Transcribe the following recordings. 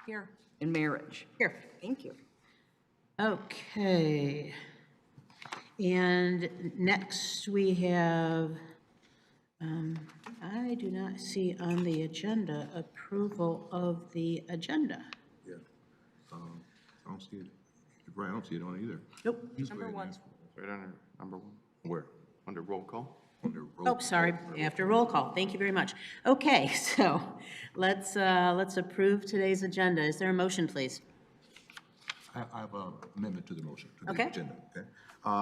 Here. and marriage. Here. Thank you. Okay. And next we have, I do not see on the agenda approval of the agenda. Yeah. I don't see it. Right, I don't see it on either. Nope. Number one. Right under number 1, Where? under roll call. Under roll. Oh, sorry, after roll call. Thank you very much. Okay, so let's approve today's agenda. Is there a motion, please? I have an amendment to the motion, to the Okay. agenda, okay?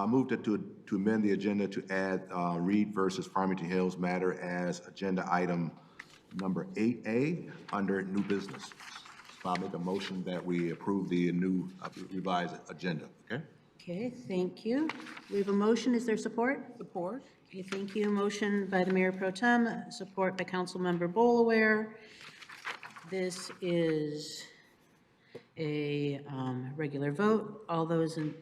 Move to amend the agenda to add Reed versus Farmington Hills matter as agenda item number 8A under new business. So I'll make a motion that we approve the new revised agenda, okay? Okay, thank you. We have a motion. Is there support? Support. Okay, thank you. Motion by the Mayor Pro Tem, support by Councilmember Bolaware. This is a regular vote. All those in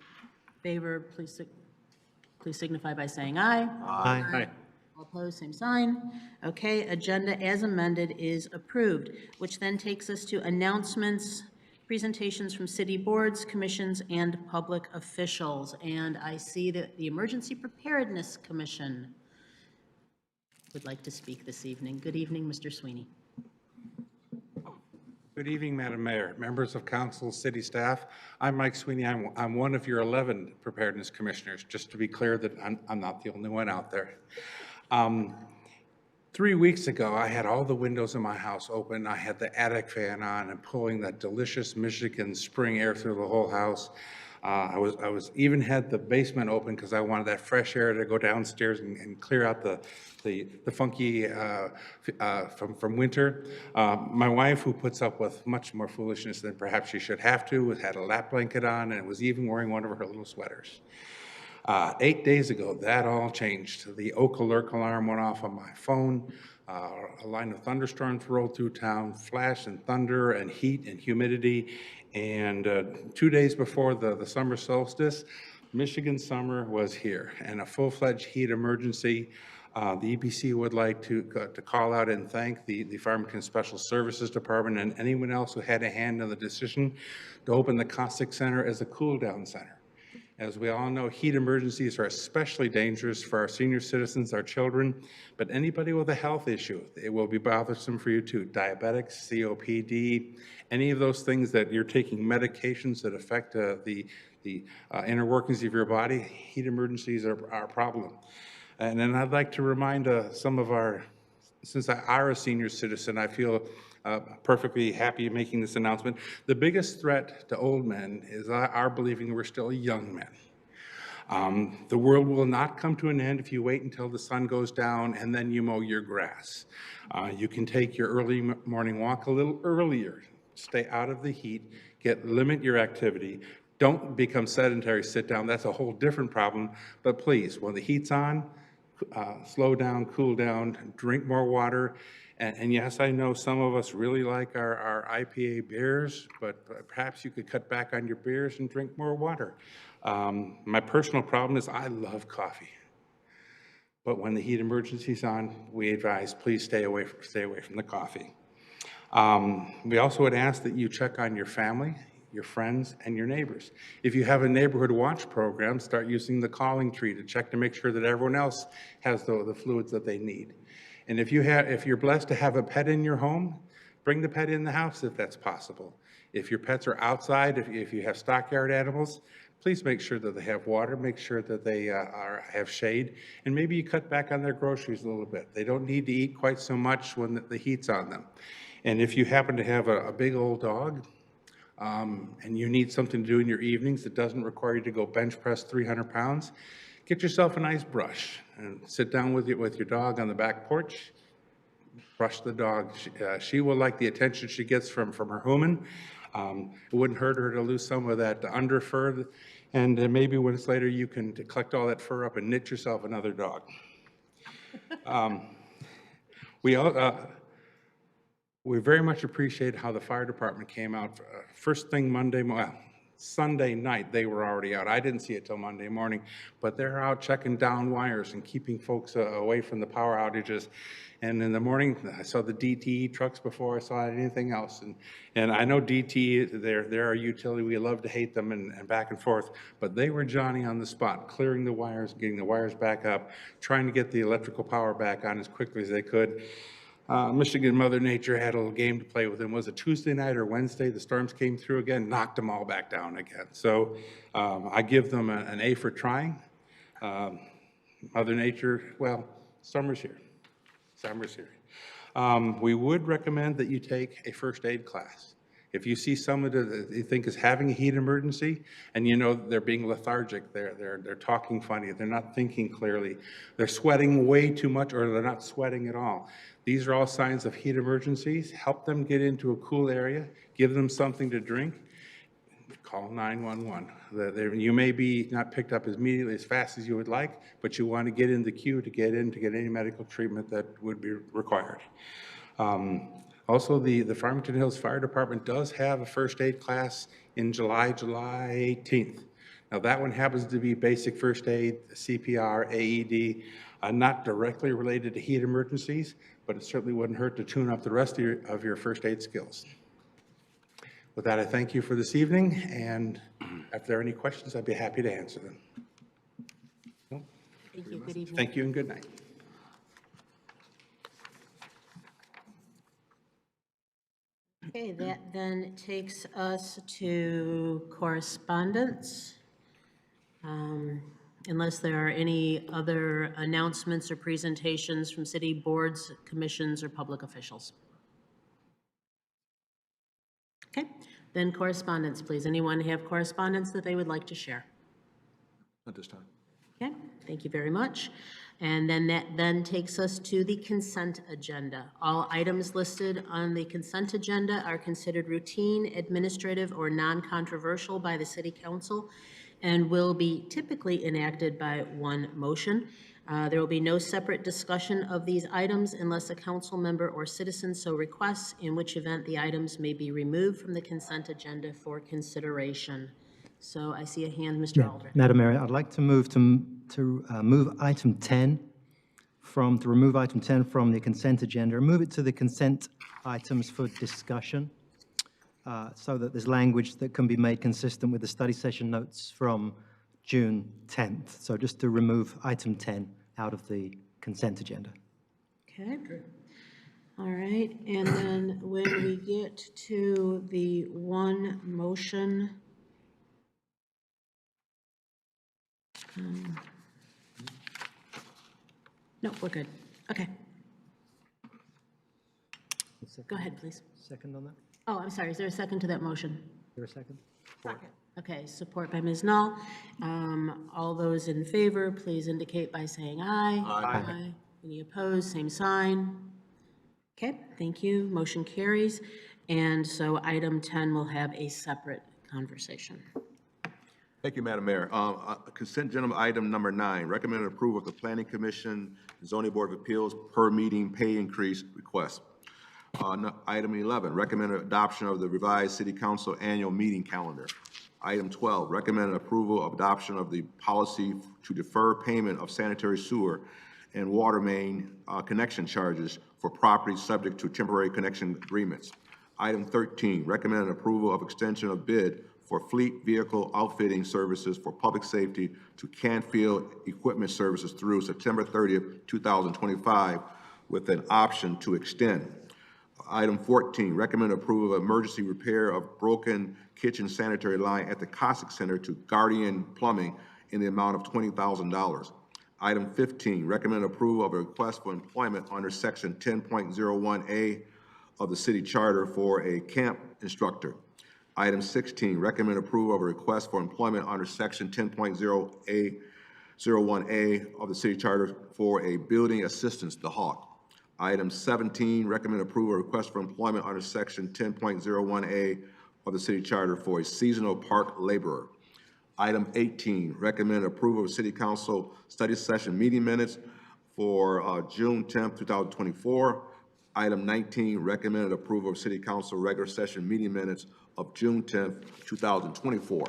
favor, please signify by saying aye. Aye. All opposed, same sign. Okay, agenda as amended is approved, which then takes us to announcements, presentations from city boards, commissions, and public officials. And I see that the Emergency Preparedness Commission would like to speak this evening. Good evening, Mr. Sweeney. Good evening, Madam Mayor, members of council, city staff. I'm Mike Sweeney. I'm one of your 11 preparedness commissioners, just to be clear that I'm not the only one out there. 3 weeks ago, I had all the windows in my house open. I had the attic fan on and pulling that delicious Michigan spring air through the whole house. I was even had the basement open because I wanted that fresh air to go downstairs and clear out the funky from winter. My wife, who puts up with much more foolishness than perhaps she should have to, had a lap blanket on and was even wearing one of her little sweaters. 8 days ago, that all changed. The oak alert alarm went off on my phone. A line of thunderstorms rolled through town, flash and thunder and heat and humidity. And 2 days before the summer solstice, Michigan summer was here, and a full-fledged heat emergency. The EPC would like to call out and thank the Farmington Special Services Department and anyone else who had a hand in the decision to open the Cossack Center as a cool-down center. As we all know, heat emergencies are especially dangerous for our senior citizens, our children, but anybody with a health issue, it will be bothersome for you too. Diabetics, COPD, any of those things that you're taking medications that affect the inner workings of your body, heat emergencies are a problem. And then I'd like to remind some of our, since I are a senior citizen, I feel perfectly happy making this announcement. The biggest threat to old men is our believing we're still young men. The world will not come to an end if you wait until the sun goes down and then you mow your grass. You can take your early morning walk a little earlier. Stay out of the heat, limit your activity. Don't become sedentary, sit down. That's a whole different problem. But please, when the heat's on, slow down, cool down, drink more water. And yes, I know some of us really like our IPA beers, but perhaps you could cut back on your beers and drink more water. My personal problem is I love coffee. But when the heat emergency's on, we advise, please stay away from the coffee. We also would ask that you check on your family, your friends, and your neighbors. If you have a neighborhood watch program, start using the calling tree to check to make sure that everyone else has the fluids that they need. And if you're blessed to have a pet in your home, bring the pet in the house if that's possible. If your pets are outside, if you have stockyard animals, please make sure that they have water, make sure that they have shade, and maybe you cut back on their groceries a little bit. They don't need to eat quite so much when the heat's on them. And if you happen to have a big old dog, and you need something to do in your evenings that doesn't require you to go bench press 300 pounds, get yourself a nice brush and sit down with your dog on the back porch, brush the dog. She will like the attention she gets from her human. It wouldn't hurt her to lose some of that under fur, and maybe when it's later you can collect all that fur up and knit yourself another dog. We very much appreciate how the fire department came out first thing Monday, well, Sunday night, they were already out. I didn't see it till Monday morning, but they're out checking down wires and keeping folks away from the power outages. And in the morning, I saw the DTE trucks before I saw anything else. And I know DTE, they're our utility. We love to hate them and back and forth. But they were Johnny on the spot, clearing the wires, getting the wires back up, trying to get the electrical power back on as quickly as they could. Michigan Mother Nature had a little game to play with them. Was it Tuesday night or Wednesday? The storms came through again, knocked them all back down again. So I give them an A for trying. Mother Nature, well, summer's here. Summer's here. We would recommend that you take a first aid class. If you see someone that you think is having a heat emergency and you know they're being lethargic, they're talking funny, they're not thinking clearly, they're sweating way too much or they're not sweating at all. These are all signs of heat emergencies. Help them get into a cool area, give them something to drink, call 911. You may be not picked up immediately as fast as you would like, but you want to get in the queue to get any medical treatment that would be required. Also, the Farmington Hills Fire Department does have a first aid class in July 18th. Now that one happens to be basic first aid, CPR, AED, not directly related to heat emergencies, but it certainly wouldn't hurt to tune up the rest of your first aid skills. With that, I thank you for this evening, and if there are any questions, I'd be happy to answer them. Thank you. Good evening. Thank you and good night. Okay, that then takes us to correspondence. Unless there are any other announcements or presentations from city boards, commissions, or public officials. Okay, then correspondence, please. Anyone have correspondence that they would like to share? At this time. Okay, thank you very much. And then that then takes us to the consent agenda. All items listed on the consent agenda are considered routine, administrative, or non-controversial by the city council and will be typically enacted by one motion. There will be no separate discussion of these items unless a council member or citizen so requests, in which event the items may be removed from the consent agenda for consideration. So I see a hand, Mr. Aldrich. Madam Mayor, I'd like to move to remove item 10 from the consent agenda and move it to the consent items for discussion, so that there's language that can be made consistent with the study session notes from June 10th. So just to remove item 10 out of the consent agenda. Okay. All right, and then when we get to the one motion, no, we're good. Okay, go ahead, please. Second on that? Oh, I'm sorry, is there a second to that motion? Is there a second? Second. Okay, support by Ms. Knoll. All those in favor, please indicate by saying aye. Aye. Any opposed, same sign. Okay, thank you, motion carries. And so item 10 will have a separate conversation. Thank you, Madam Mayor. Consent agenda item number 9, recommended approval of the Planning Commission and Zoning Board of Appeals per meeting pay increase request. Item 11, recommended adoption of the revised City Council annual meeting calendar. Item 12, recommended approval of adoption of the policy to defer payment of sanitary sewer and water main connection charges for properties subject to temporary connection agreements. Item 13, recommended approval of extension of bid for fleet vehicle outfitting services for public safety to Canfield Equipment Services through September 30th, 2025, with an option to extend. Item 14, recommend approval of emergency repair of broken kitchen sanitary line at the Cossack Center to Guardian Plumbing in the amount of $20,000. Item 15, recommend approval of a request for employment under section 10.01A of the city charter for a camp instructor. Item 16, recommend approval of a request for employment under section 10.01A of the city charter for a building assistance, the Hawk. Item 17, recommend approval of request for employment under section 10.01A of the city charter for a seasonal park laborer. Item 18, recommend approval of city council study session meeting minutes for June 10th, 2024. Item 19, recommended approval of City Council regular session meeting minutes of June 10th, 2024.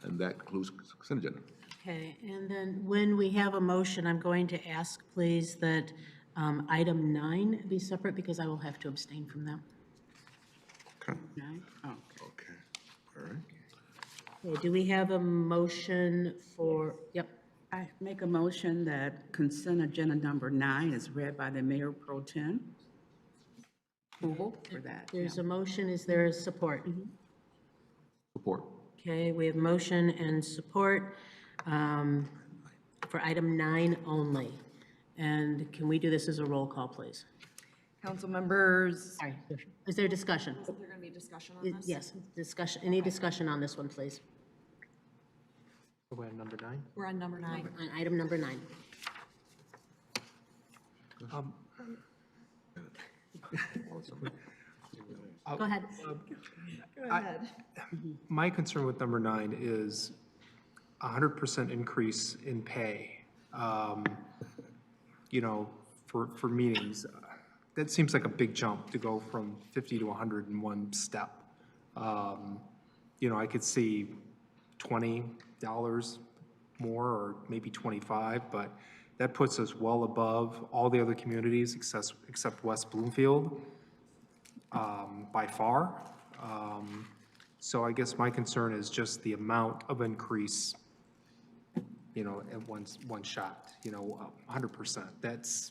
And that concludes consent agenda. Okay, and then when we have a motion, I'm going to ask, please, that item 9 be separate because I will have to abstain from that. Okay. Okay. Okay, all right. Okay, do we have a motion for, yep, I make a motion that consent agenda number 9 is read by the Mayor Pro Tem. Approval for that. there's a motion, is there a support? Support. Okay, we have motion and support for item 9 only. And can we do this as a roll call, please? Council members, Sorry, is there discussion? is there going to be discussion on this? Yes, discussion, any discussion on this one, please? We're on number 9. We're on number 9. On item number 9. Go ahead. My concern with number 9 is 100% increase in pay, for meetings. That seems like a big jump to go from 50 to 100 in one step. I could see $20 more or maybe 25, but that puts us well above all the other communities except West Bloomfield by far. So I guess my concern is just the amount of increase, at one shot, 100%.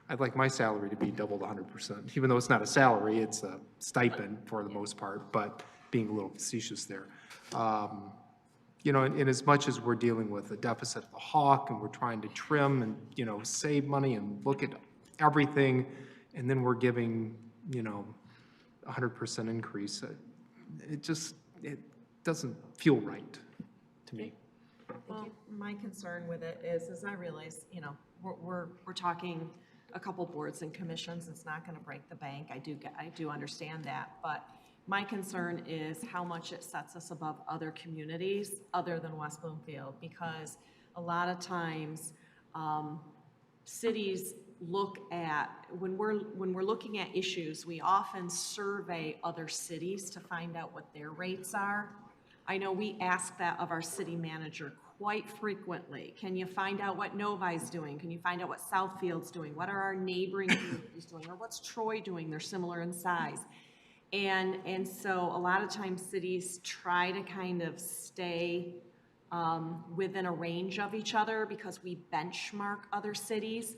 I'd like my salary to be doubled 100%, even though it's not a salary, it's a stipend for the most part, but being a little facetious there. In as much as we're dealing with a deficit of the hawk and we're trying to trim and, save money and look at everything, and then we're giving, 100% increase, it doesn't feel right to me. Well, my concern with it is I realize, we're talking a couple boards and commissions. It's not going to break the bank. I do understand that. But my concern is how much it sets us above other communities other than West Bloomfield, because a lot of times cities look at, when we're looking at issues, we often survey other cities to find out what their rates are. I know we ask that of our city manager quite frequently. Can you find out what Novi's doing? Can you find out what Southfield's doing? What are our neighboring communities doing? Or what's Troy doing? They're similar in size. And so a lot of times cities try to kind of stay within a range of each other because we benchmark other cities.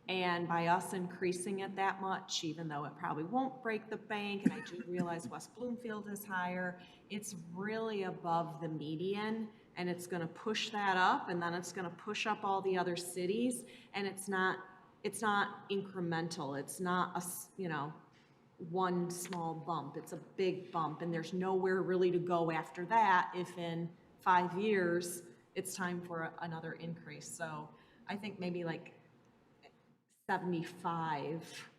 And by us increasing it that much, even though it probably won't break the bank, and I do realize West Bloomfield is higher, it's really above the median, and it's gonna push that up, and then it's gonna push up all the other cities, and it's not incremental. It's not one small bump. It's a big bump, and there's nowhere really to go after that if in 5 years it's time for another increase. So I think maybe like 75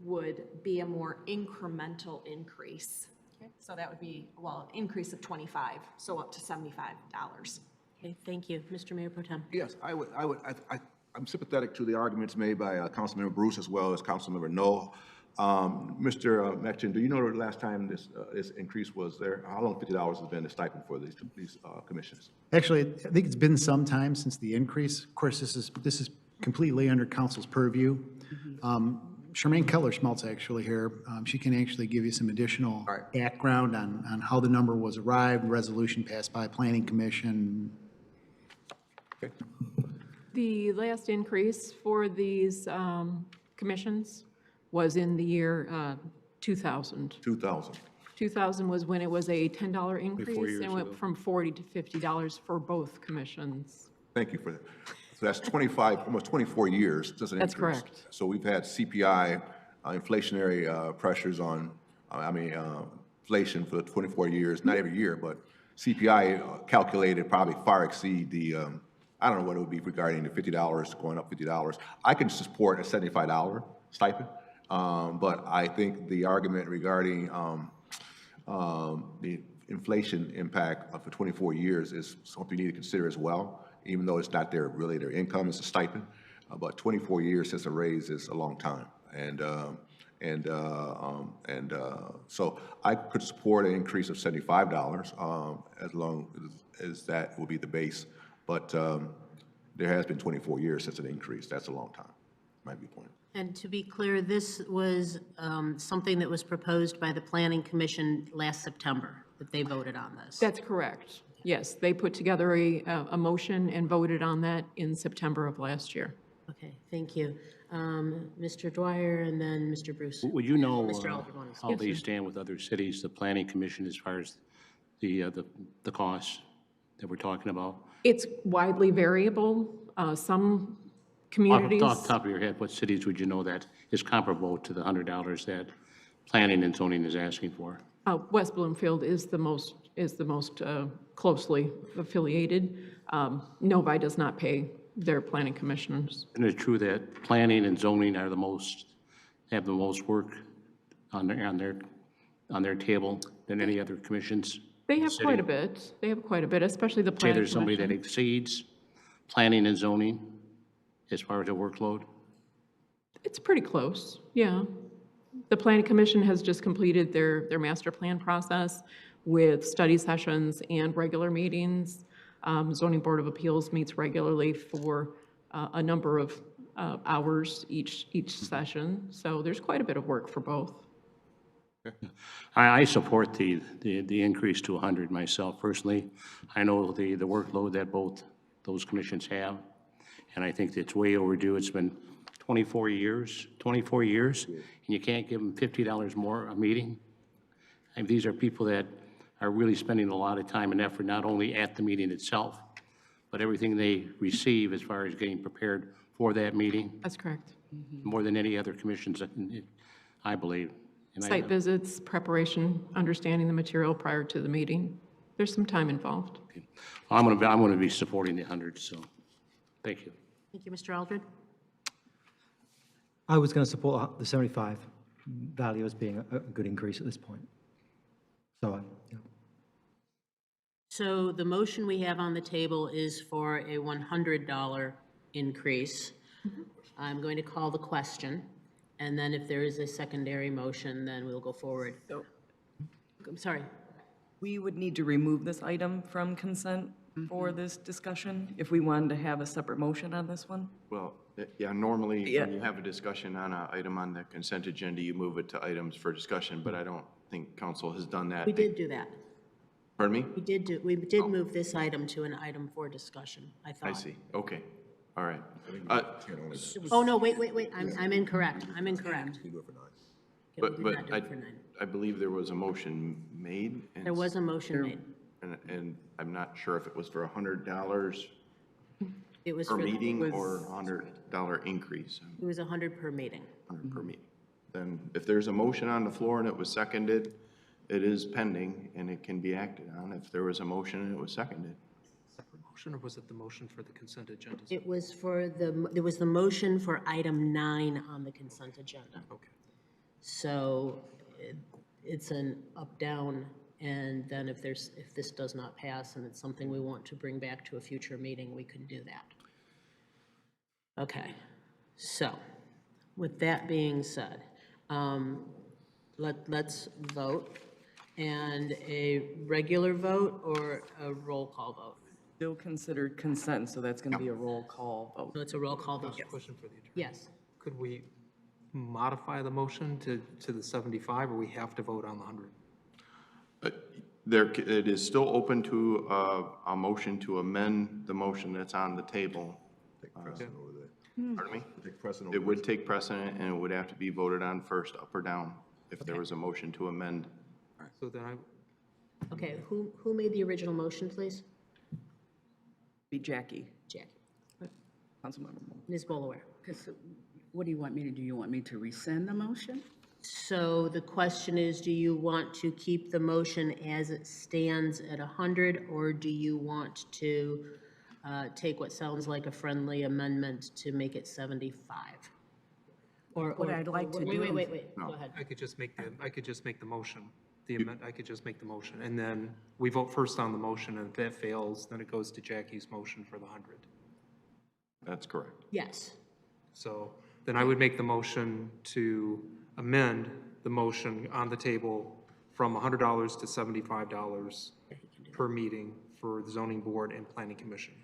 would be a more incremental increase. So that would be, increase of 25, so up to $75. Okay, thank you. Mr. Mayor Pro Tem. Yes, I'm sympathetic to the arguments made by Councilmember Bruce as well as Councilmember Noel. Mr. Metchin, do you know the last time this increase was there? How long $50 has been the stipend for these commissions? Actually, I think it's been some time since the increase. Of course, this is completely under council's purview. Charmaine Keller-Schmaltz actually here. She can actually give you some additional background on how the number was arrived, resolution passed by Planning Commission. Okay. The last increase for these commissions was in the year 2000. 2000. 2000 was when it was a $10 increase. years And went ago. from $40 to $50 for both commissions. Thank you for that. So that's 25, almost 24 years since an That's increase. correct. So we've had CPI, inflationary pressures on, inflation for 24 years, not every year, but CPI calculated probably far exceed the, I don't know what it would be regarding the $50, going up $50. I can support a $75 stipend, but I think the argument regarding the inflation impact for 24 years is something you need to consider as well, even though it's not really their income, it's a stipend. But 24 years since a raise is a long time. And So I could support an increase of $75, as long as that will be the base. But there has been 24 years since an increase. That's a long time, might be the point. And to be clear, this was something that was proposed by the Planning Commission last September, that they voted on this. That's correct. Yes, they put together a motion and voted on that in September of last year. Okay, thank you. Mr. Dwyer and then Mr. Bruce. Would you know Mr. Alderman. how they stand with other cities, the planning commission, as far as the costs that we're talking about? It's widely variable. Some communities. Off the top of your head, what cities would you know that is comparable to the $100 that planning and zoning is asking for? West Bloomfield is the most closely affiliated. Novi does not pay their planning commissioners. Isn't it true that planning and zoning are have the most work on their table than any other commissions? They in the have city? quite a bit. They have quite a bit, especially the Say planning there's somebody that commission. exceeds planning and zoning as far as the workload? It's pretty close, yeah. The planning commission has just completed their master plan process with study sessions and regular meetings. Zoning Board of Appeals meets regularly for a number of hours each session. So there's quite a bit of work for both. I support the increase to 100 myself personally. I know the workload that both those commissions have, and I think it's way overdue. It's been 24 years, and you can't give them $50 more a meeting. And these are people that are really spending a lot of time and effort, not only at the meeting itself, but everything they receive as far as getting prepared for that meeting, That's correct. more than any other commissions, I believe. And Site visits, preparation, understanding the material prior to the meeting. There's some time involved. I'm going to be supporting the 100, so thank you. Thank you, Mr. Aldred. I was going to support the 75 value as being a good increase at this point. So, yeah. So the motion we have on the table is for a $100 increase. I'm going to call the question, and then if there is a secondary motion, then we'll go forward. I'm sorry. We would need to remove this item from consent for this discussion if we wanted to have a separate motion on this one. Well, yeah, normally when you have a discussion on an item on the consent agenda, you move it to items for discussion, but I don't think council has done that. We did do that. Pardon me? We did move this item to an item for discussion, I thought. I see. Okay. All right. Oh, no, wait, I'm incorrect. I'm incorrect. You do it for 9. Okay, we But did not do it for 9. I believe there was a motion made. and There was a motion made. And I'm not sure if it was for $100 It was per for, meeting or $100 increase, it was 100 per meeting. 100 per meeting. Then if there's a motion on the floor and it was seconded, it is pending and it can be acted on. If there was a motion and it was seconded. Motion, or was it the motion for the consent agenda? It was there was the motion for item 9 on the consent agenda. Okay. So it's an up-down, and then if this does not pass and it's something we want to bring back to a future meeting, we can do that. Okay, so with that being said, let's vote. And a regular vote or a roll call vote? Still considered consent, so that's going to be a roll call vote. So it's a roll call vote? Question for the attorney. Yes. Could we modify the motion to the 75, or we have to vote on the 100? It is still open to a motion to amend the motion that's on the table. Take precedent over there. Pardon me? Take precedent It over would take precedent and it would have to be voted on first, up or down, if there was a motion to amend. So then Okay, who made the original motion, please? Be Jackie. Jackie. Councilmember Moore. Ms. Bolaware. What do you want me to do? You want me to rescind the motion? So the question is, do you want to keep the motion as it stands at 100, or do you want to take what sounds like a friendly amendment to make it 75? What I'd like to do. Wait, go ahead. I could just make the motion. I could just make the motion, and then we vote first on the motion, and if that fails, then it goes to Jackie's motion for the 100. That's correct. Yes. So then I would make the motion to amend the motion on the table from $100 to $75 per meeting for the zoning board and planning commission.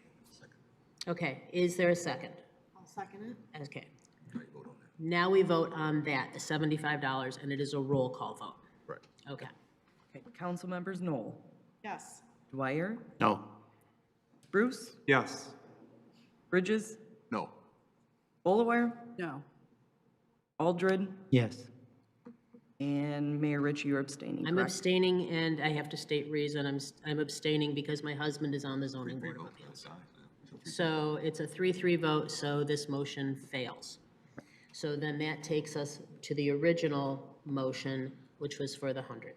Okay, is there a second? I'll second it. Okay. Now we vote on that, the $75, and it is a roll call vote. Right. Okay. Okay, council members Knoll, Yes. Dwyer, No. Bruce, Yes. Bridges, No. Bolaware, No. Aldred, Yes. and Mayor Rich, you're abstaining, I'm correct? abstaining, and I have to state reason. I'm abstaining because my husband is on the zoning board of appeals. So it's a 3-3 vote, so this motion fails. So then that takes us to the original motion, which was for the 100.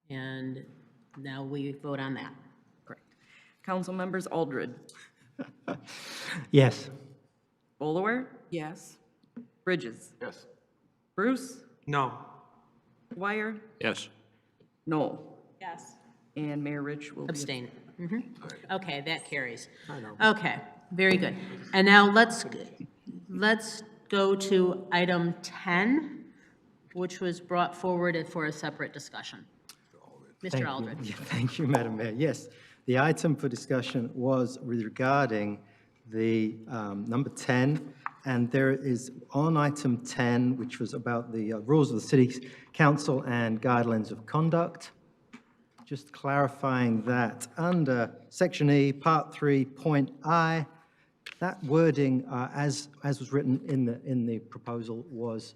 And now we vote on that. Correct. Council members Aldred, Yes. Bolaware, Yes. Bridges, Yes. Bruce, No. Dwyer, Yes. Knoll, Yes. and Mayor Rich will be Abstain. Okay, that carries. Okay, very good. And now let's go to item 10, which was brought forward for a separate discussion. Thank Mr. you. Aldred. Yeah, thank you, Madam Mayor. Yes, the item for discussion was regarding the number 10, and there is on item 10, which was about the rules of the city council and guidelines of conduct, just clarifying that under section E, part 3, point I, that wording, as was written in the proposal, was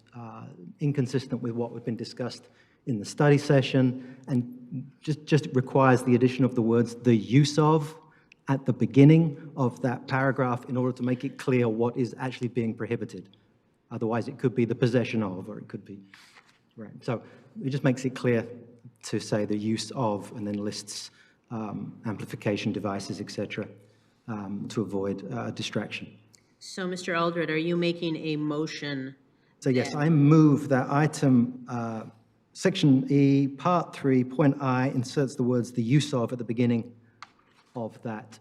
inconsistent with what had been discussed in the study session, and just requires the addition of the words "the use of" at the beginning of that paragraph in order to make it clear what is actually being prohibited. Otherwise, it could be the possession of, or it could be, right. So it just makes it clear to say the use of, and then lists amplification devices, et cetera, to avoid distraction. So, Mr. Aldred, are you making a motion? So yes, I move that item, section E, part 3, point I, inserts the words "the use of" at the beginning of that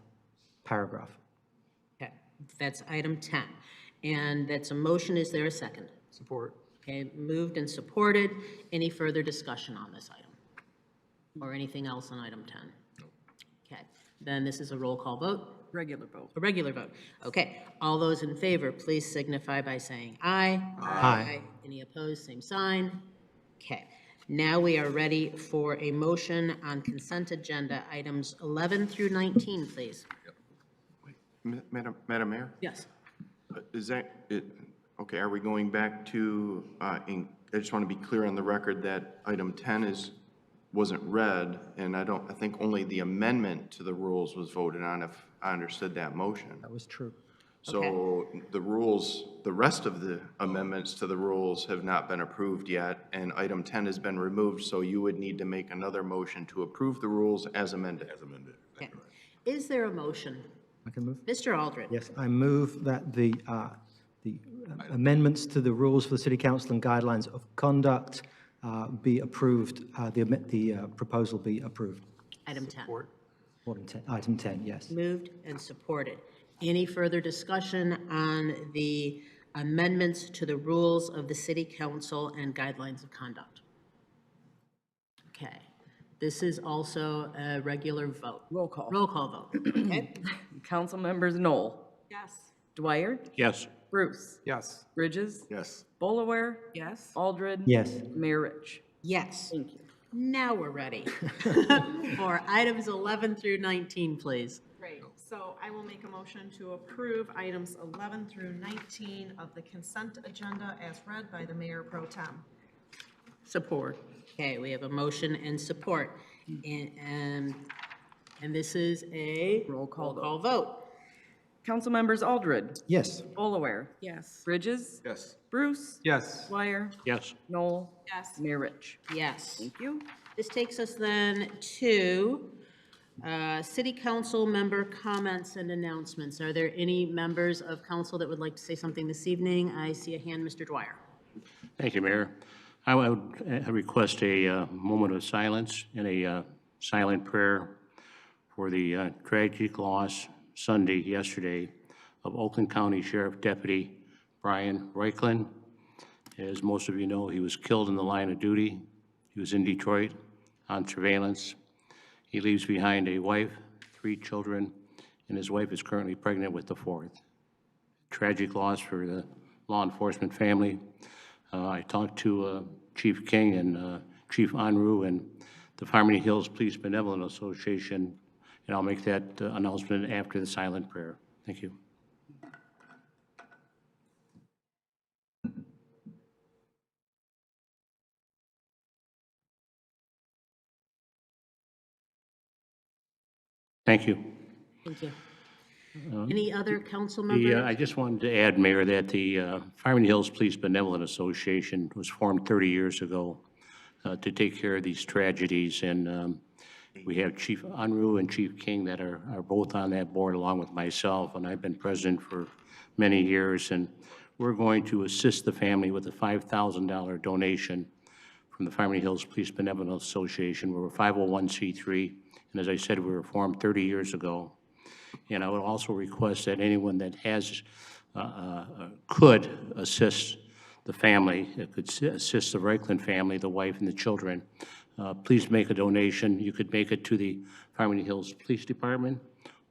paragraph. Okay, that's item 10. And that's a motion. Is there a second? Support. Okay, moved and supported. Any further discussion on this item? Or anything else on item 10? Okay, then this is a roll call vote. regular vote. A regular vote. Okay, all those in favor, please signify by saying aye. Aye. Any opposed, same sign. Okay, now we are ready for a motion on consent agenda, items 11 through 19, please. Madam Mayor? Yes. Is that, okay, are we going back to, I just want to be clear on the record that item 10 wasn't read, and I think only the amendment to the rules was voted on, if I understood that motion. That was true. So the rules, the rest of the amendments to the rules have not been approved yet, and item 10 has been removed, so you would need to make another motion to approve the rules as amended. Okay. Is there a motion? I can move? Mr. Aldred? Yes, I move that the amendments to the rules for the city council and guidelines of conduct be approved, the proposal be approved. Item 10. Item 10, yes. Moved and supported. Any further discussion on the amendments to the rules of the city council and guidelines of conduct? Okay. This is also a regular vote. Roll call. Roll call vote. Okay. Council members Knoll, Yes. Dwyer, Yes. Bruce, Yes. Bridges, Yes. Bolaware, Yes. Aldred. Yes. Mayor Rich. Yes. Thank you. Now we're ready for items 11 through 19, please. Great. So I will make a motion to approve items 11 through 19 of the consent agenda as read by the Mayor Pro Tem. Support. Okay, we have a motion and support. And this is a Roll call vote. Council members Aldred, Yes. Bolaware, Yes. Bridges, Yes. Bruce, Yes. Dwyer, Yes. Knoll, Yes. Mayor Rich. Yes. Thank you. This takes us then to city council member comments and announcements. Are there any members of council that would like to say something this evening? I see a hand, Mr. Dwyer. Thank you, Mayor. I would request a moment of silence and a silent prayer for the tragic loss yesterday, of Oakland County Sheriff Deputy Brian Reichlin As most of you know, he was killed in the line of duty. He was in Detroit on surveillance. He leaves behind a wife, 3 children, and his wife is currently pregnant with the 4th. Tragic loss for the law enforcement family. I talked to Chief King and Chief Anru and the Farmington Hills Police Benevolent Association, and I'll make that announcement after the silent prayer. Thank you. Thank you. Thank you. Any other council I members? just wanted to add, Mayor, that the Farmington Hills Police Benevolent Association was formed 30 years ago to take care of these tragedies, and we have Chief Anru and Chief King that are both on that board along with myself, and I've been president for many years, and we're going to assist the family with a $5,000 donation from the Farmington Hills Police Benevolent Association. We're a 501c3, and as I said, we were formed 30 years ago. And I would also request that anyone that has, could assist the family, could assist the Reichland family, the wife and the children, please make a donation. You could make it to the Farmington Hills Police Department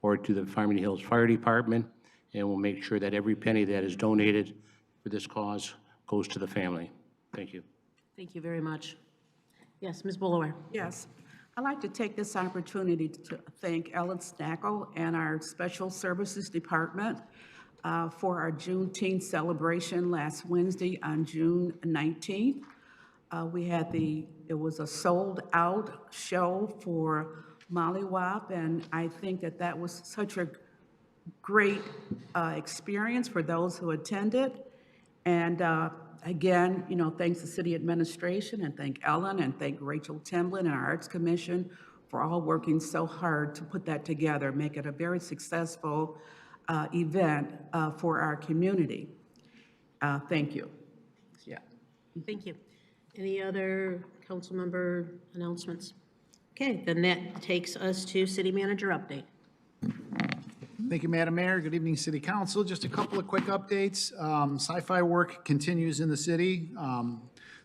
or to the Farmington Hills Fire Department, and we'll make sure that every penny that is donated for this cause goes to the family. Thank you. Thank you very much. Yes, Ms. Bullaware. Yes. I'd like to take this opportunity to thank Ellen Snackle and our Special Services Department for our Juneteenth celebration last Wednesday on June 19th. We had it was a sold-out show for Mollywop, and I think that was such a great experience for those who attended. And again, thanks to city administration, and thank Ellen, and thank Rachel Templin and our Arts Commission for all working so hard to put that together, make it a very successful event for our community. Thank you. Yeah. Thank you. Any other council member announcements? Okay, then that takes us to city manager update. Thank you, Madam Mayor. Good evening, City Council. Just a couple of quick updates. Sci-fi work continues in the city.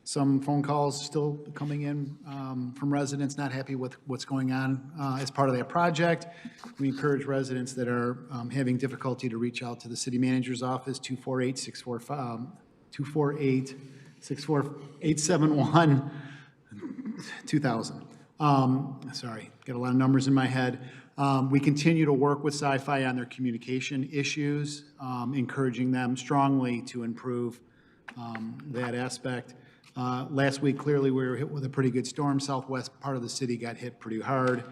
Some phone calls still coming in from residents not happy with what's going on as part of that project. We encourage residents that are having difficulty to reach out to the city manager's office, 248-871-2000. Sorry, got a lot of numbers in my head. We continue to work with Sci-Fi on their communication issues, encouraging them strongly to improve that aspect. Last week, clearly, we were hit with a pretty good storm. Southwest part of the city got hit pretty hard.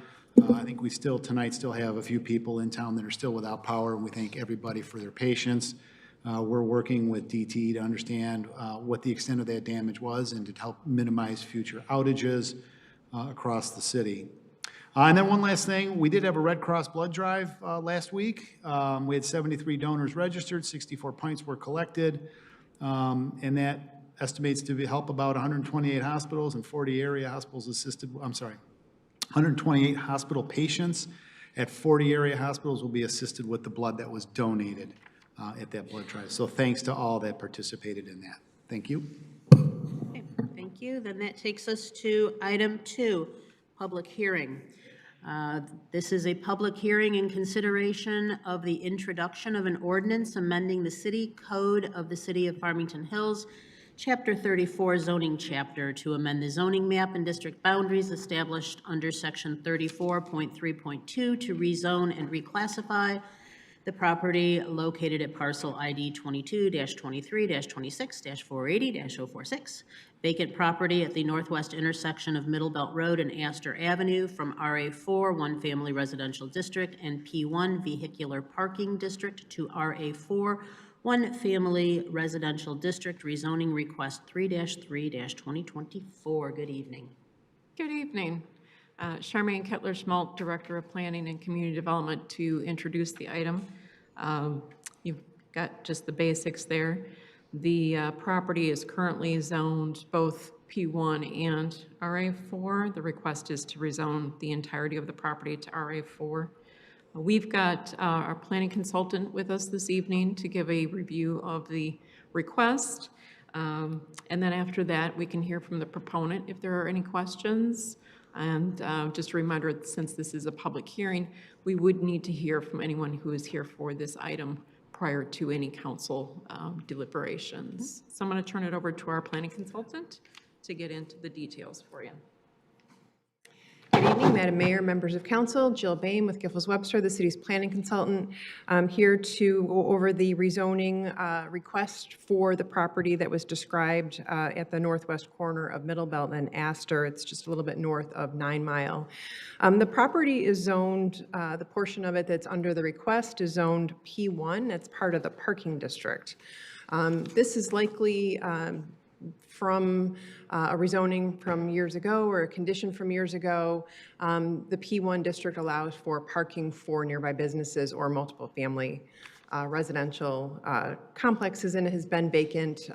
I think we tonight still have a few people in town that are still without power, and we thank everybody for their patience. We're working with DTE to understand what the extent of that damage was and to help minimize future outages across the city. And then one last thing, we did have a Red Cross blood drive last week. We had 73 donors registered, 64 pints were collected, and that estimates to help about 128 hospitals and 40 area hospitals assisted, 128 hospital patients at 40 area hospitals will be assisted with the blood that was donated at that blood drive. So thanks to all that participated in that. Thank you. Okay, thank you. Then that takes us to item 2, public hearing. This is a public hearing in consideration of the introduction of an ordinance amending the city code of the city of Farmington Hills, Chapter 34 zoning chapter, to amend the zoning map and district boundaries established under Section 34.3.2 to rezone and reclassify the property located at parcel ID 22-23-26-480-046, vacant property at the northwest intersection of Middlebelt Road and Astor Avenue from RA4 One Family Residential District and P1 Vehicular Parking District to RA4 One Family Residential District, rezoning request 3-3-2024. Good evening. Good evening. Charmaine Kettler-Schmaltz, Director of Planning and Community Development, to introduce the item. You've got just the basics there. The property is currently zoned both P1 and RA4. The request is to rezone the entirety of the property to RA4. We've got our planning consultant with us this evening to give a review of the request. And then after that, we can hear from the proponent if there are any questions. And just a reminder, since this is a public hearing, we would need to hear from anyone who is here for this item prior to any council deliberations. So I'm going to turn it over to our planning consultant to get into the details for you. Good evening, Madam Mayor, members of council. Jill Boehm with Giffords Webster, the city's planning consultant. I'm here to go over the rezoning request for the property that was described at the northwest corner of Middlebelt and Astor. It's just a little bit north of 9 Mile. The property is zoned, the portion of it that's under the request is zoned P1. That's part of the parking district. This is likely from a rezoning from years ago or a condition from years ago. The P1 district allows for parking for nearby businesses or multiple family residential complexes, and it has been vacant.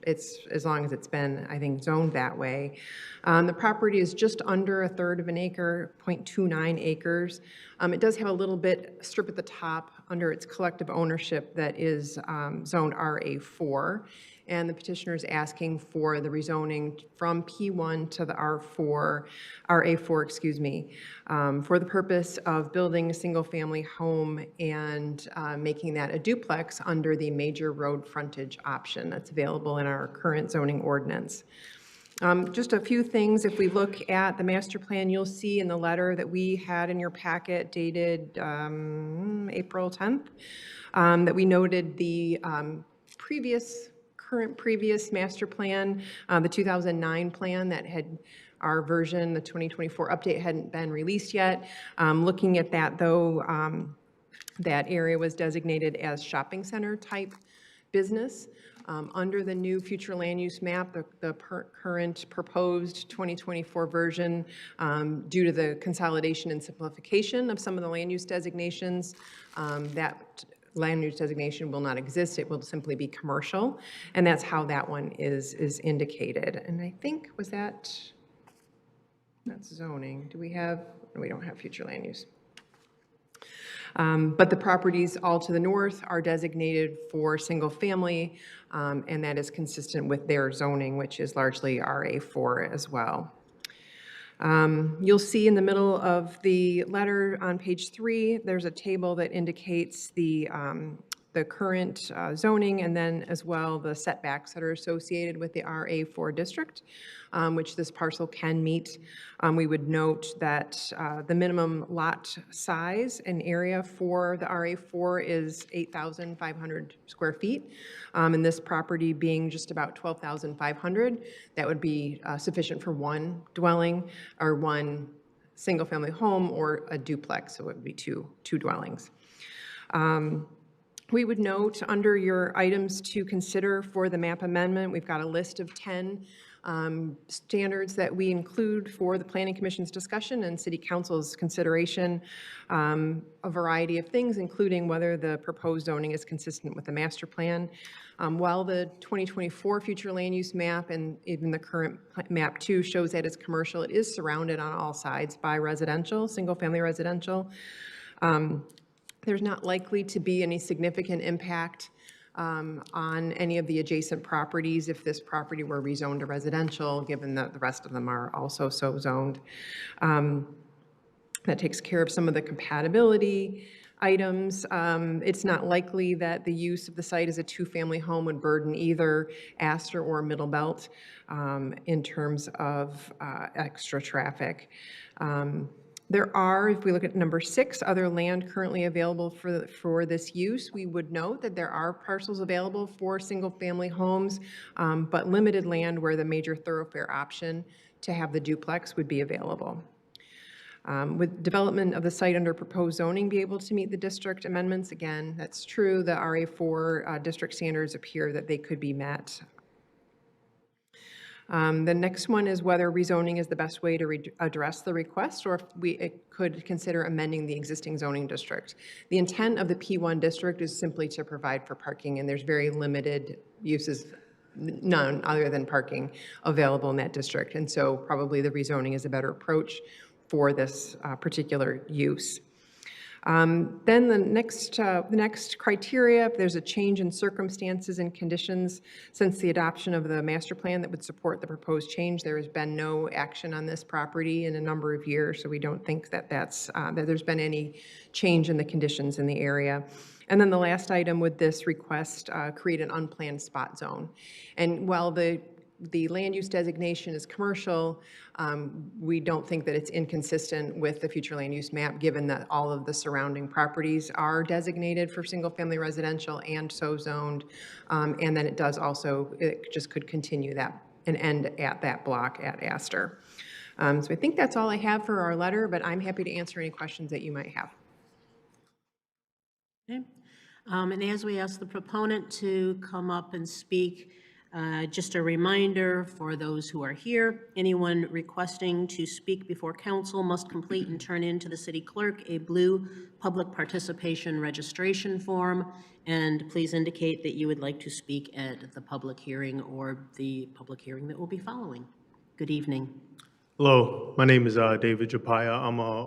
It's as long as it's been, I think, zoned that way. The property is just under a third of an acre, 0.29 acres. It does have a little bit strip at the top under its collective ownership that is zoned RA4. And the petitioner is asking for the rezoning from P1 to the RA4, excuse me, for the purpose of building a single-family home and making that a duplex under the major road frontage option that's available in our current zoning ordinance. Just a few things. If we look at the master plan, you'll see in the letter that we had in your packet dated April 10th, that we noted the current previous master plan, the 2009 plan that had our version, the 2024 update hadn't been released yet. Looking at that though, that area was designated as shopping center type business. Under the new future land use map, the current proposed 2024 version, due to the consolidation and simplification of some of the land use designations, that land use designation will not exist. It will simply be commercial, and that's how that one is indicated. And I think, that's zoning. Do we have, no, we don't have future land use. But the properties all to the north are designated for single family, and that is consistent with their zoning, which is largely RA4 as well. You'll see in the middle of the letter on page 3, there's a table that indicates the current zoning and then as well the setbacks that are associated with the RA4 district, which this parcel can meet. We would note that the minimum lot size and area for the RA4 is 8,500 square feet. And this property being just about 12,500, that would be sufficient for one dwelling or one single-family home or a duplex, so it would be two dwellings. We would note under your items to consider for the map amendment, we've got a list of 10 standards that we include for the Planning Commission's discussion and City Council's consideration, a variety of things, including whether the proposed zoning is consistent with the master plan. While the 2024 future land use map and even the current map 2 shows that it's commercial, it is surrounded on all sides by residential, single-family residential. There's not likely to be any significant impact on any of the adjacent properties if this property were rezoned to residential, given that the rest of them are also so zoned. That takes care of some of the compatibility items. It's not likely that the use of the site as a two-family home would burden either Astor or Middlebelt in terms of extra traffic. There are, if we look at number 6, other land currently available for this use. We would note that there are parcels available for single-family homes, but limited land where the major thoroughfare option to have the duplex would be available. Would development of the site under proposed zoning be able to meet the district amendments? Again, that's true. The RA4 district standards appear that they could be met. The next one is whether rezoning is the best way to address the request, or if we could consider amending the existing zoning district. The intent of the P1 district is simply to provide for parking, and there's very limited uses, none other than parking, available in that district. And so probably the rezoning is a better approach for this particular use. Then the next criteria, if there's a change in circumstances and conditions since the adoption of the master plan that would support the proposed change, there has been no action on this property in a number of years, so we don't think that that there's been any change in the conditions in the area. And then the last item with this request, create an unplanned spot zone. And while the land use designation is commercial, we don't think that it's inconsistent with the future land use map, given that all of the surrounding properties are designated for single-family residential and so zoned. And then it does also, it just could continue that and end at that block at Astor. So I think that's all I have for our letter, but I'm happy to answer any questions that you might have. Okay. And as we ask the proponent to come up and speak, just a reminder for those who are here, anyone requesting to speak before council must complete and turn in to the city clerk a blue public participation registration form, and please indicate that you would like to speak at the public hearing or the public hearing that will be following. Good evening. Hello, my name is David Japaya. I'm a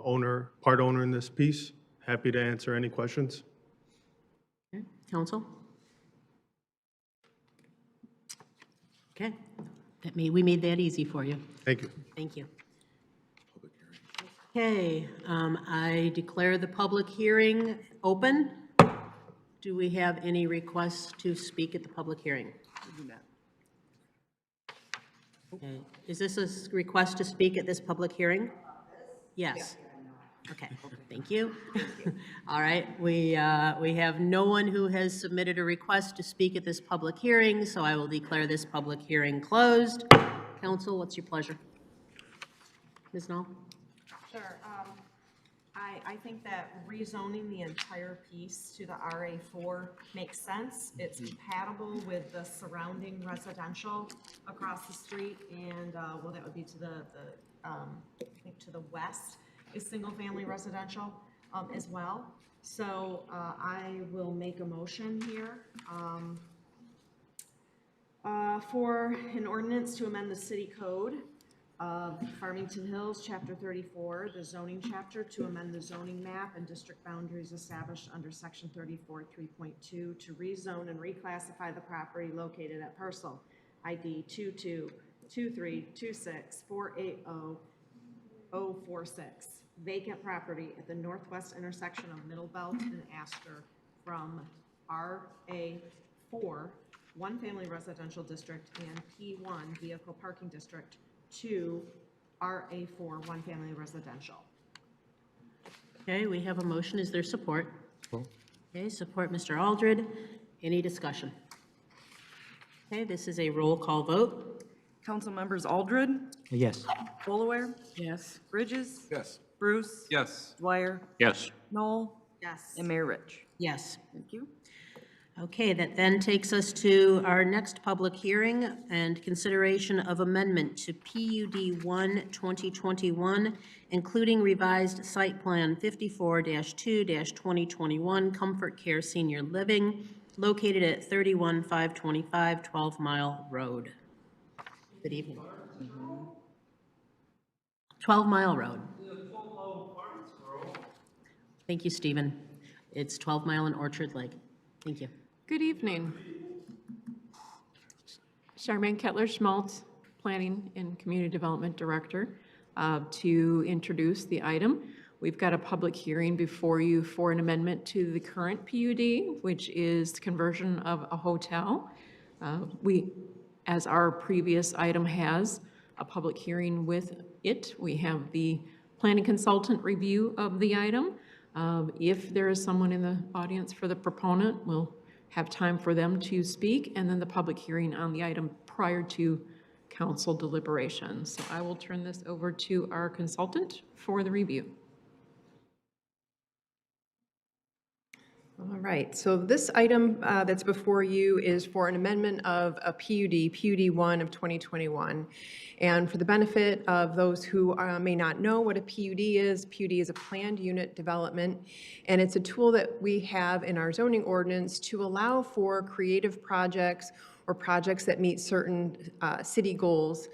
part owner in this piece. Happy to answer any questions. Okay. Council? Okay, we made that easy for you. Thank you. Thank you. Okay, I declare the public hearing open. Do we have any requests to speak at the public hearing? Okay. Is this a request to speak at this public hearing? Yes. Okay, thank you. All right, we have no one who has submitted a request to speak at this public hearing, so I will declare this public hearing closed. Council, what's your pleasure? Ms. Knoll? Sure. I think that rezoning the entire piece to the RA4 makes sense. It's compatible with the surrounding residential across the street, and well, that would be to I think to the west is single-family residential as well. So I will make a motion here for an ordinance to amend the city code of Farmington Hills, Chapter 34, the zoning chapter, to amend the zoning map and district boundaries established under Section 34, 3.2, to rezone and reclassify the property located at parcel ID 222326480046, vacant property at the northwest intersection of Middle Belt and Astor, from RA4, one-family residential district, and P1, vehicle parking district, to RA4, one-family residential. Okay, we have a motion. Is there support? Okay, support Mr. Aldred. Any discussion? Okay, this is a roll call vote. Council members Aldred, Yes. Bolaware, Yes. Bridges, Yes. Bruce, Yes. Dwyer, Yes. Knoll, Yes. and Mayor Rich. Yes. Thank you. Okay, that then takes us to our next public hearing and consideration of amendment to PUD 1-2021, including revised site plan 54-2-2021 Comfort Care Senior Living, located at 31525 12 Mile Road. Good evening. 12 Mile Road. Thank you, Stephen. It's 12 Mile and Orchard Lake. Thank you. Good evening. Charmaine Kettler-Schmaltz, Planning and Community Development Director, to introduce the item. We've got a public hearing before you for an amendment to the current PUD, which is conversion of a hotel. As our previous item has, a public hearing with it. We have the planning consultant review of the item. If there is someone in the audience for the proponent, we'll have time for them to speak, and then the public hearing on the item prior to council deliberations. So I will turn this over to our consultant for the review. All right, so this item that's before you is for an amendment of a PUD, PUD 1 of 2021. And for the benefit of those who may not know what a PUD is a planned unit development, and it's a tool that we have in our zoning ordinance to allow for creative projects or projects that meet certain city goals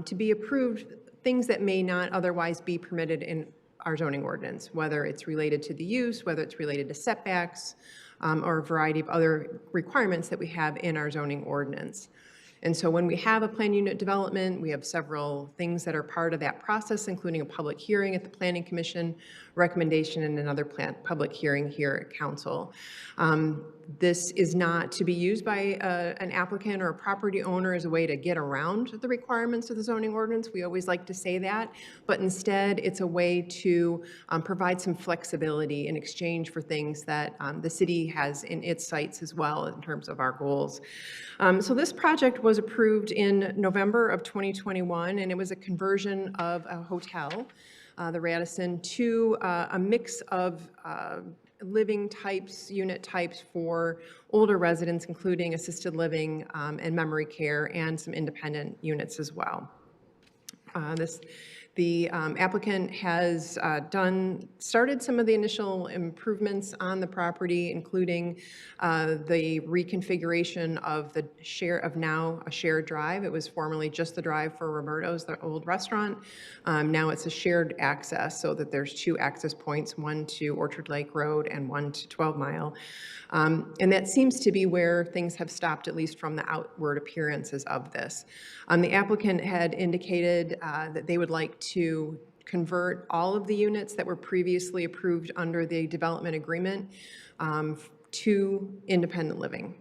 to be approved, things that may not otherwise be permitted in our zoning ordinance, whether it's related to the use, whether it's related to setbacks, or a variety of other requirements that we have in our zoning ordinance. And so when we have a plan unit development, we have several things that are part of that process, including a public hearing at the Planning Commission, recommendation, and another public hearing here at Council. This is not to be used by an applicant or a property owner as a way to get around the requirements of the zoning ordinance. We always like to say that, but instead it's a way to provide some flexibility in exchange for things that the city has in its sites as well in terms of our goals. So this project was approved in November of 2021, and it was a conversion of a hotel, the Radisson, to a mix of living types, unit types for older residents, including assisted living and memory care, and some independent units as well. The applicant has started some of the initial improvements on the property, including the reconfiguration of the now a shared drive. It was formerly just the drive for Roberto's, the old restaurant. Now it's a shared access so that there's 2 access points, one to Orchard Lake Road and one to 12 Mile. And that seems to be where things have stopped, at least from the outward appearances of this. The applicant had indicated that they would like to convert all of the units that were previously approved under the development agreement to independent living.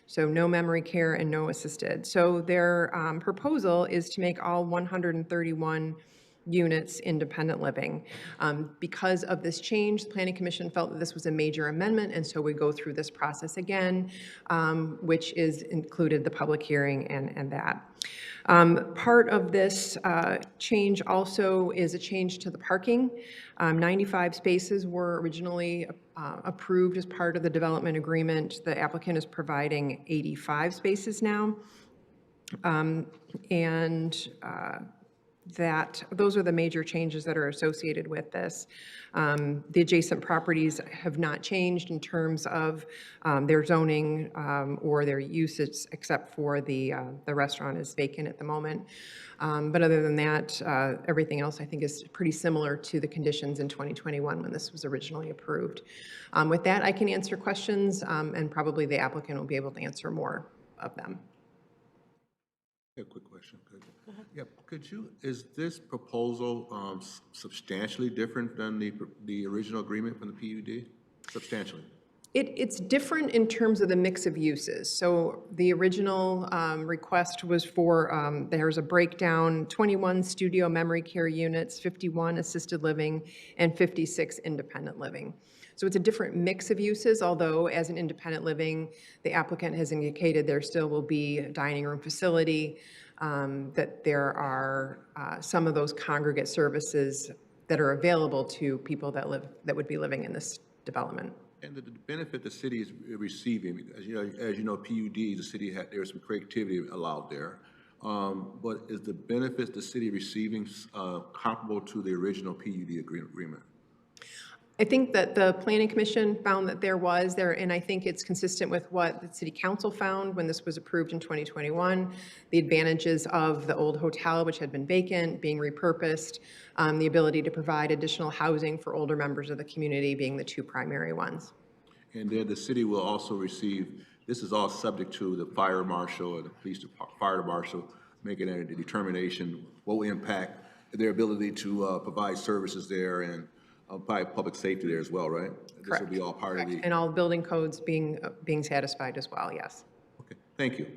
So no memory care and no assisted. So their proposal is to make all 131 units independent living. Because of this change, the Planning Commission felt that this was a major amendment, and so we go through this process again, which is included the public hearing and that. Part of this change also is a change to the parking. 95 spaces were originally approved as part of the development agreement. The applicant is providing 85 spaces now. Those are the major changes that are associated with this. The adjacent properties have not changed in terms of their zoning or their uses, except for the restaurant is vacant at the moment. But other than that, everything else I think is pretty similar to the conditions in 2021 when this was originally approved. With that, I can answer questions, and probably the applicant will be able to answer more of them. A quick question. Go ahead. Yeah, is this proposal substantially different than the original agreement from the PUD? Substantially? It's different in terms of the mix of uses. So the original request was for, there's a breakdown, 21 studio memory care units, 51 assisted living, and 56 independent living. So it's a different mix of uses, although as an independent living, the applicant has indicated there still will be a dining room facility, that there are some of those congregate services that are available to people that would be living in this development. And the benefit the city is receiving, as you know, PUD, the city there's some creativity allowed there. But is the benefits the city receiving comparable to the original PUD agreement? I think that the Planning Commission found that there was there, and I think it's consistent with what the City Council found when this was approved in 2021, the advantages of the old hotel, which had been vacant, being repurposed, the ability to provide additional housing for older members of the community being the 2 primary ones. And then the city will also receive, this is all subject to the fire marshal and the police fire marshal making a determination what will impact their ability to provide services there and by public safety there as well, right? Correct. This will be all part of the... And all building codes being satisfied as well, yes. Okay, thank you.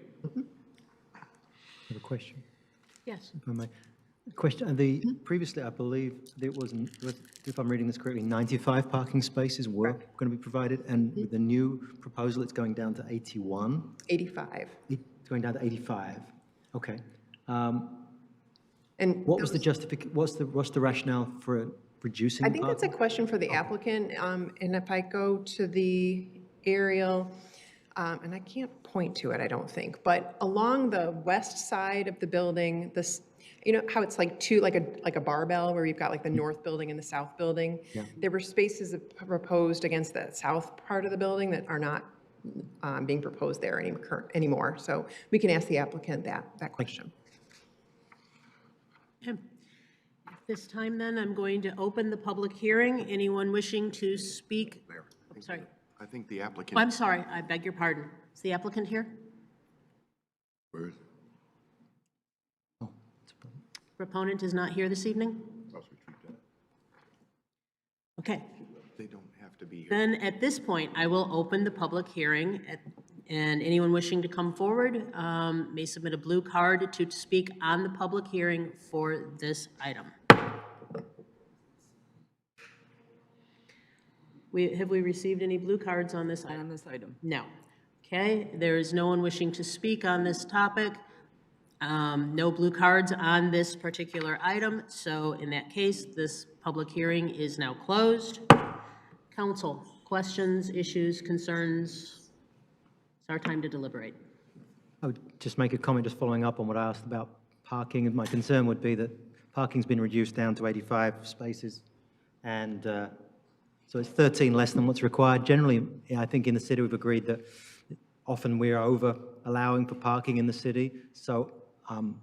I have a question. Yes. If I may. Question, previously, I believe there was, if I'm reading this correctly, 95 parking spaces were going to be provided, and with the new proposal, it's going down to 81? 85. It's going down to 85. Okay. And what was the justification, what's the rationale for reducing I the think parking? that's a question for the applicant, and if I go to the aerial, and I can't point to it, I don't think, but along the west side of the building, this, you know how it's like like a barbell where you've got like the north building and the south building? Yeah. There were spaces proposed against the south part of the building that are not being proposed there anymore. So we can ask the applicant that question. If This time then, I'm going to open the public hearing. Anyone wishing to speak? Oh, sorry. I think the Oh, applicant. I'm sorry, I beg your pardon. Is the applicant here? Where is- Proponent is not here this evening? Okay, They don't have to be here. then at this point, I will open the public hearing, and anyone wishing to come forward may submit a blue card to speak on the public hearing for this item. Have we received any blue cards on this item? On this item. No. Okay, there is no one wishing to speak on this topic. No blue cards on this particular item, so in that case, this public hearing is now closed. Council, questions, issues, concerns? It's our time to deliberate. I would just make a comment just following up on what I asked about parking. And my concern would be that parking's been reduced down to 85 spaces. And so it's 13 less than what's required. Generally, I think in the city we've agreed that often we are over allowing for parking in the city. So I'm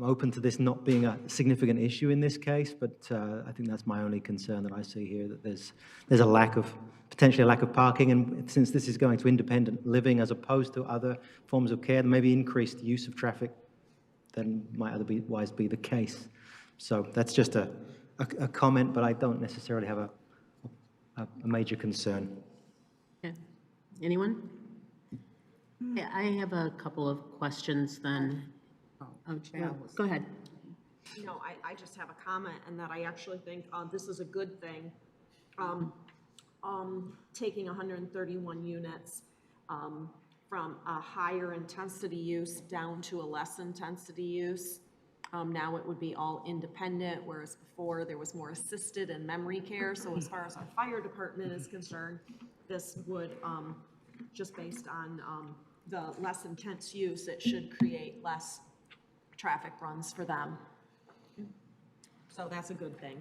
open to this not being a significant issue in this case, but I think that's my only concern that I see here, that there's a lack of, potentially a lack of parking, and since this is going to independent living as opposed to other forms of care, there may be increased use of traffic than might otherwise be the case. So that's just a comment, but I don't necessarily have a major concern. Okay. Anyone? Yeah, I have a couple of questions then. Go ahead. You know, I just have a comment, and that I actually think this is a good thing. Taking 131 units from a higher intensity use down to a less intensity use. Now it would be all independent, whereas before there was more assisted and memory care. So as far as our fire department is concerned, this would, just based on the less intense use, it should create less traffic runs for them. So that's a good thing.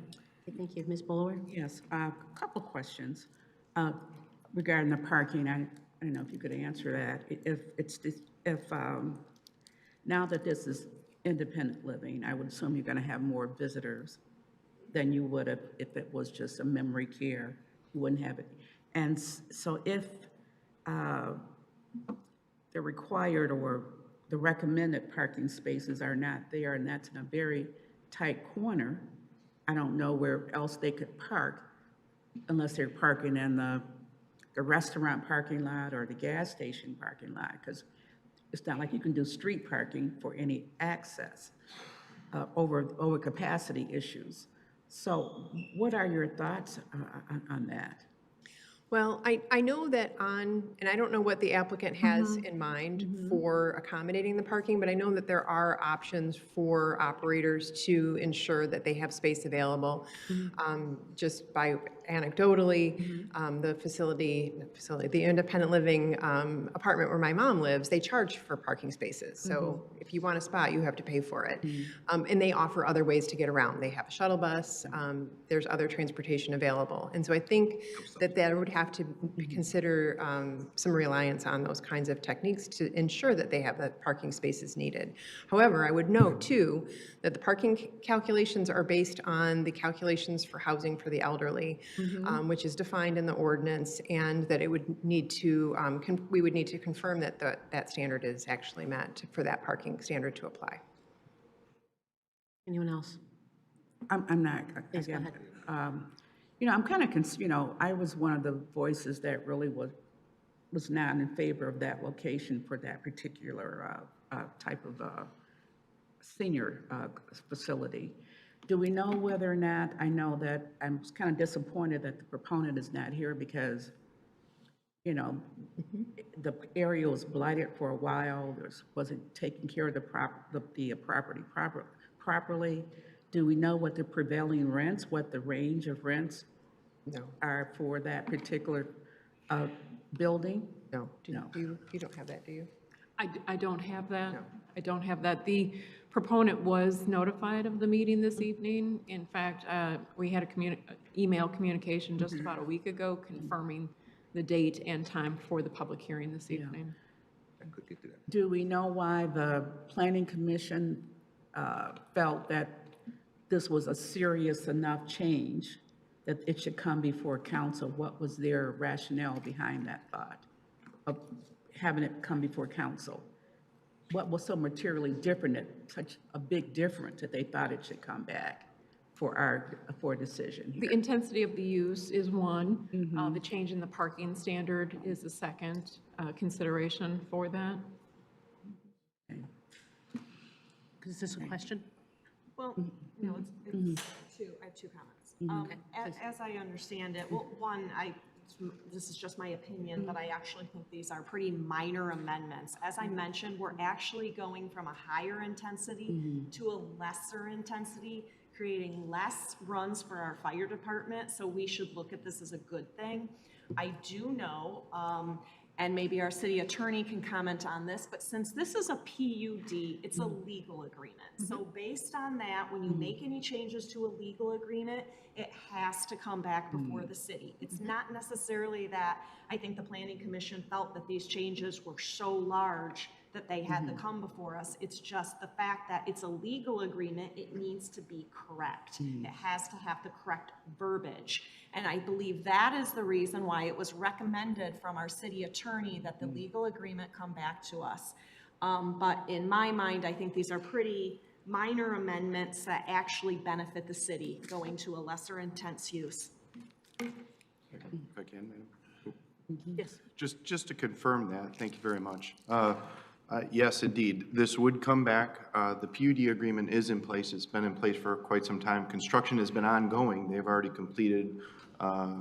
Thank you. Ms. Bullower? Yes, a couple questions regarding the parking. I don't know if you could answer that. If now that this is independent living, I would assume you're going to have more visitors than you would have if it was just a memory care. You wouldn't have it. And so if the required or the recommended parking spaces are not there, and that's in a very tight corner, I don't know where else they could park unless they're parking in the restaurant parking lot or the gas station parking lot, because it's not like you can do street parking for any access over capacity issues. So what are your thoughts on that? Well, I know that and I don't know what the applicant has in mind for accommodating the parking, but I know that there are options for operators to ensure that they have space available. Just by anecdotally, the independent living apartment where my mom lives, they charge for parking spaces. So if you want a spot, you have to pay for it. And they offer other ways to get around. They have a shuttle bus. There's other transportation available. And so I think that would have to consider some reliance on those kinds of techniques to ensure that they have the parking spaces needed. However, I would note too that the parking calculations are based on the calculations for housing for the elderly, which is defined in the ordinance, and that it would need to, we would need to confirm that that standard is actually met for that parking standard to apply. Anyone else? I'm not. Please go ahead. You know, I'm kind of, I was one of the voices that really was not in favor of that location for that particular type of senior facility. Do we know whether or not, I know that I'm kind of disappointed that the proponent is not here because, the area was blighted for a while, wasn't taking care of the property properly. Do we know what the prevailing rents, what the range of rents are for that particular building? No. No. You don't have that, do you? I don't have that. No. I don't have that. The proponent was notified of the meeting this evening. In fact, we had a email communication just about a week ago confirming the date and time for the public hearing this evening. Do we know why the Planning Commission felt that this was a serious enough change that it should come before council. What was their rationale behind that thought of having it come before council? What was so materially different, that such a big difference that they thought it should come back for a decision here? The intensity of the use is one. The change in the parking standard is the second consideration for that. Is this a question? Well, no, it's two, I have two comments. As I understand it, well, one, this is just my opinion, but I actually think these are pretty minor amendments. As I mentioned, we're actually going from a higher intensity to a lesser intensity, creating less runs for our fire department, so we should look at this as a good thing. I do know, and maybe our city attorney can comment on this, but since this is a PUD, it's a legal agreement. So based on that, when you make any changes to a legal agreement, it has to come back before the city. It's not necessarily that I think the Planning Commission felt that these changes were so large that they had to come before us. It's just the fact that it's a legal agreement, it needs to be correct. It has to have the correct verbiage. And I believe that is the reason why it was recommended from our city attorney that the legal agreement come back to us. But in my mind, I think these are pretty minor amendments that actually benefit the city going to a lesser intense use. If I can, Madam. Yes. Just to confirm that, thank you very much. Yes, indeed, this would come back. The PUD agreement is in place. It's been in place for quite some time. Construction has been ongoing. They've already completed, I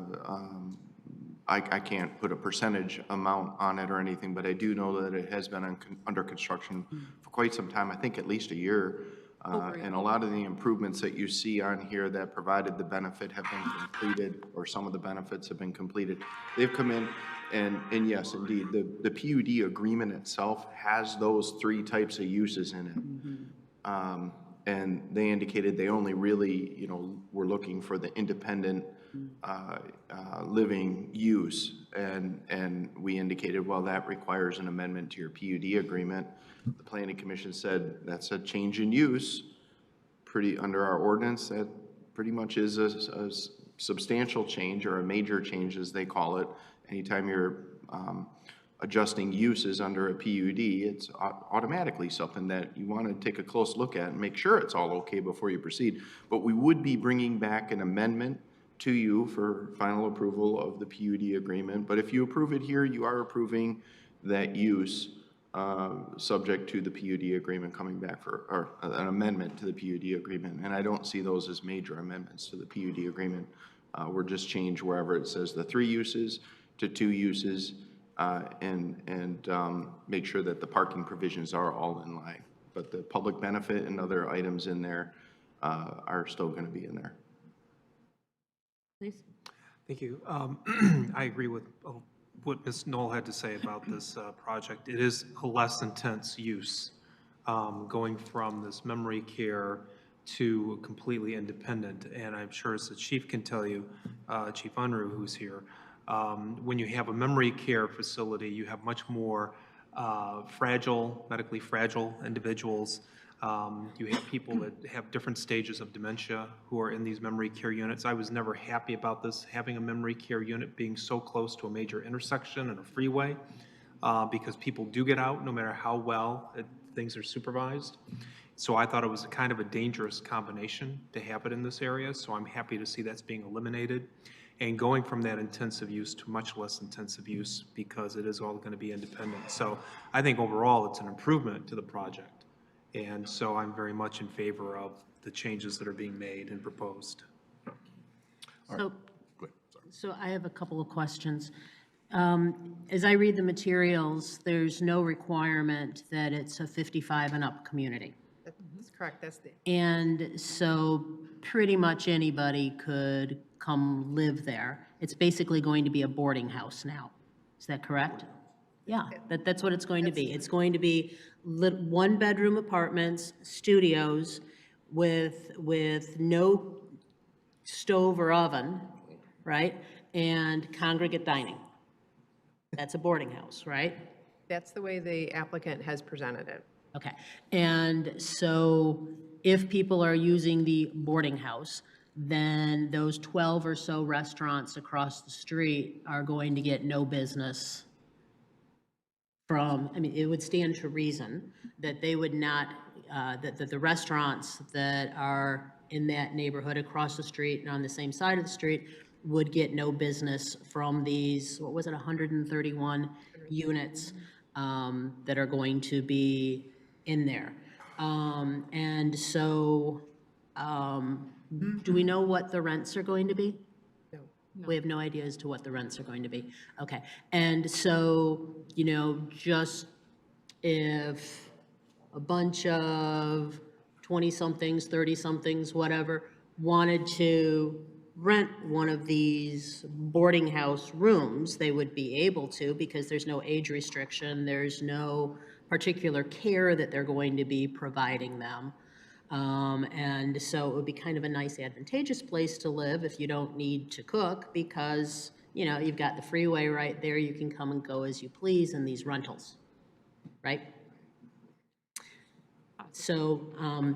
can't put a percentage amount on it or anything, but I do know that it has been under construction for quite some time, I think at least a year. And a lot of the improvements that you see on here that provided the benefit have been completed, or some of the benefits have been completed. They've come in, and yes, indeed, the PUD agreement itself has those three types of uses in it. And they indicated they only really, were looking for the independent living use. And we indicated, well, that requires an amendment to your PUD agreement. The Planning Commission said that's a change in use, under our ordinance, that pretty much is a substantial change, or a major change as they call it. Anytime you're adjusting uses under a PUD, it's automatically something that you want to take a close look at and make sure it's all okay before you proceed. But we would be bringing back an amendment to you for final approval of the PUD agreement. But if you approve it here, you are approving that use, subject to the PUD agreement coming back or an amendment to the PUD agreement. And I don't see those as major amendments to the PUD agreement. We're just change wherever it says the 3 uses to 2 uses, and make sure that the parking provisions are all in line. But the public benefit and other items in there are still going to be in there. Please. Thank you. I agree with what Ms. Knoll had to say about this project. It is a less intense use, going from this memory care to completely independent. And I'm sure, as the chief can tell you, Chief Unruh, who's here, when you have a memory care facility, you have much more medically fragile individuals. You have people that have different stages of dementia who are in these memory care units. I was never happy about this, having a memory care unit being so close to a major intersection and a freeway, because people do get out no matter how well things are supervised. So I thought it was kind of a dangerous combination to have it in this area, so I'm happy to see that's being eliminated and going from that intensive use to much less intensive use, because it is all going to be independent. So I think overall it's an improvement to the project. And so I'm very much in favor of the changes that are being made and proposed. So I have a couple of questions. As I read the materials, there's no requirement that it's a 55 and up community. That's correct, that's the. And so pretty much anybody could come live there. It's basically going to be a boarding house now. Is that correct? Yeah, that's what it's going to be. It's going to be 1-bedroom apartments, studios with no stove or oven, right? And congregate dining. That's a boarding house, right? That's the way the applicant has presented it. Okay, and so if people are using the boarding house, then those 12 or so restaurants across the street are going to get no business from, I mean, it would stand to reason that they would not, that the restaurants that are in that neighborhood across the street and on the same side of the street would get no business from these, what was it, 131 units that are going to be in there. And so, do we know what the rents are going to be? We have no idea as to what the rents are going to be. Okay, and so, you know, just if a bunch of 20-somethings, 30-somethings, whatever, wanted to rent one of these boarding house rooms, they would be able to, because there's no age restriction, there's no particular care that they're going to be providing them. And so it would be kind of a nice advantageous place to live if you don't need to cook, because, you know, you've got the freeway right there, you can come and go as you please in these rentals, right? So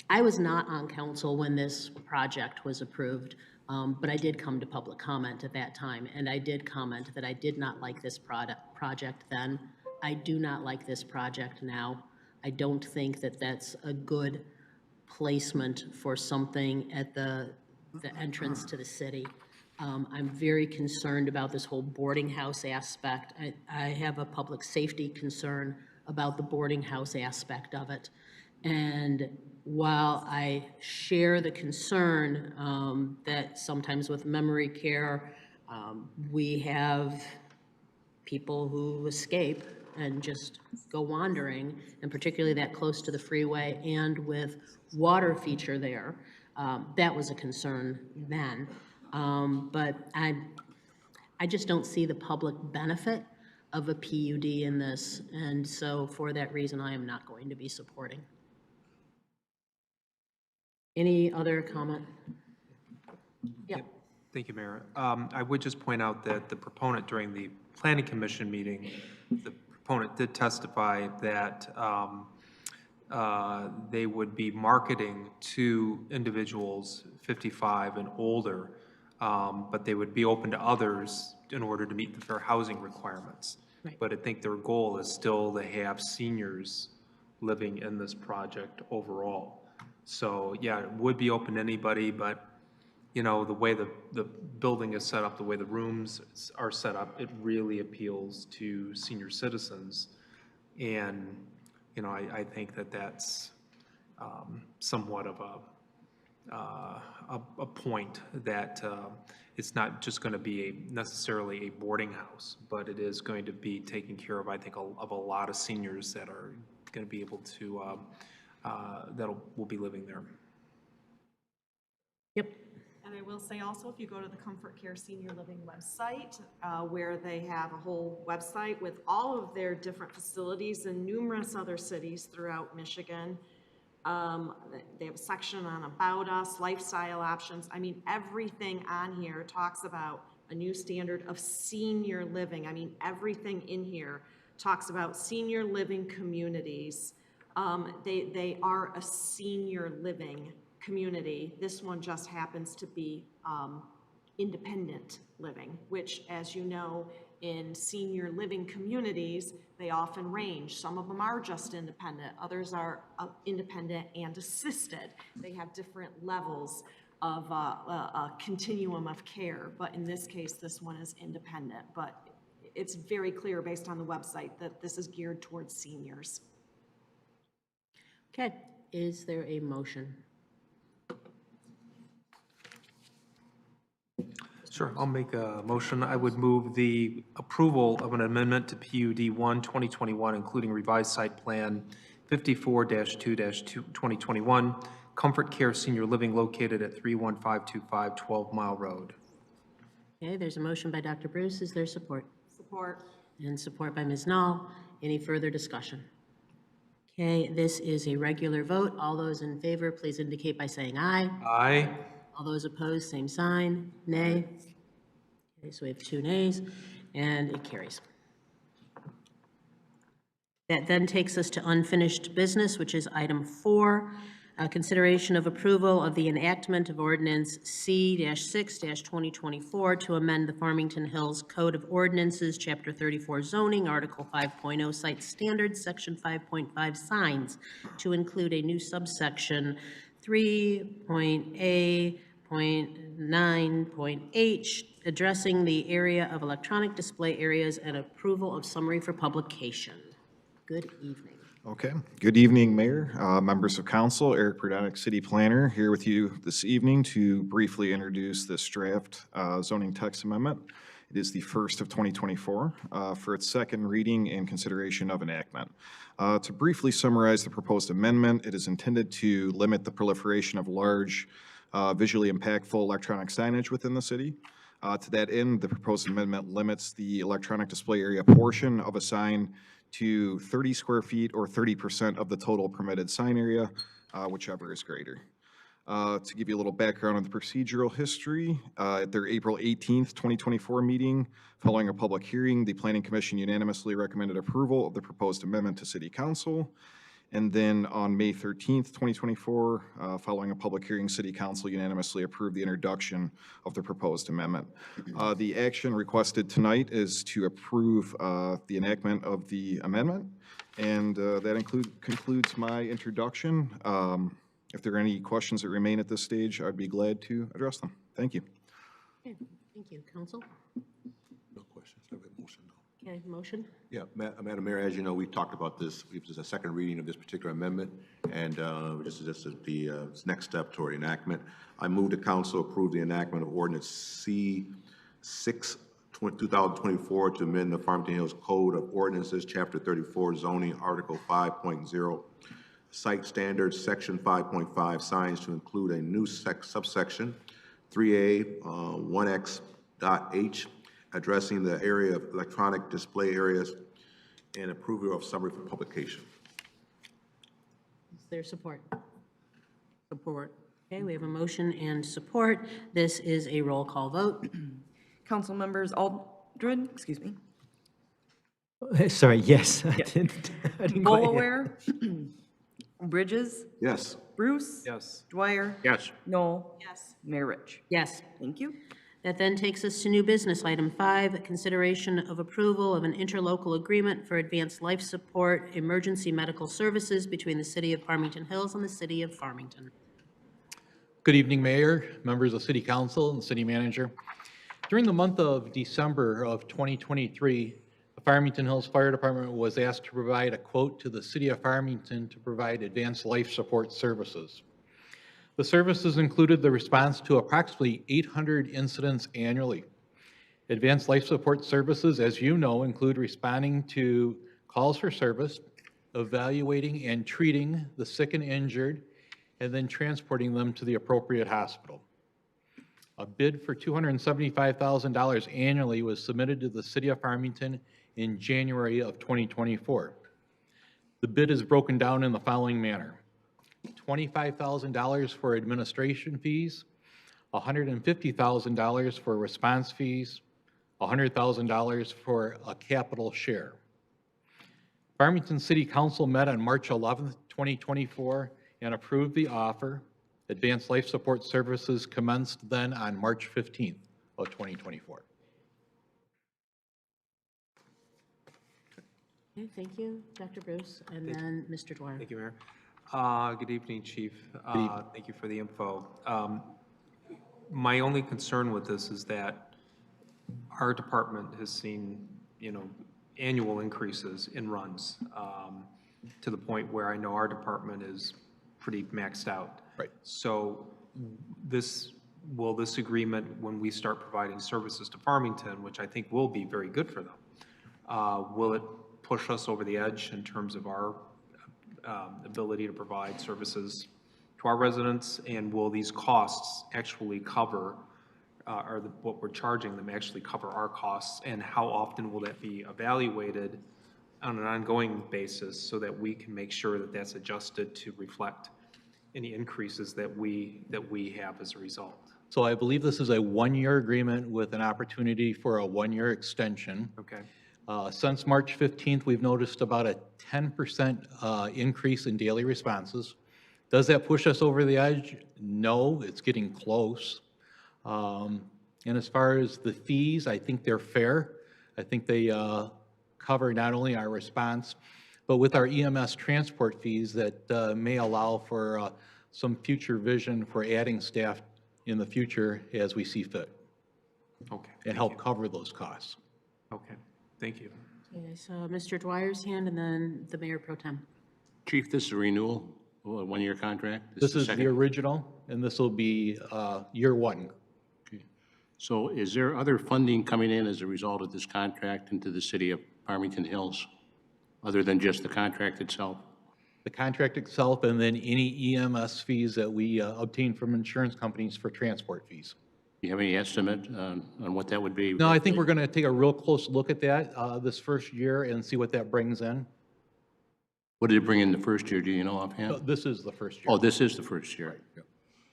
I was not on council when this project was approved, but I did come to public comment at that time, and I did comment that I did not like this project then. I do not like this project now. I don't think that that's a good placement for something at the entrance to the city. I'm very concerned about this whole boarding house aspect. I have a public safety concern about the boarding house aspect of it. And while I share the concern that sometimes with memory care, we have people who escape and just go wandering, and particularly that close to the freeway and with water feature there, that was a concern then. But I just don't see the public benefit of a PUD in this, and so for that reason, I am not going to be supporting. Any other comment? Yeah. Thank you, Mayor. I would just point out that the proponent during the Planning Commission meeting, the proponent did testify that they would be marketing to individuals 55 and older, but they would be open to others in order to meet the fair housing requirements. Right. But I think their goal is still to have seniors living in this project overall. So, yeah, it would be open to anybody, but you know, the way the building is set up, the way the rooms are set up, it really appeals to senior citizens. And, you know, I think that that's somewhat of a point that it's not just going to be necessarily a boarding house, but it is going to be taking care of, I think, of a lot of seniors that are going to be able to, will be living there. Yep. And I will say also, if you go to the Comfort Care Senior Living website, where they have a whole website with all of their different facilities in numerous other cities throughout Michigan. They have a section on About Us, lifestyle options. I mean, everything on here talks about a new standard of senior living. I mean, everything in here talks about senior living communities. They are a senior living community. This one just happens to be independent living, which, as you know, in senior living communities, they often range. Some of them are just independent, others are independent and assisted. They have different levels of a continuum of care, but in this case, this one is independent. But it's very clear based on the website that this is geared towards seniors. Okay, is there a motion? Sure, I'll make a motion. I would move the approval of an amendment to PUD 1 2021, including revised site plan 54-2-2021, Comfort Care Senior Living located at 31525 12 Mile Road. Okay, there's a motion by Dr. Bruce. Is there support? Support. And support by Ms. Knoll. Any further discussion? Okay, this is a regular vote. All those in favor, please indicate by saying aye. Aye. All those opposed, same sign. Nay. Okay, so we have 2 nays, and it carries. That then takes us to unfinished business, which is item 4. Consideration of approval of the enactment of ordinance C-6-2024 to amend the Farmington Hills Code of Ordinances, Chapter 34 zoning, Article 5.0 site standards, Section 5.5 signs, to include a new subsection 3.A.9.H, addressing the area of electronic display areas and approval of summary for publication. Good evening. Okay. Good evening, Mayor, members of council. Eric Prudenick, City Planner, here with you this evening to briefly introduce this draft zoning text amendment. It is the first of 2024 for its second reading and consideration of enactment. To briefly summarize the proposed amendment, it is intended to limit the proliferation of large, visually impactful electronic signage within the city. To that end, the proposed amendment limits the electronic display area portion of a sign to 30 square feet or 30% of the total permitted sign area, whichever is greater. To give you a little background on the procedural history, at their April 18th, 2024 meeting, following a public hearing, the Planning Commission unanimously recommended approval of the proposed amendment to City Council. And then on May 13th, 2024, following a public hearing, City Council unanimously approved the introduction of the proposed amendment. The action requested tonight is to approve the enactment of the amendment, and that concludes my introduction. If there are any questions that remain at this stage, I'd be glad to address them. Thank you. Okay, thank you. Council? No questions. I have a motion, though. Okay, motion? Yeah, Madam Mayor, as you know, we've talked about this. This is a second reading of this particular amendment, and this is just the next step toward enactment. I move the council approve the enactment of ordinance C-6-2024 to amend the Farmington Hills Code of Ordinances, Chapter 34, zoning, Article 5.0, site standards, Section 5.5, signs, to include a new subsection 3A1X.H, addressing the area of electronic display areas and approval of summary for publication. Is there support? Support. Okay, we have a motion and support. This is a roll call vote. Council members Aldred, excuse me, Sorry, yes. I didn't quite hear. Bolaware, Bridges, Yes. Bruce, Yes. Dwyer, Yes. Noel, Yes. Mayor Rich. Yes. Thank you. That then takes us to new business. Item 5, consideration of approval of an interlocal agreement for advanced life support emergency medical services between the City of Farmington Hills and the City of Farmington. Good evening, Mayor, members of City Council, and City Manager. During the month of December of 2023, the Farmington Hills Fire Department was asked to provide a quote to the City of Farmington to provide advanced life support services. The services included the response to approximately 800 incidents annually. Advanced life support services, as you know, include responding to calls for service, evaluating and treating the sick and injured, and then transporting them to the appropriate hospital. A bid for $275,000 annually was submitted to the City of Farmington in January of 2024. The bid is broken down in the following manner: $25,000 for administration fees, $150,000 for response fees, $100,000 for a capital share. Farmington City Council met on March 11th, 2024, and approved the offer. Advanced life support services commenced then on March 15th of 2024. Okay, thank you, Dr. Bruce, and then Mr. Dwyer. Thank you, Mayor. Good evening, Chief. Thank you for the info. My only concern with this is that our department has seen, annual increases in runs, to the point where I know our department is pretty maxed out. Right. So will this agreement, when we start providing services to Farmington, which I think will be very good for them, will it push us over the edge in terms of our ability to provide services to our residents? And will these costs actually cover, what we're charging them actually cover our costs? And how often will that be evaluated on an ongoing basis so that we can make sure that that's adjusted to reflect any increases that we have as a result? So I believe this is a one-year agreement with an opportunity for a one-year extension. Okay. Since March 15th, we've noticed about a 10% increase in daily responses. Does that push us over the edge? No, it's getting close. And as far as the fees, I think they're fair. I think they cover not only our response, but with our EMS transport fees that may allow for some future vision for adding staff in the future as we see fit, Okay. and help cover those costs. Okay, thank you. Okay, so Mr. Dwyer's hand and then the Mayor Pro Tem. Chief, this is a renewal, a one-year contract? This is the second? original, and this will be year one. Okay. So is there other funding coming in as a result of this contract into the city of Farmington Hills, other than just the contract itself? The contract itself, and then any EMS fees that we obtain from insurance companies for transport fees. Do you have any estimate on what that would be? No, I think we're going to take a real close look at that this first year and see what that brings in. What did it bring in the first year, do you know offhand? This is the first year. Oh, this is the first year.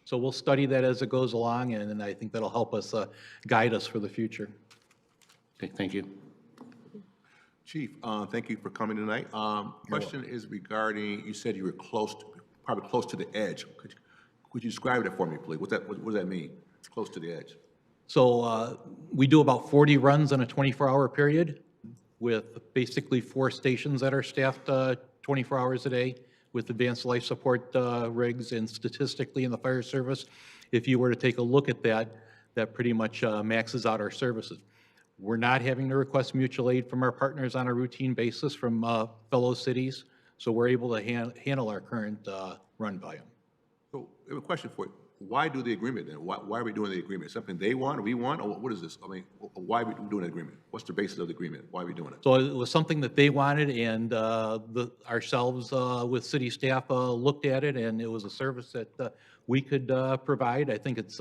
So we'll study that as it goes along, and then I think that'll help us guide us for the future. Okay, thank you. Chief, thank you for coming tonight. Question is regarding, you said you were probably close to the edge. Could you describe that for me, please? What does that mean, close to the edge? So we do about 40 runs in a 24-hour period with basically 4 stations that are staffed 24 hours a day with advanced life support rigs, and statistically in the fire service, if you were to take a look at that, that pretty much maxes out our services. We're not having to request mutual aid from our partners on a routine basis from fellow cities, so we're able to handle our current run volume. So I have a question for you. Why do the agreement then? Why are we doing the agreement? Something they want, or we want, or what is this? I mean, why are we doing an agreement? What's the basis of the agreement? Why are we doing it? So it was something that they wanted, and ourselves with city staff looked at it, and it was a service that we could provide. I think it's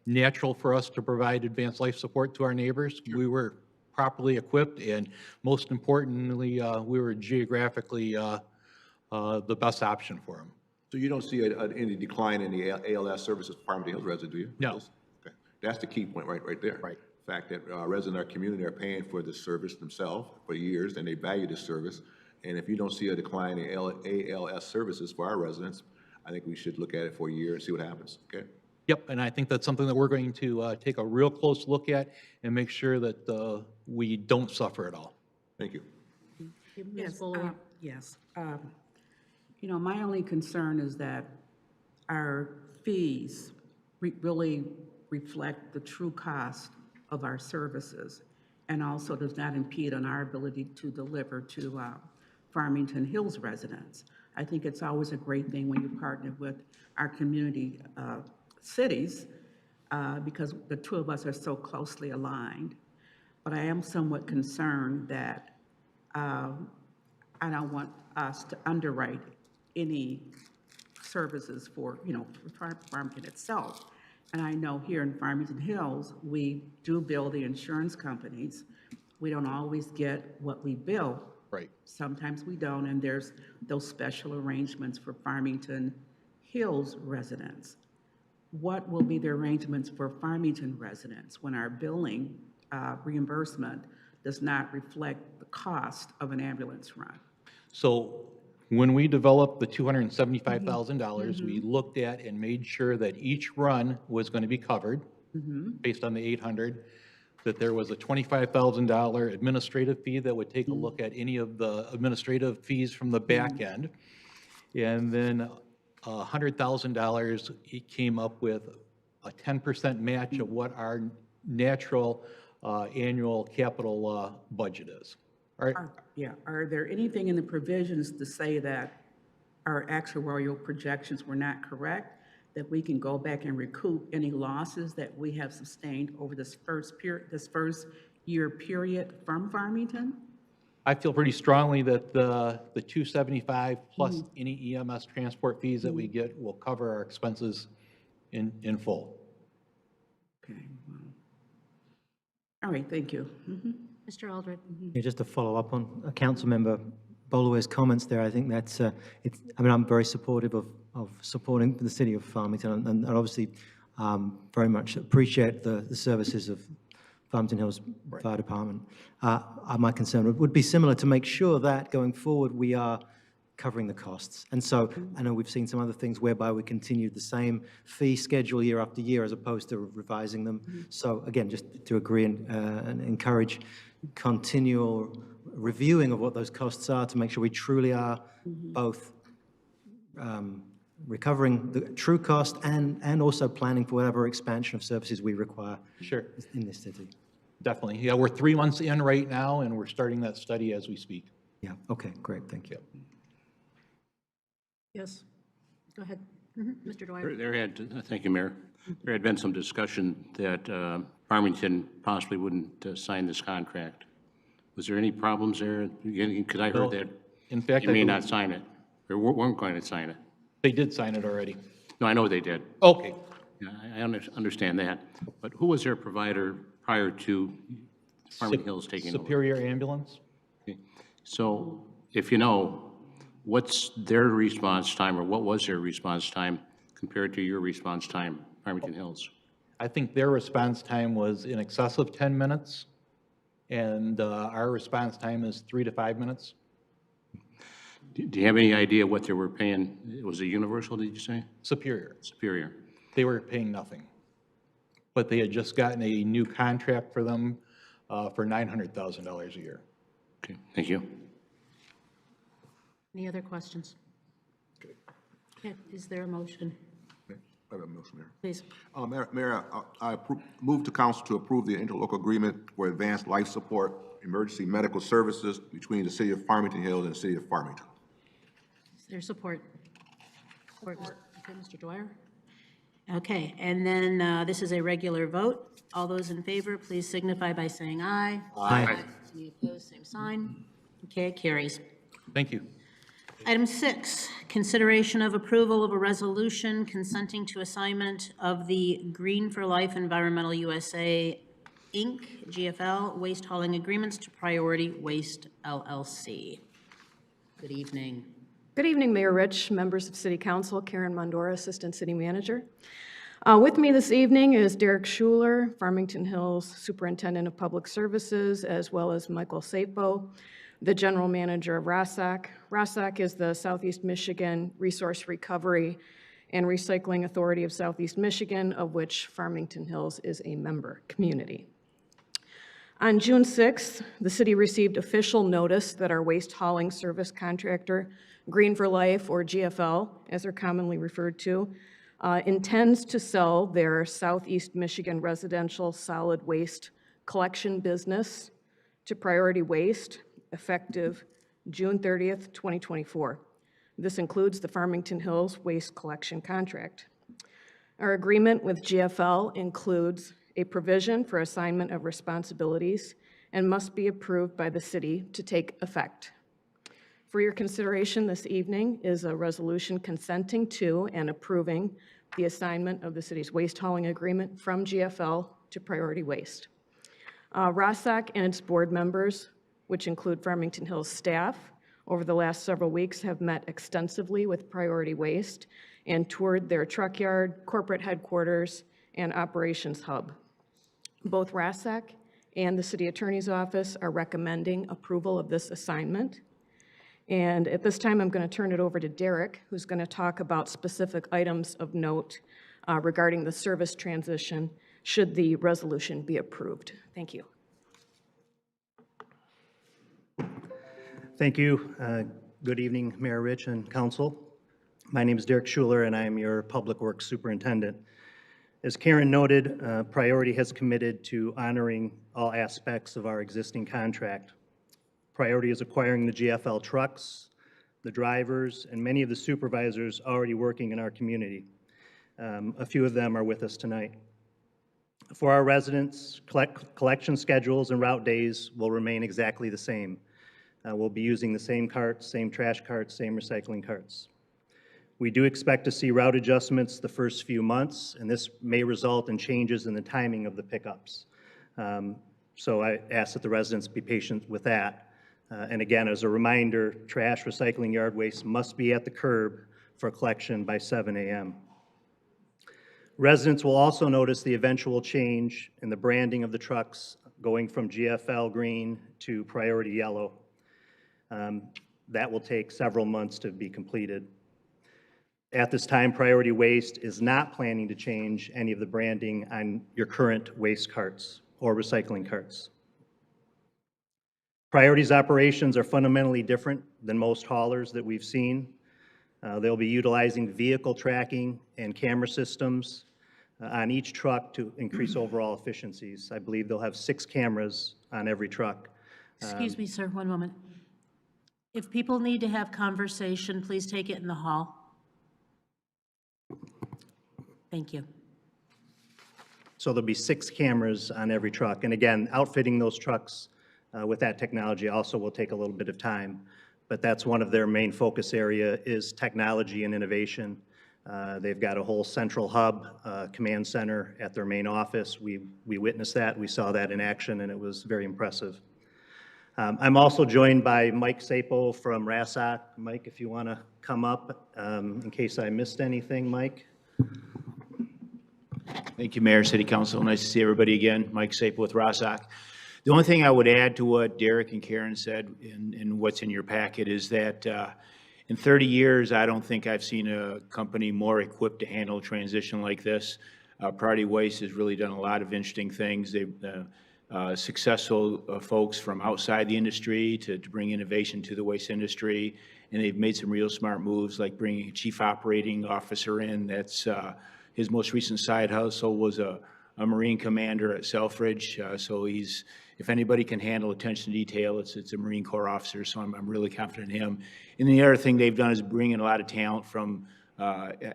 natural for us to provide advanced life support to our neighbors. We were properly equipped, and most importantly, we were geographically the best option for them. So you don't see any decline in the ALS services for Farmington Hills residents, do you? No. Okay. That's the key point right there. Right. The fact that residents in our community are paying for this service themselves for years, and they value this service. And if you don't see a decline in ALS services for our residents, I think we should look at it for a year and see what happens, okay? Yep, and I think that's something that we're going to take a real close look at and make sure that we don't suffer at all. Thank you. Yes, yes. You know, my only concern is that our fees really reflect the true cost of our services, and also does not impede on our ability to deliver to Farmington Hills residents. I think it's always a great thing when you partner with our community cities, because the two of us are so closely aligned. But I am somewhat concerned that I don't want us to underwrite any services for, you know, for Farmington itself. And I know here in Farmington Hills, we do bill the insurance companies. We don't always get what we bill. Right. Sometimes we don't, and there's those special arrangements for Farmington Hills residents. What will be the arrangements for Farmington residents when our billing reimbursement does not reflect the cost of an ambulance run? So when we developed the $275,000, we looked at and made sure that each run was going to be covered based on the 800, that there was a $25,000 administrative fee that would take a look at any of the administrative fees from the back end. And then $100,000, it came up with a 10% match of what our natural annual capital budget is. All right. Yeah, are there anything in the provisions to say that our actuarial projections were not correct, that we can go back and recoup any losses that we have sustained over this first year period from Farmington? I feel pretty strongly that the 275 plus any EMS transport fees that we get will cover our expenses in full. Okay, well. All right, thank you. Mr. Aldred. Yeah, just to follow up on Councilmember Bolaway's comments there, I think that's, I mean, I'm very supportive of supporting the city of Farmington, and obviously very much appreciate the services of Farmington Hills Fire Department. My concern would be similar, to make sure that going forward we are covering the costs. And so I know we've seen some other things whereby we continued the same fee schedule year after year as opposed to revising them. So again, just to agree and encourage continual reviewing of what those costs are to make sure we truly are both recovering the true cost and also planning for whatever expansion of services we require Sure, in this city. definitely. Yeah, we're 3 months in right now, and we're starting that study as we speak. Yeah, okay, great, thank you. Yes, go ahead. Mr. Dwyer. Thank you, Mayor. There had been some discussion that Farmington possibly wouldn't sign this contract. Was there any problems there? Because I heard that In fact, you I may believe not sign it, or weren't going to sign it. they did sign it already. No, I know they did. Okay. Yeah, I understand that. But who was their provider prior to Farmington Hills taking over? Superior Ambulance? Okay. So if you know, what's their response time, or what was their response time compared to your response time, Farmington Hills? I think their response time was in excess of 10 minutes, and our response time is 3 to 5 minutes. Do you have any idea what they were paying? Was it Universal, did you say? Superior. Superior. They were paying nothing. But they had just gotten a new contract for them for $900,000 a year. Okay, thank you. Any other questions? Okay, is there a motion? I have a motion, Mayor. Please. Mayor, I move to council to approve the interlocal agreement for advanced life support emergency medical services between the city of Farmington Hills and the city of Farmington. Is there support? Support, okay, Mr. Dwyer? Okay, and then this is a regular vote. All those in favor, please signify by saying aye. Aye. Any opposed, same sign. Okay, it carries. Thank you. Item 6, consideration of approval of a resolution consenting to assignment of the Green for Life Environmental USA, Inc., GFL, waste hauling agreements to Priority Waste LLC. Good evening. Good evening, Mayor Rich, members of City Council, Karen Mondora, Assistant City Manager. With me this evening is Derek Schuler, Farmington Hills Superintendent of Public Services, as well as Michael Sapo, the General Manager of RASAC. RASAC is the Southeast Michigan Resource Recovery and Recycling Authority of Southeast Michigan, of which Farmington Hills is a member community. On June 6th, the city received official notice that our waste hauling service contractor, Green for Life, or GFL, as they're commonly referred to, intends to sell their Southeast Michigan residential solid waste collection business to Priority Waste, effective June 30th, 2024. This includes the Farmington Hills waste collection contract. Our agreement with GFL includes a provision for assignment of responsibilities and must be approved by the city to take effect. For your consideration this evening is a resolution consenting to and approving the assignment of the city's waste hauling agreement from GFL to Priority Waste. RASAC and its board members, which include Farmington Hills staff, over the last several weeks have met extensively with Priority Waste and toured their truck yard, corporate headquarters, and operations hub. Both RASAC and the City Attorney's Office are recommending approval of this assignment. And at this time, I'm going to turn it over to Derek, who's going to talk about specific items of note regarding the service transition, should the resolution be approved. Thank you. Thank you. Good evening, Mayor Rich and Council. My name is Derek Schuler, and I am your Public Works Superintendent. As Karen noted, Priority has committed to honoring all aspects of our existing contract. Priority is acquiring the GFL trucks, the drivers, and many of the supervisors already working in our community. A few of them are with us tonight. For our residents, collection schedules and route days will remain exactly the same. We'll be using the same carts, same trash carts, same recycling carts. We do expect to see route adjustments the first few months, and this may result in changes in the timing of the pickups. So I ask that the residents be patient with that. And again, as a reminder, trash, recycling, yard waste must be at the curb for collection by 7 a.m. Residents will also notice the eventual change in the branding of the trucks going from GFL green to Priority yellow. That will take several months to be completed. At this time, Priority Waste is not planning to change any of the branding on your current waste carts or recycling carts. Priority's operations are fundamentally different than most haulers that we've seen. They'll be utilizing vehicle tracking and camera systems on each truck to increase overall efficiencies. I believe they'll have 6 cameras on every truck. Excuse me, sir, one moment. If people need to have conversation, please take it in the hall. Thank you. So there'll be 6 cameras on every truck. And again, outfitting those trucks with that technology also will take a little bit of time. But that's one of their main focus area is technology and innovation. They've got a whole central hub, command center at their main office. We witnessed that. We saw that in action, and it was very impressive. I'm also joined by Mike Sapo from RASAC. Mike, if you want to come up in case I missed anything, Mike. Thank you, Mayor, City Council. Nice to see everybody again. Mike Sapo with RASAC. The only thing I would add to what Derek and Karen said in what's in your packet is that in 30 years, I don't think I've seen a company more equipped to handle a transition like this. Priority Waste has really done a lot of interesting things. They've successful folks from outside the industry to bring innovation to the waste industry, and they've made some real smart moves, like bringing a chief operating officer in. That's his most recent side hustle was a Marine commander at Selfridge. So he's, if anybody can handle attention to detail, it's a Marine Corps officer. So I'm really confident in him. And the other thing they've done is bring in a lot of talent from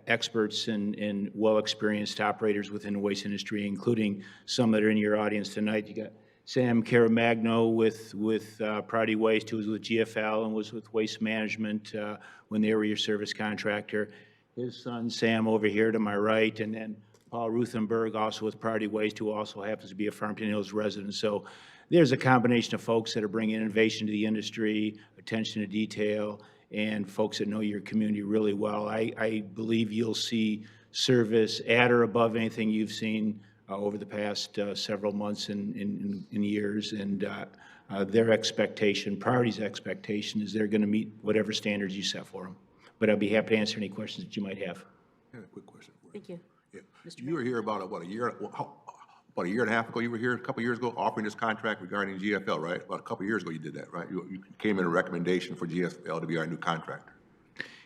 experts and well-experienced operators within the waste industry, including some that are in your audience tonight. You got Sam Caramagno with Priority Waste, who was with GFL and was with Waste Management when they were your service contractor. His son Sam over here to my right, and then Paul Ruthenberg, also with Priority Waste, who also happens to be a Farmington Hills resident. So there's a combination of folks that are bringing innovation to the industry, attention to detail, and folks that know your community really well. I believe you'll see service at or above anything you've seen over the past several months and years. And their expectation, Priority's expectation, is they're going to meet whatever standards you set for them. But I'll be happy to answer any questions that you might have. I have a quick question for you. Thank you. Yeah. You were here about a year and a half ago. You were here a couple of years ago offering this contract regarding GFL, right? About a couple of years ago you did that, right? You came in a recommendation for GFL to be our new contractor.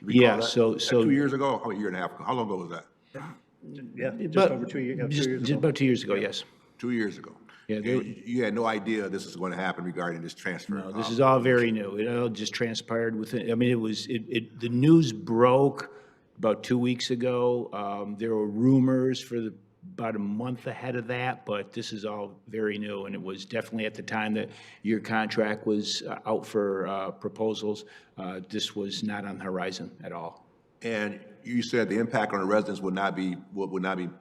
Yeah, that? so 2 years ago, a year and a half ago. How long ago was that? Yeah, just over 2 years. Just about 2 years ago, yes. 2 years ago. Yeah, you had no idea this is going to happen regarding this transfer. No, this is all very new. It all just transpired within, I mean, the news broke about 2 weeks ago. There were rumors for about a month ahead of that, but this is all very new, and it was definitely at the time that your contract was out for proposals. This was not on the horizon at all. And you said the impact on the residents would not be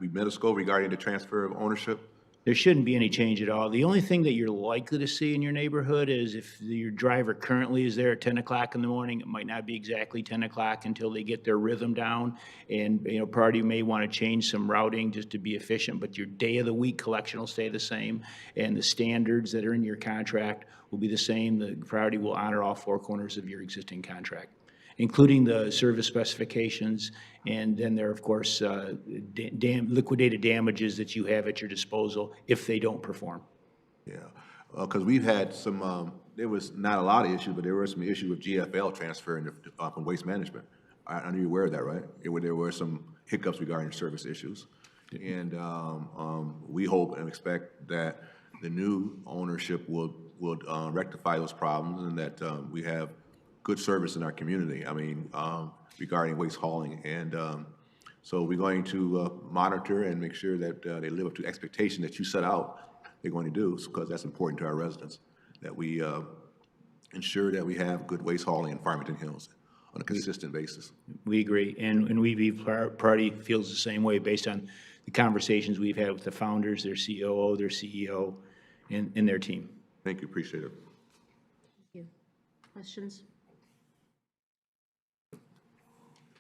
minuscule regarding the transfer of ownership? There shouldn't be any change at all. The only thing that you're likely to see in your neighborhood is if your driver currently is there at 10 o'clock in the morning, it might not be exactly 10 o'clock until they get their rhythm down. And, you know, Priority may want to change some routing just to be efficient, but your day of the week collection will stay the same. And the standards that are in your contract will be the same. The Priority will honor all 4 corners of your existing contract, including the service specifications, and then there are, of course, liquidated damages that you have at your disposal if they don't perform. Yeah, because we've had some, there was not a lot of issues, but there were some issues with GFL transferring from Waste Management. I know you're aware of that, right? There were some hiccups regarding service issues. And we hope and expect that the new ownership will rectify those problems and that we have good service in our community, I mean, regarding waste hauling. And so we're going to monitor and make sure that they live up to the expectation that you set out they're going to do, because that's important to our residents, that we ensure that we have good waste hauling in Farmington Hills on a consistent basis. We agree, and we believe Priority feels the same way based on the conversations we've had with the founders, their COO, their CEO, and their team. Thank you, appreciate it. Thank you. Questions?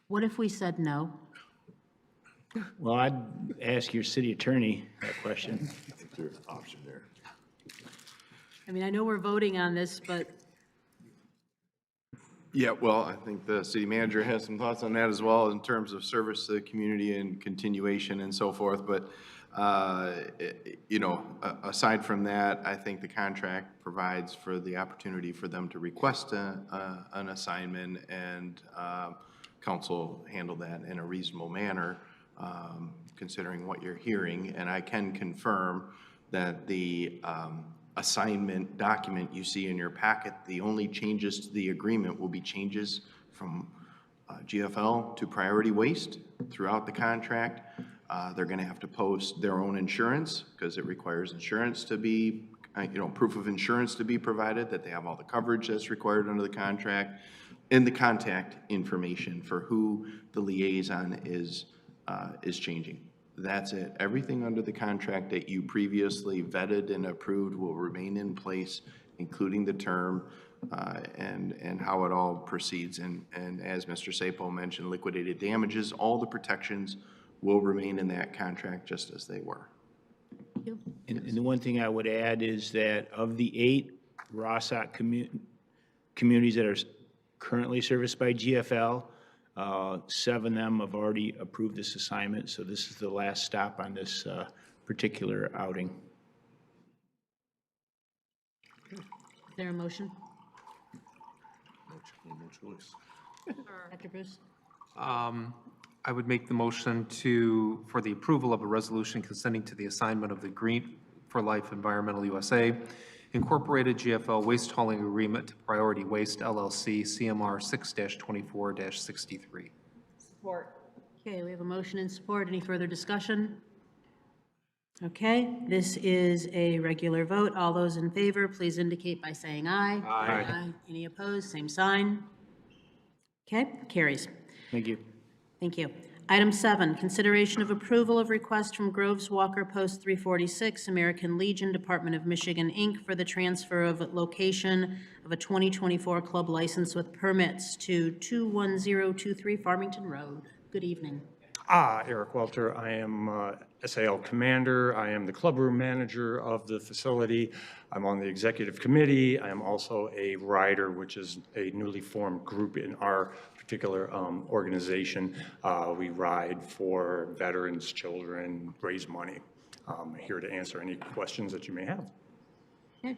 What if we said no? Well, I'd ask your city attorney that question. There's an option there. I mean, I know we're voting on this, but Yeah, well, I think the city manager has some thoughts on that as well in terms of service to the community and continuation and so forth. But, you know, aside from that, I think the contract provides for the opportunity for them to request an assignment, and council handle that in a reasonable manner, considering what you're hearing. And I can confirm that the assignment document you see in your packet, the only changes to the agreement will be changes from GFL to priority waste throughout the contract. They're going to have to post their own insurance because it requires insurance to be, you know, proof of insurance to be provided, that they have all the coverage that's required under the contract, and the contact information for who the liaison is changing. That's it. Everything under the contract that you previously vetted and approved will remain in place, including the term and how it all proceeds. And as Mr. Sapo mentioned, liquidated damages, all the protections will remain in that contract just as they were. And the one thing I would add is that of the 8 Rossock communities that are currently serviced by GFL, 7 of them have already approved this assignment, so this is the last stop on this particular outing. Is there a motion? No choice. Dr. Bruce? I would make the motion for the approval of a resolution consenting to the assignment of the Green for Life Environmental USA Incorporated GFL Waste Hauling Agreement to Priority Waste LLC CMR 6-24-63. Support. Okay, we have a motion and support. Any further discussion? Okay, this is a regular vote. All those in favor, please indicate by saying aye. Aye. Any opposed? Same sign. Okay, carries. Thank you. Thank you. Item 7, consideration of approval of request from Groves Walker Post 346, American Legion, Department of Michigan, Inc., for the transfer of location of a 2024 club license with permits to 21023 Farmington Road. Good evening. Eric Welter. I am SAL Commander. I am the clubroom manager of the facility. I'm on the executive committee. I am also a rider, which is a newly formed group in our particular organization. We ride for veterans, children, raise money. I'm here to answer any questions that you may have.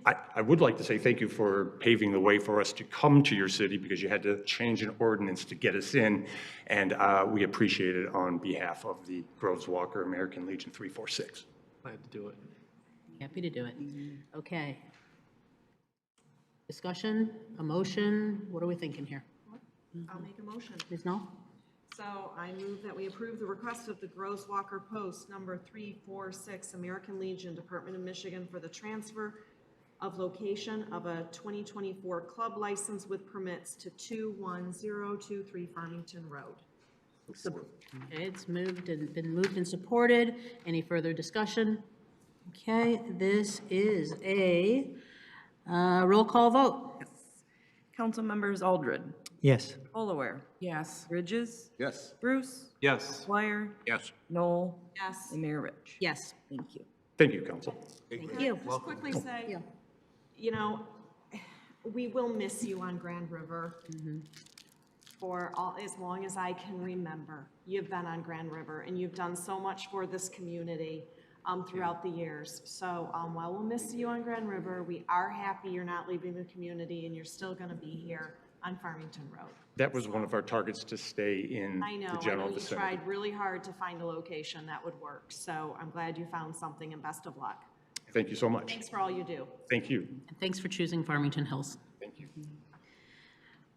I would like to say thank you for paving the way for us to come to your city, because you had to change an ordinance to get us in, and we appreciate it on behalf of the Groves Walker American Legion 346. Glad to do it. Happy to do it. Okay. Discussion, a motion, what are we thinking here? I'll make a motion. Ms. Knoll? So I move that we approve the request of the Groves Walker Post number 346 American Legion, Department of Michigan, for the transfer of location of a 2024 club license with permits to 21023 Farmington Road. Okay, it's moved and been moved and supported. Any further discussion? Okay, this is a roll call vote. Council members Aldred. Yes. Olaware. Yes. Bridges. Yes. Bruce. Yes. Dwyer. Yes. Knoll. Yes. And Mayor Rich. Yes. Thank you. Thank you, Council. Thank you. Just quickly say, you know, we will miss you on Grand River for as long as I can remember. You've been on Grand River, and you've done so much for this community throughout the years. So while we'll miss you on Grand River, we are happy you're not leaving the community, and you're still going to be here on Farmington Road. That was one of our targets, to stay in I know the general you vicinity. tried really hard to find a location that would work. So I'm glad you found something, and best of luck. Thank you so much. Thanks for all you do. Thank you. And thanks for choosing Farmington Hills. Thank you.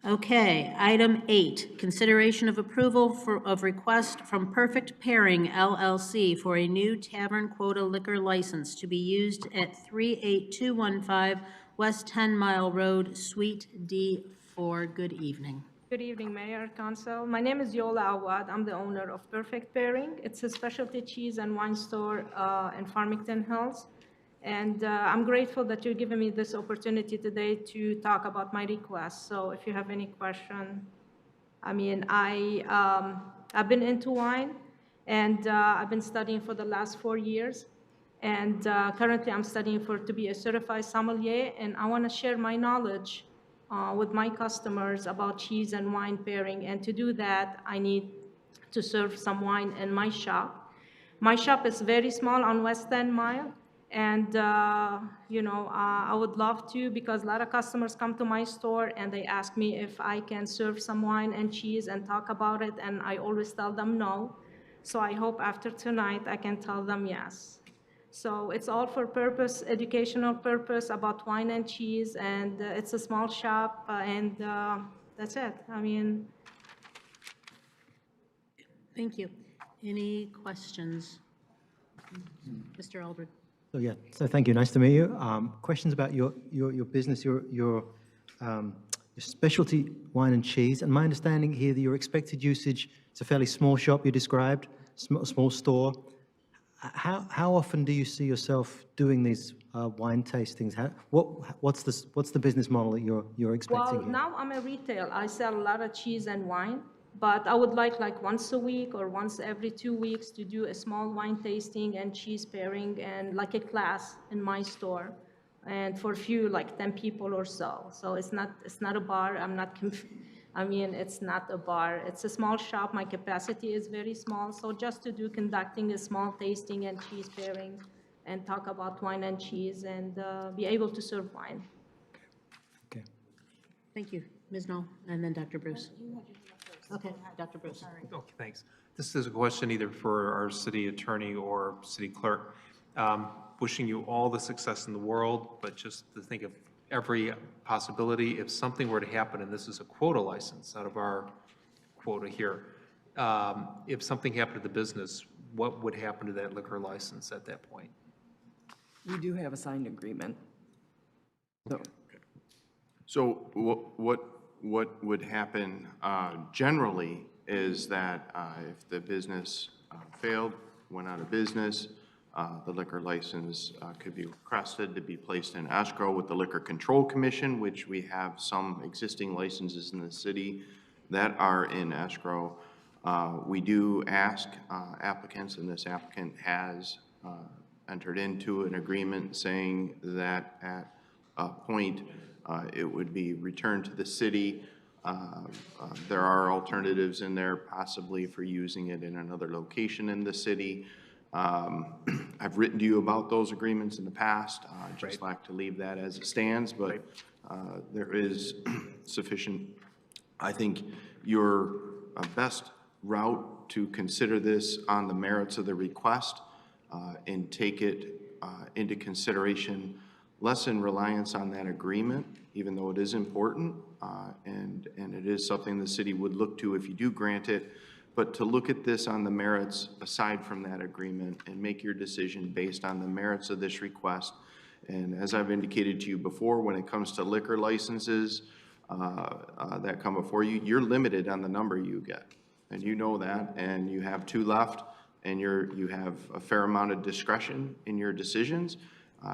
Okay, item 8, consideration of approval of request from Perfect Pairing LLC for a new tavern quota liquor license to be used at 38215 West 10 Mile Road, Suite D4. Good evening. Good evening, Mayor, Council. My name is Yola Awad. I'm the owner of Perfect Pairing. It's a specialty cheese and wine store in Farmington Hills. And I'm grateful that you're giving me this opportunity today to talk about my request. So if you have any question, I mean, I've been into wine, and I've been studying for the last 4 years. And currently I'm studying to be a certified sommelier, and I want to share my knowledge with my customers about cheese and wine pairing. And to do that, I need to serve some wine in my shop. My shop is very small on West End Mile. And, I would love to, because a lot of customers come to my store and they ask me if I can serve some wine and cheese and talk about it, and I always tell them no. So I hope after tonight I can tell them yes. So it's all for purpose, educational purpose about wine and cheese, and it's a small shop, and that's it. I mean, Thank you. Any questions? Mr. Albrecht? So thank you. Nice to meet you. Questions about your business, your specialty wine and cheese. And my understanding here that your expected usage, it's a fairly small shop you described, small store. How often do you see yourself doing these wine tastings? What's the business model that you're expecting well, here? now I'm a retail. I sell a lot of cheese and wine, but I would like once a week or once every 2 weeks to do a small wine tasting and cheese pairing and like a class in my store, and for a few, like 10 people or so. So it's not a bar. It's not a bar. It's a small shop. My capacity is very small. So just to do conducting a small tasting and cheese pairing and talk about wine and cheese and be able to serve wine. Okay. Thank you. Ms. Knoll, and then Dr. Bruce. Okay, Dr. Bruce. Okay, thanks. This is a question either for our city attorney or city clerk. Wishing you all the success in the world, but just to think of every possibility, if something were to happen, and this is a quota license out of our quota here, if something happened to the business, what would happen to that liquor license at that point? We do have a signed agreement. So what would happen generally is that if the business failed, went out of business, the liquor license could be requested to be placed in escrow with the Liquor Control Commission, which we have some existing licenses in the city that are in escrow. We do ask applicants, and this applicant has entered into an agreement saying that at a point it would be returned to the city. There are alternatives in there possibly for using it in another location in the city. I've written to you about those agreements in the past. I'd just like to leave that as it stands, but there is sufficient. I think your best route to consider this on the merits of the request and take it into consideration, less in reliance on that agreement, even though it is important, and it is something the city would look to if you do grant it, but to look at this on the merits aside from that agreement and make your decision based on the merits of this request. And as I've indicated to you before, when it comes to liquor licenses that come before you, you're limited on the number you get. And you know that, and you have 2 left, and you have a fair amount of discretion in your decisions.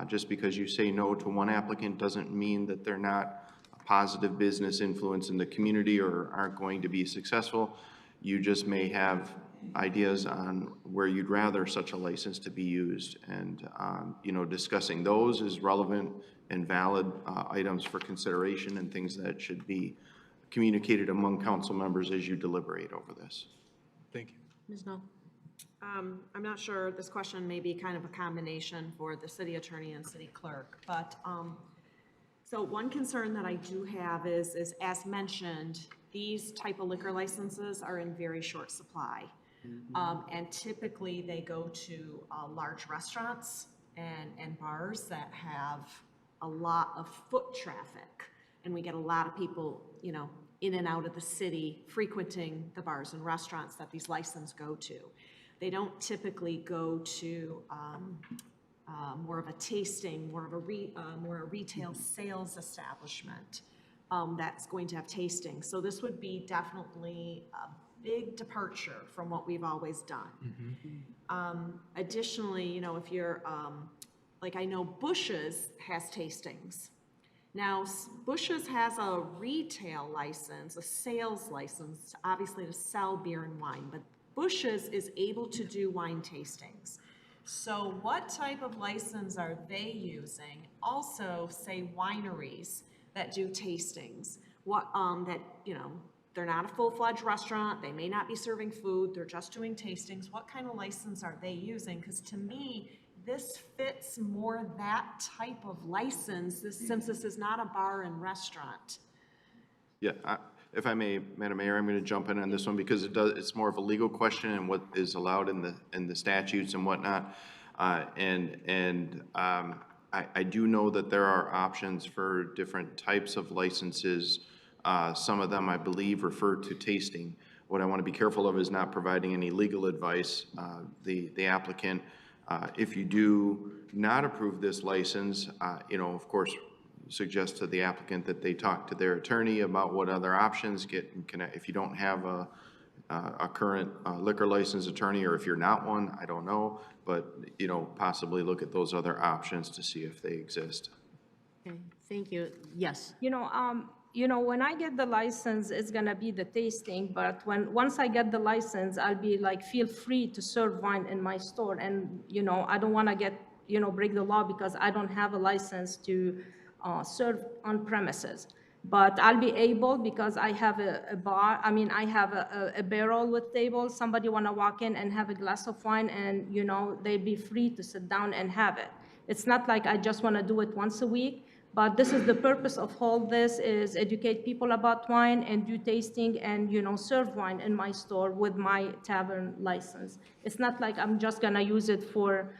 Just because you say no to one applicant doesn't mean that they're not a positive business influence in the community or aren't going to be successful. You just may have ideas on where you'd rather such a license to be used. And, discussing those is relevant and valid items for consideration and things that should be communicated among council members as you deliberate over this. Thank you. Ms. Knoll? I'm not sure, this question may be kind of a combination for the city attorney and city clerk, but, so one concern that I do have is as mentioned, these type of liquor licenses are in very short supply. And typically they go to large restaurants and bars that have a lot of foot traffic. And we get a lot of people, in and out of the city frequenting the bars and restaurants that these licenses go to. They don't typically go to more of a tasting, more of a retail sales establishment that's going to have tasting. So this would be definitely a big departure from what we've always done. Additionally, if you're, I know Bush's has tastings. Now, Bush's has a retail license, a sales license, obviously to sell beer and wine, but Bush's is able to do wine tastings. So what type of license are they using? Also, say wineries that do tastings, what, that, you know, they're not a full-fledged restaurant, they may not be serving food, they're just doing tastings, what kind of license are they using? Because to me, this fits more that type of license, since this is not a bar and restaurant. Yeah, if I may, Madam Mayor, I'm going to jump in on this one because it's more of a legal question and what is allowed in the statutes and whatnot. I do know that there are options for different types of licenses. Some of them, I believe, refer to tasting. What I want to be careful of is not providing any legal advice. The applicant, if you do not approve this license, you know, of course, suggest to the applicant that they talk to their attorney about what other options if you don't have a current liquor license attorney, or if you're not one, I don't know, but, you know, possibly look at those other options to see if they exist. Okay, thank you. Yes. You know, when I get the license, it's gonna be the tasting, but once I get the license, I'll be like, feel free to serve wine in my store. And, you know, I don't wanna break the law because I don't have a license to serve on premises. But I'll be able, because I have a bar, I have a barrel with tables. Somebody wanna walk in and have a glass of wine and, you know, they'd be free to sit down and have it. It's not like I just wanna do it once a week, but this is the purpose of all this, is educate people about wine and do tasting and, you know, serve wine in my store with my tavern license. It's not like I'm just gonna use it for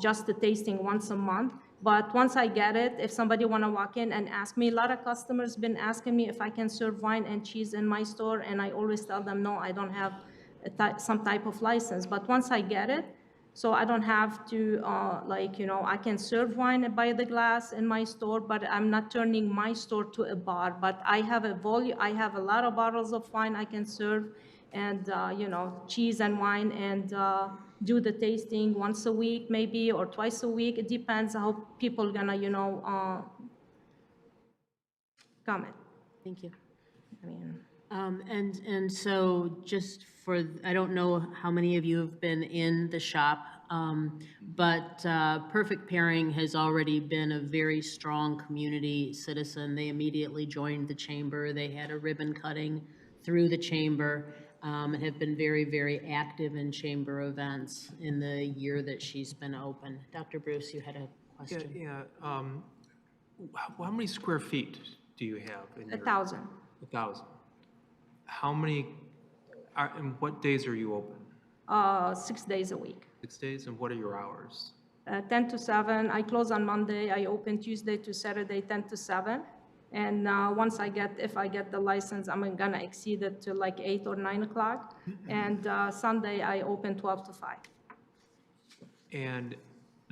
just the tasting once a month. But once I get it, if somebody wanna walk in and ask me, a lot of customers been asking me if I can serve wine and cheese in my store, and I always tell them, no, I don't have some type of license. But once I get it, so I don't have to, I can serve wine by the glass in my store, but I'm not turning my store to a bar. But I have I have a lot of bottles of wine I can serve, and, cheese and wine, and do the tasting once a week maybe, or twice a week. It depends how people gonna, comment. Thank you. And so just for, I don't know how many of you have been in the shop, but Perfect Pairing has already been a very strong community citizen. They immediately joined the chamber. They had a ribbon cutting through the chamber, and have been very, very active in chamber events in the year that she's been open. Dr. Bruce, you had a question? Yeah. How many square feet do you have? 1,000. 1,000. How many, and what days are you open? 6 days a week. 6 days, and what are your hours? 10 to 7. I close on Monday. I open Tuesday to Saturday, 10 to 7. And if I get the license, I'm gonna exceed it to like 8 or 9 o'clock. And Sunday, I open 12 to 5. And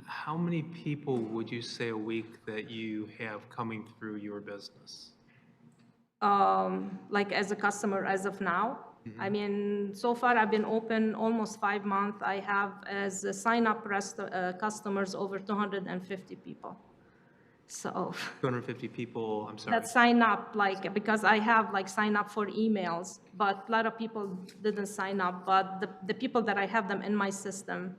how many people would you say a week that you have coming through your business? Like as a customer as of now? So far I've been open almost 5 months. I have as a sign-up customers over 250 people. So 250 people, I'm sorry. that sign up, because I have sign up for emails, but a lot of people didn't sign up. But the people that I have them in my system,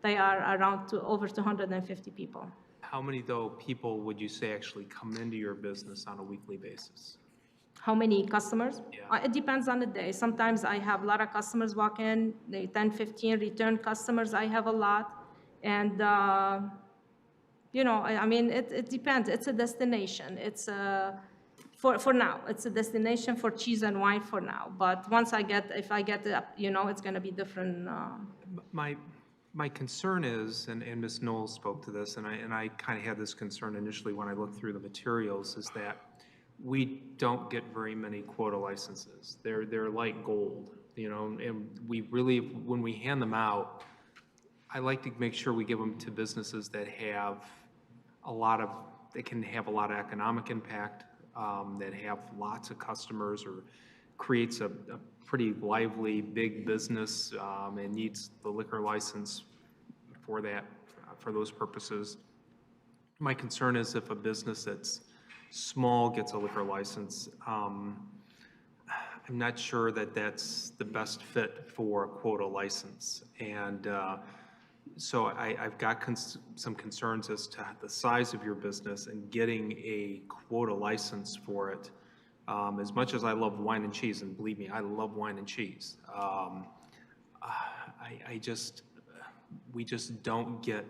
they are around over 250 people. How many, though, people would you say actually come into your business on a weekly basis? How many customers? Yeah. It depends on the day. Sometimes I have a lot of customers walk in, 10, 15 return customers, I have a lot. And, it depends. It's a destination. It's for now, it's a destination for cheese and wine for now. But if I get it, it's going to be different. My concern is, and Ms. Knowles spoke to this, and I kind of had this concern initially when I looked through the materials, is that we don't get very many quota licenses. They're like gold, and we really, when we hand them out, I like to make sure we give them to businesses that have that can have a lot of economic impact, that have lots of customers, or creates a pretty lively, big business, and needs the liquor license for those purposes. My concern is if a business that's small gets a liquor license, I'm not sure that that's the best fit for a quota license. And So I've got some concerns as to the size of your business and getting a quota license for it. As much as I love wine and cheese, and believe me, I love wine and cheese, we just don't get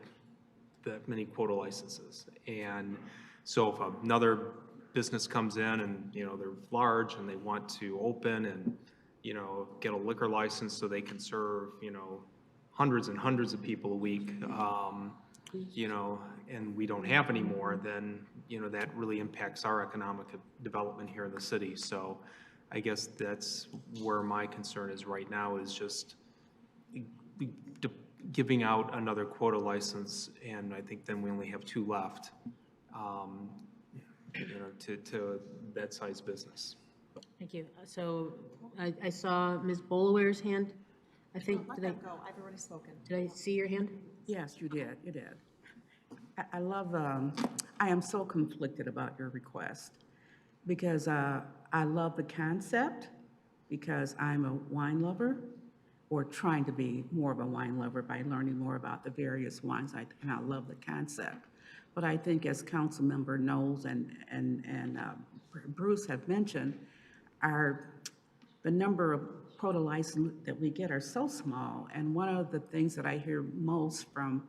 that many quota licenses. And so if another business comes in and, they're large and they want to open and, get a liquor license so they can serve, hundreds and hundreds of people a week, and we don't have any more, then, that really impacts our economic development here in the city. So I guess that's where my concern is right now, is just giving out another quota license, and I think then we only have 2 left, to that size business. Thank you. So I saw Ms. Bolaware's hand, I think. Let that go. I've already spoken. Did I see your hand? Yes, you did, you did. I love, I am so conflicted about your request, because I love the concept, because I'm a wine lover, or trying to be more of a wine lover by learning more about the various wines, and I love the concept. But I think, as Councilmember Knowles and Bruce have mentioned, the number of quota licenses that we get are so small. And one of the things that I hear most from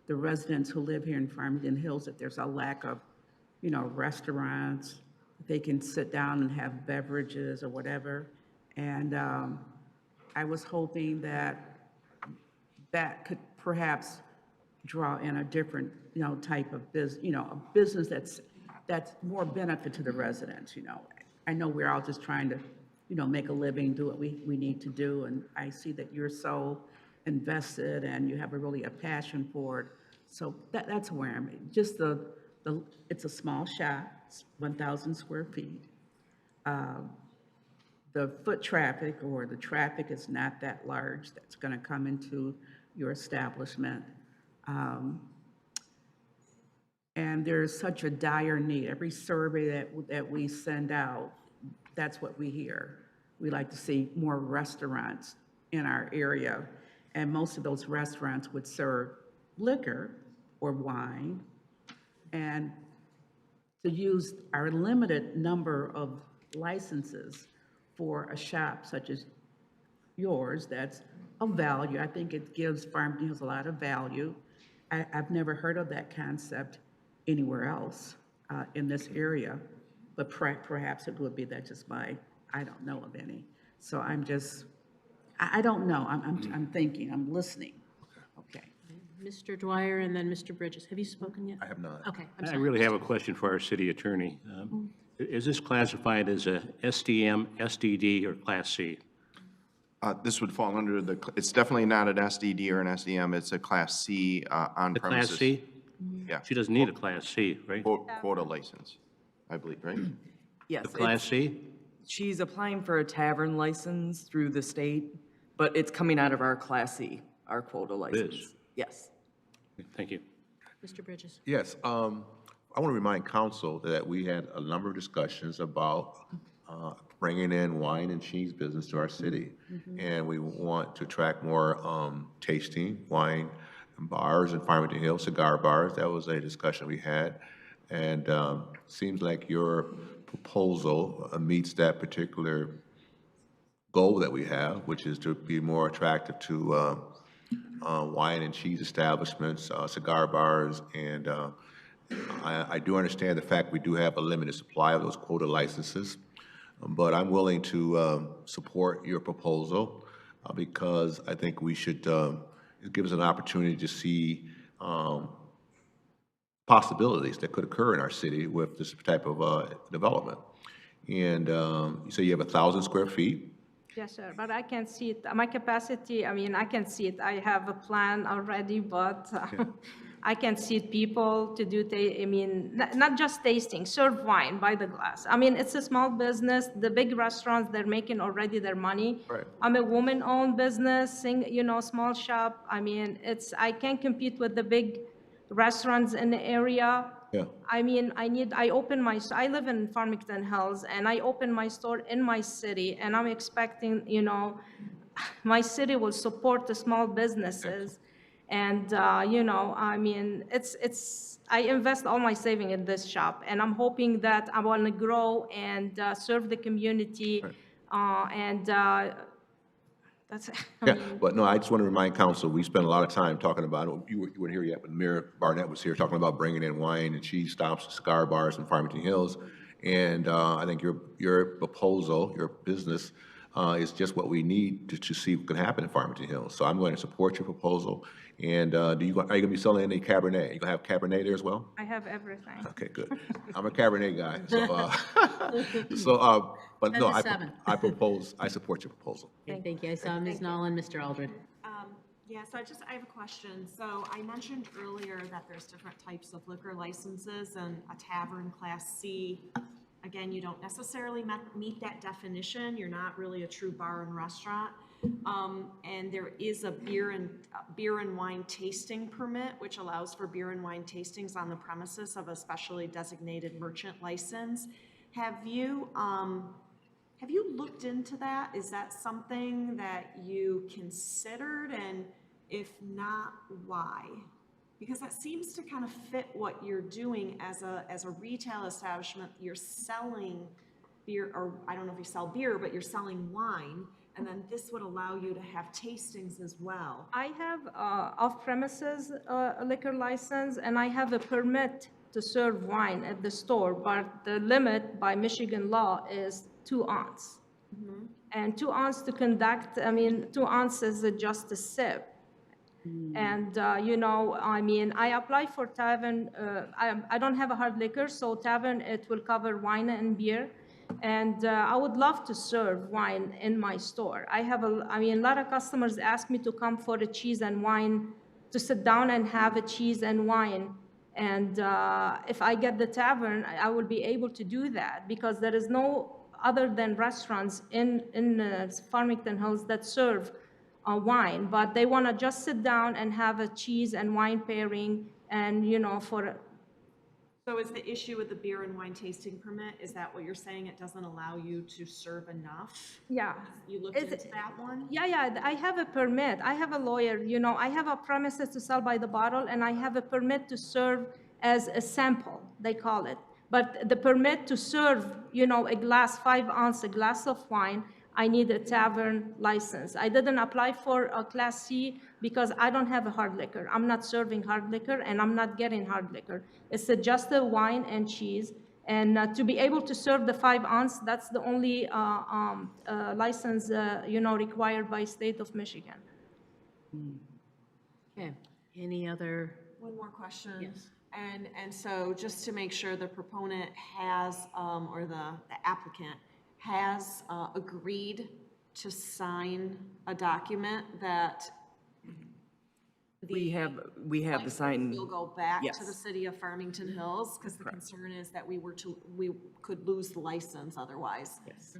the residents who live here in Farmington Hills, that there's a lack of, restaurants. They can sit down and have beverages or whatever. And I was hoping that that could perhaps draw in a different, type of business, a business that's more benefit to the residents, I know we're all just trying to, make a living, do what we need to do, and I see that you're so invested and you have a passion for it. So that's where I'm at. Just it's a small shop, it's 1,000 square feet. The foot traffic or the traffic is not that large that's going to come into your establishment. And there's such a dire need. Every survey that we send out, that's what we hear. We like to see more restaurants in our area, and most of those restaurants would serve liquor or wine. And to use our limited number of licenses for a shop such as yours, that's of value. I think it gives Farmington Hills a lot of value. I've never heard of that concept anywhere else in this area, but perhaps it would be that just I don't know of any. So I don't know. I'm thinking, I'm listening. Okay. Mr. Dwyer and then Mr. Bridges. Have you spoken yet? I have not. Okay. I'm I sorry. really have a question for our city attorney. Is this classified as a SDM, SDD, or Class C? This would fall under it's definitely not an SDD or an SDM, it's a Class C on The premises. Class C? Yeah. She doesn't need a Class C, right? Quota license, I believe, right? Yes. The Class C? She's applying for a tavern license through the state, but it's coming out of our Class C, our quota license. Yes. Thank you. Mr. Bridges. Yes, I want to remind council that we had a number of discussions about bringing in wine and cheese business to our city. And we want to attract more tasting wine and bars in Farmington Hills, cigar bars. That was a discussion we had. And seems like your proposal meets that particular goal that we have, which is to be more attractive to wine and cheese establishments, cigar bars, and I do understand the fact we do have a limited supply of those quota licenses, but I'm willing to support your proposal because I think we should, it gives us an opportunity to see possibilities that could occur in our city with this type of development. And you say you have 1,000 square feet? Yes, sir, but I can see it. My capacity, I can see it. I have a plan already, but I can see people to do, not just tasting, serve wine by the glass. It's a small business. The big restaurants, they're making already their money. Right. I'm a woman-owned business, small shop. I can't compete with the big restaurants in the area. Yeah. I live in Farmington Hills, and I open my store in my city, and I'm expecting, my city will support the small businesses. And, you know, I mean, I invest all my saving in this shop, and I'm hoping that I want to grow and serve the community. That's, I Yeah, mean, but no, I just want to remind council, we spent a lot of time talking about, you weren't here yet, but Mayor Barnett was here talking about bringing in wine and cheese stops, cigar bars in Farmington Hills. And I think your proposal, your business, is just what we need to see what can happen in Farmington Hills. So I'm going to support your proposal. And are you going to be selling any Cabernet? You going to have Cabernet there as well? I have everything. Okay, good. I'm a Cabernet guy, but 10 no, to 7. I support your proposal. Okay, thank you. I saw Ms. Nolan, Mr. Aldred. Yeah, so I have a question. So I mentioned earlier that there's different types of liquor licenses, and a tavern Class C, again, you don't necessarily meet that definition. You're not really a true bar and restaurant. And there is a beer and wine tasting permit, which allows for beer and wine tastings on the premises of a specially designated merchant license. Have you looked into that? Is that something that you considered, and if not, why? Because that seems to kind of fit what you're doing as a retail establishment. You're selling beer, or I don't know if you sell beer, but you're selling wine, and then this would allow you to have tastings as well. I have off-premises liquor license, and I have a permit to serve wine at the store, but the limit by Michigan law is 2 ounces. And 2 ounces to conduct, 2 ounces is just a sip. And, you know, I mean, I applied for tavern. I don't have a hard liquor, so tavern, it will cover wine and beer. And I would love to serve wine in my store. A lot of customers ask me to come for a cheese and wine, to sit down and have a cheese and wine. And if I get the tavern, I will be able to do that, because there is no other than restaurants in Farmington Hills that serve wine, but they want to just sit down and have a cheese and wine pairing, and, you know, So is the issue with the beer and wine tasting permit, is that what you're saying? It doesn't allow you to serve enough? Yeah. You looked into that one? Yeah, I have a permit. I have a lawyer, you know, I have a premises to sell by the bottle, and I have a permit to serve as a sample, they call it. But the permit to serve, you know, a glass, 5 ounce, a glass of wine, I need a tavern license. I didn't apply for a Class C because I don't have a hard liquor. I'm not serving hard liquor, and I'm not getting hard liquor. It's just a wine and cheese. And to be able to serve the 5 ounce, that's the only license, you know, required by state of Michigan. Okay, any other? One more question. Yes. And so just to make sure the proponent has, or the applicant has agreed to sign a document that We have the sign. will go back Yes. to the city of Farmington Hills, because the concern is that we could lose the license otherwise. Yes.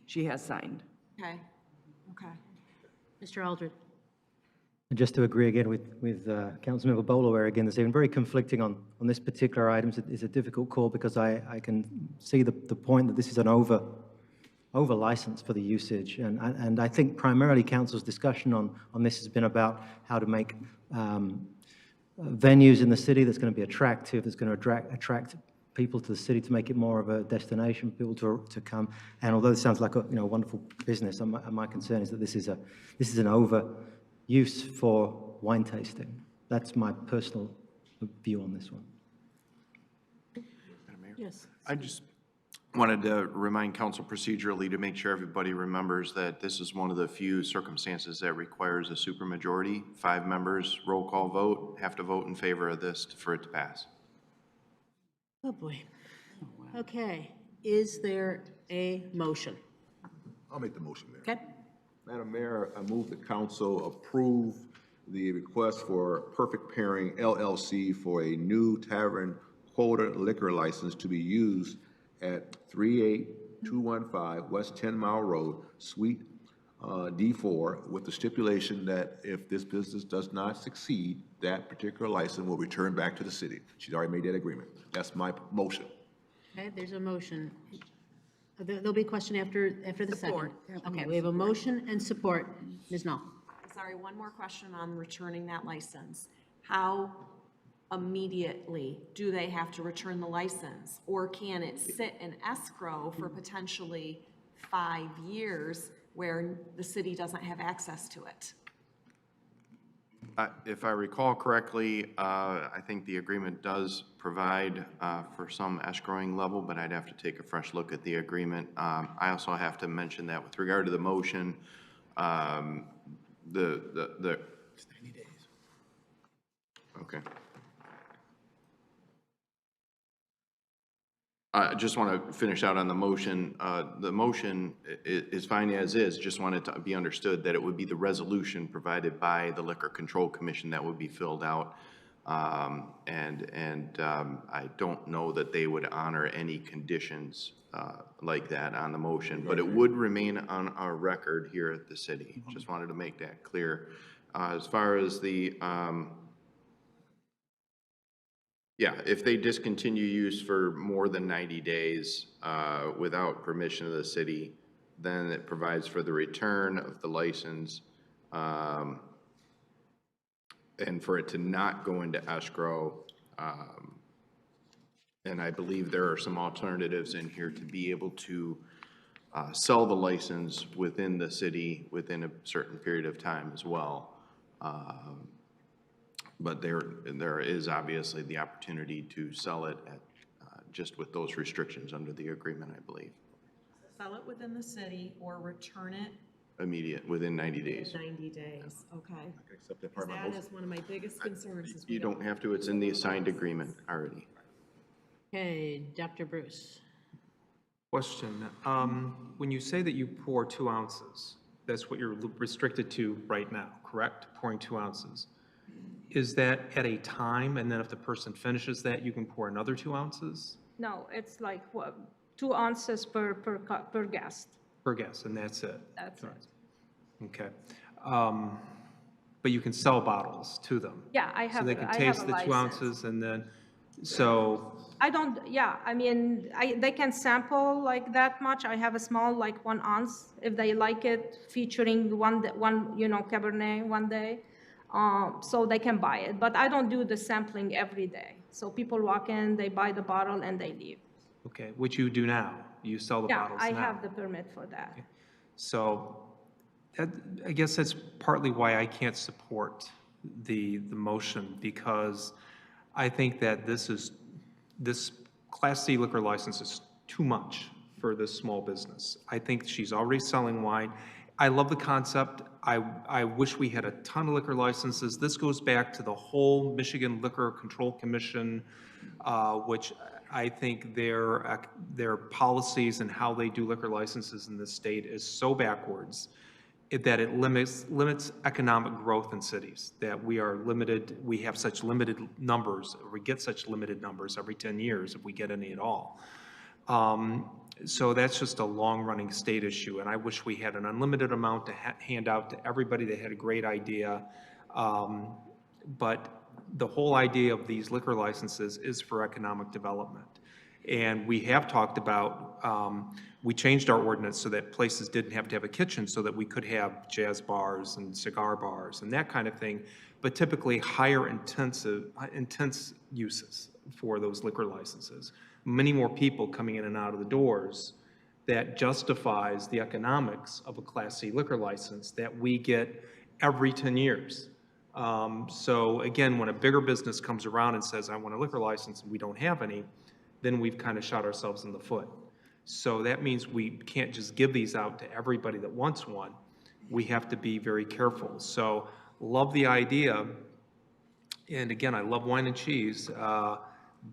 She has signed. Okay, Mr. Aldred. And just to agree again with Councilmember Bolaware again this evening, very conflicting on this particular item. It's a difficult call, because I can see the point that this is an over license for the usage. And I think primarily council's discussion on this has been about how to make venues in the city that's going to be attractive, that's going to attract people to the city, to make it more of a destination for people to come. And although it sounds like a wonderful business, my concern is that this is an over use for wine tasting. That's my personal view on this one. Yes. I just wanted to remind council procedurally to make sure everybody remembers that this is one of the few circumstances that requires a supermajority. 5 members, roll call vote, have to vote in favor of this for it to pass. Oh, boy. Okay, is there a motion? I'll make the motion, Mayor. Okay. Madam Mayor, I move the council approve the request for Perfect Pairing LLC for a new tavern quota liquor license to be used at 38215 West 10 Mile Road, Suite D4, with the stipulation that if this business does not succeed, that particular license will return back to the city. She's already made that agreement. That's my motion. Okay, there's a motion. There'll be a question after the second. Okay, we have a motion and support. Ms. Knoll. sorry, one more question on returning that license. How immediately do they have to return the license? Or can it sit in escrow for potentially 5 years where the city doesn't have access to it? If I recall correctly, I think the agreement does provide for some escrowing level, but I'd have to take a fresh look at the agreement. I also have to mention that with regard to the motion, the 90 days. Okay. I just want to finish out on the motion. The motion is fine as is, just wanted to be understood that it would be the resolution provided by the Liquor Control Commission that would be filled out. I don't know that they would honor any conditions like that on the motion, but it would remain on our record here at the city. Just wanted to make that clear. As far as the yeah, if they discontinue use for more than 90 days without permission of the city, then it provides for the return of the license and for it to not go into escrow. And I believe there are some alternatives in here to be able to sell the license within the city within a certain period of time as well. But there is obviously the opportunity to sell it at, just with those restrictions under the agreement, I believe. Sell it within the city or return it Within 90 days. 90 days, okay. Accept that part of my That motion. is one of my biggest concerns. Is we You don't have to, it's in the assigned agreement already. Okay, Dr. Bruce. Question, when you say that you pour 2 ounces, that's what you're restricted to right now, correct? Pouring 2 ounces. Is that at a time, and then if the person finishes that, you can pour another 2 ounces? No, it's like what, 2 ounces per guest. Per guest, and that's it? That's it. Okay. But you can sell bottles to them? Yeah, I have. So they can I have taste a the 2 license. ounces and then, so, I don't. Yeah, I mean, they can sample like that much. I have a small, like 1 ounce, if they like it, featuring one Cabernet one day. So they can buy it, but I don't do the sampling every day. So people walk in, they buy the bottle, and they leave. okay, which you do now? You sell the bottles now? Yeah, I have the permit for that. So I guess that's partly why I can't support the motion, because I think that this Class C liquor license is too much for this small business. I think she's already selling wine. I love the concept. I wish we had a ton of liquor licenses. This goes back to the whole Michigan Liquor Control Commission, which I think their policies and how they do liquor licenses in this state is so backwards that it limits economic growth in cities, that we are limited, we have such limited numbers, or we get such limited numbers every 10 years if we get any at all. So that's just a long-running state issue, and I wish we had an unlimited amount to hand out to everybody that had a great idea. But the whole idea of these liquor licenses is for economic development. And we have talked about, we changed our ordinance so that places didn't have to have a kitchen so that we could have jazz bars and cigar bars and that kind of thing, but typically higher intense uses for those liquor licenses. Many more people coming in and out of the doors that justifies the economics of a Class C liquor license that we get every 10 years. So again, when a bigger business comes around and says, I want a liquor license, and we don't have any, then we've kind of shot ourselves in the foot. So that means we can't just give these out to everybody that wants one. We have to be very careful. So love the idea. And again, I love wine and cheese,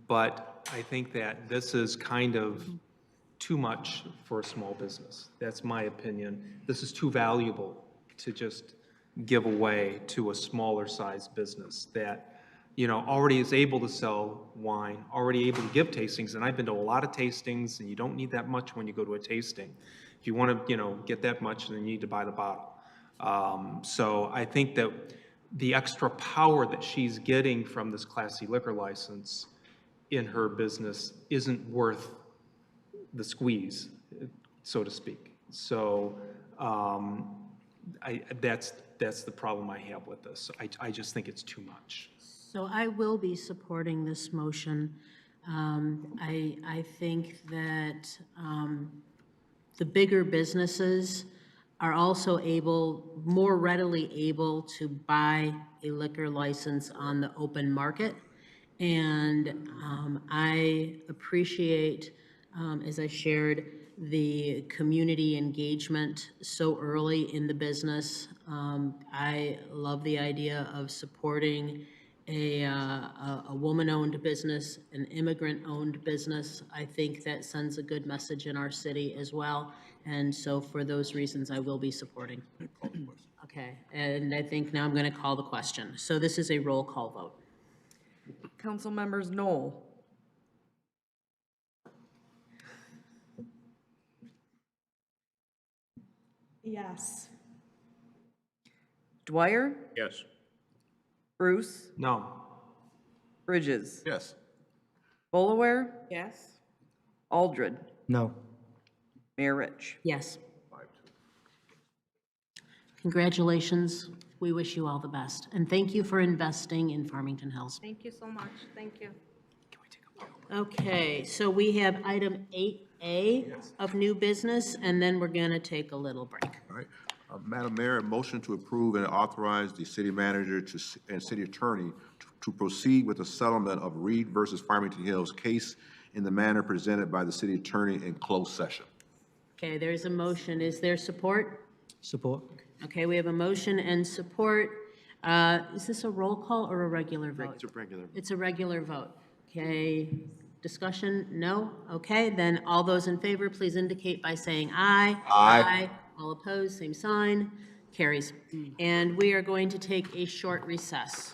but I think that this is kind of too much for a small business. That's my opinion. This is too valuable to just give away to a smaller sized business that, you know, already is able to sell wine, already able to give tastings. And I've been to a lot of tastings, and you don't need that much when you go to a tasting. If you want to, you know, get that much, then you need to buy the bottle. So I think that the extra power that she's getting from this Class C liquor license in her business isn't worth the squeeze, so to speak. So that's that's the problem I have with this. I just think it's too much. So I will be supporting this motion. I think that the bigger businesses are also more readily able to buy a liquor license on the open market. And I appreciate, as I shared, the community engagement so early in the business. I love the idea of supporting a woman-owned business, an immigrant-owned business. I think that sends a good message in our city as well. And so for those reasons, I will be supporting. Okay, and I think now I'm going to call the question. So this is a roll call vote. Council members Knoll, Yes. Dwyer, Yes. Bruce, No. Bridges, Yes. Bolaware, Yes? Aldred, No. Mayor Rich. Yes. Congratulations. We wish you all the best. And thank you for investing in Farmington Hills. Thank you so much. Thank you. Okay, so we have item 8A of new business, and then we're going to take a little break. All right. Madam Mayor, a motion to approve and authorize the city manager and city attorney to proceed with the settlement of Reed versus Farmington Hills case in the manner presented by the city attorney in closed session. Okay, there's a motion. Is there support? Support. Okay, we have a motion and support. Is this a roll call or a regular vote? It's a regular. It's a regular vote. Okay, discussion? No? Okay, then all those in favor, please indicate by saying aye. Aye. All opposed, same sign. Carries. And we are going to take a short recess.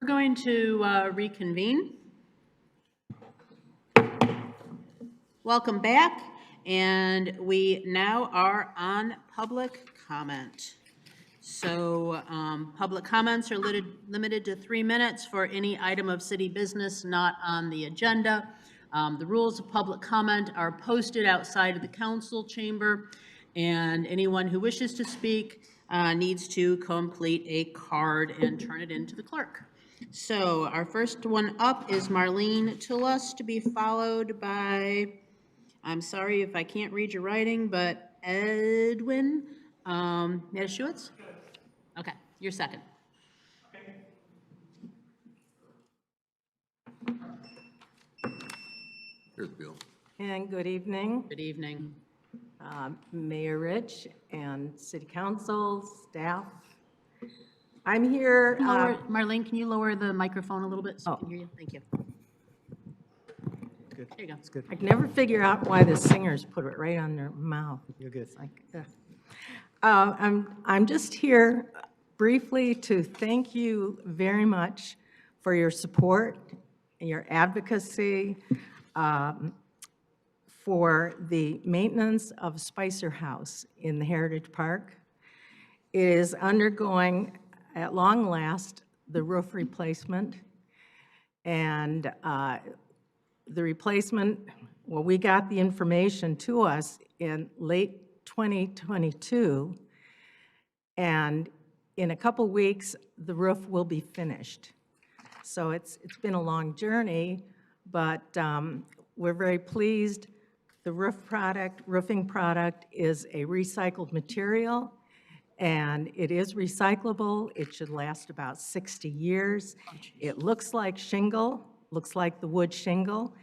We're going to reconvene. Welcome back, and we now are on public comment. So public comments are limited to 3 minutes for any item of city business not on the agenda. The rules of public comment are posted outside of the council chamber, and anyone who wishes to speak needs to complete a card and turn it in to the clerk. So our first one up is Marlene Tullis, to be followed by, I'm sorry if I can't read your writing, but Edwin Matiszewicz? Okay, you're second. Here's Bill. And good evening. Good evening. Mayor Rich and City Council, staff. I'm here. Marlene, can you lower the microphone a little bit so I can hear you? Thank you. Good. There you go. It's good. I can never figure out why the singers put it right on their mouth. You're good. It's like, I'm just here briefly to thank you very much for your support and your advocacy for the maintenance of Spicer House in the Heritage Park. It is undergoing, at long last, the roof replacement. And the replacement, well, we got the information to us in late 2022, and in a couple weeks, the roof will be finished. So it's been a long journey, but we're very pleased. The roofing product is a recycled material, and it is recyclable. It should last about 60 years. It looks like shingle, looks like the wood shingle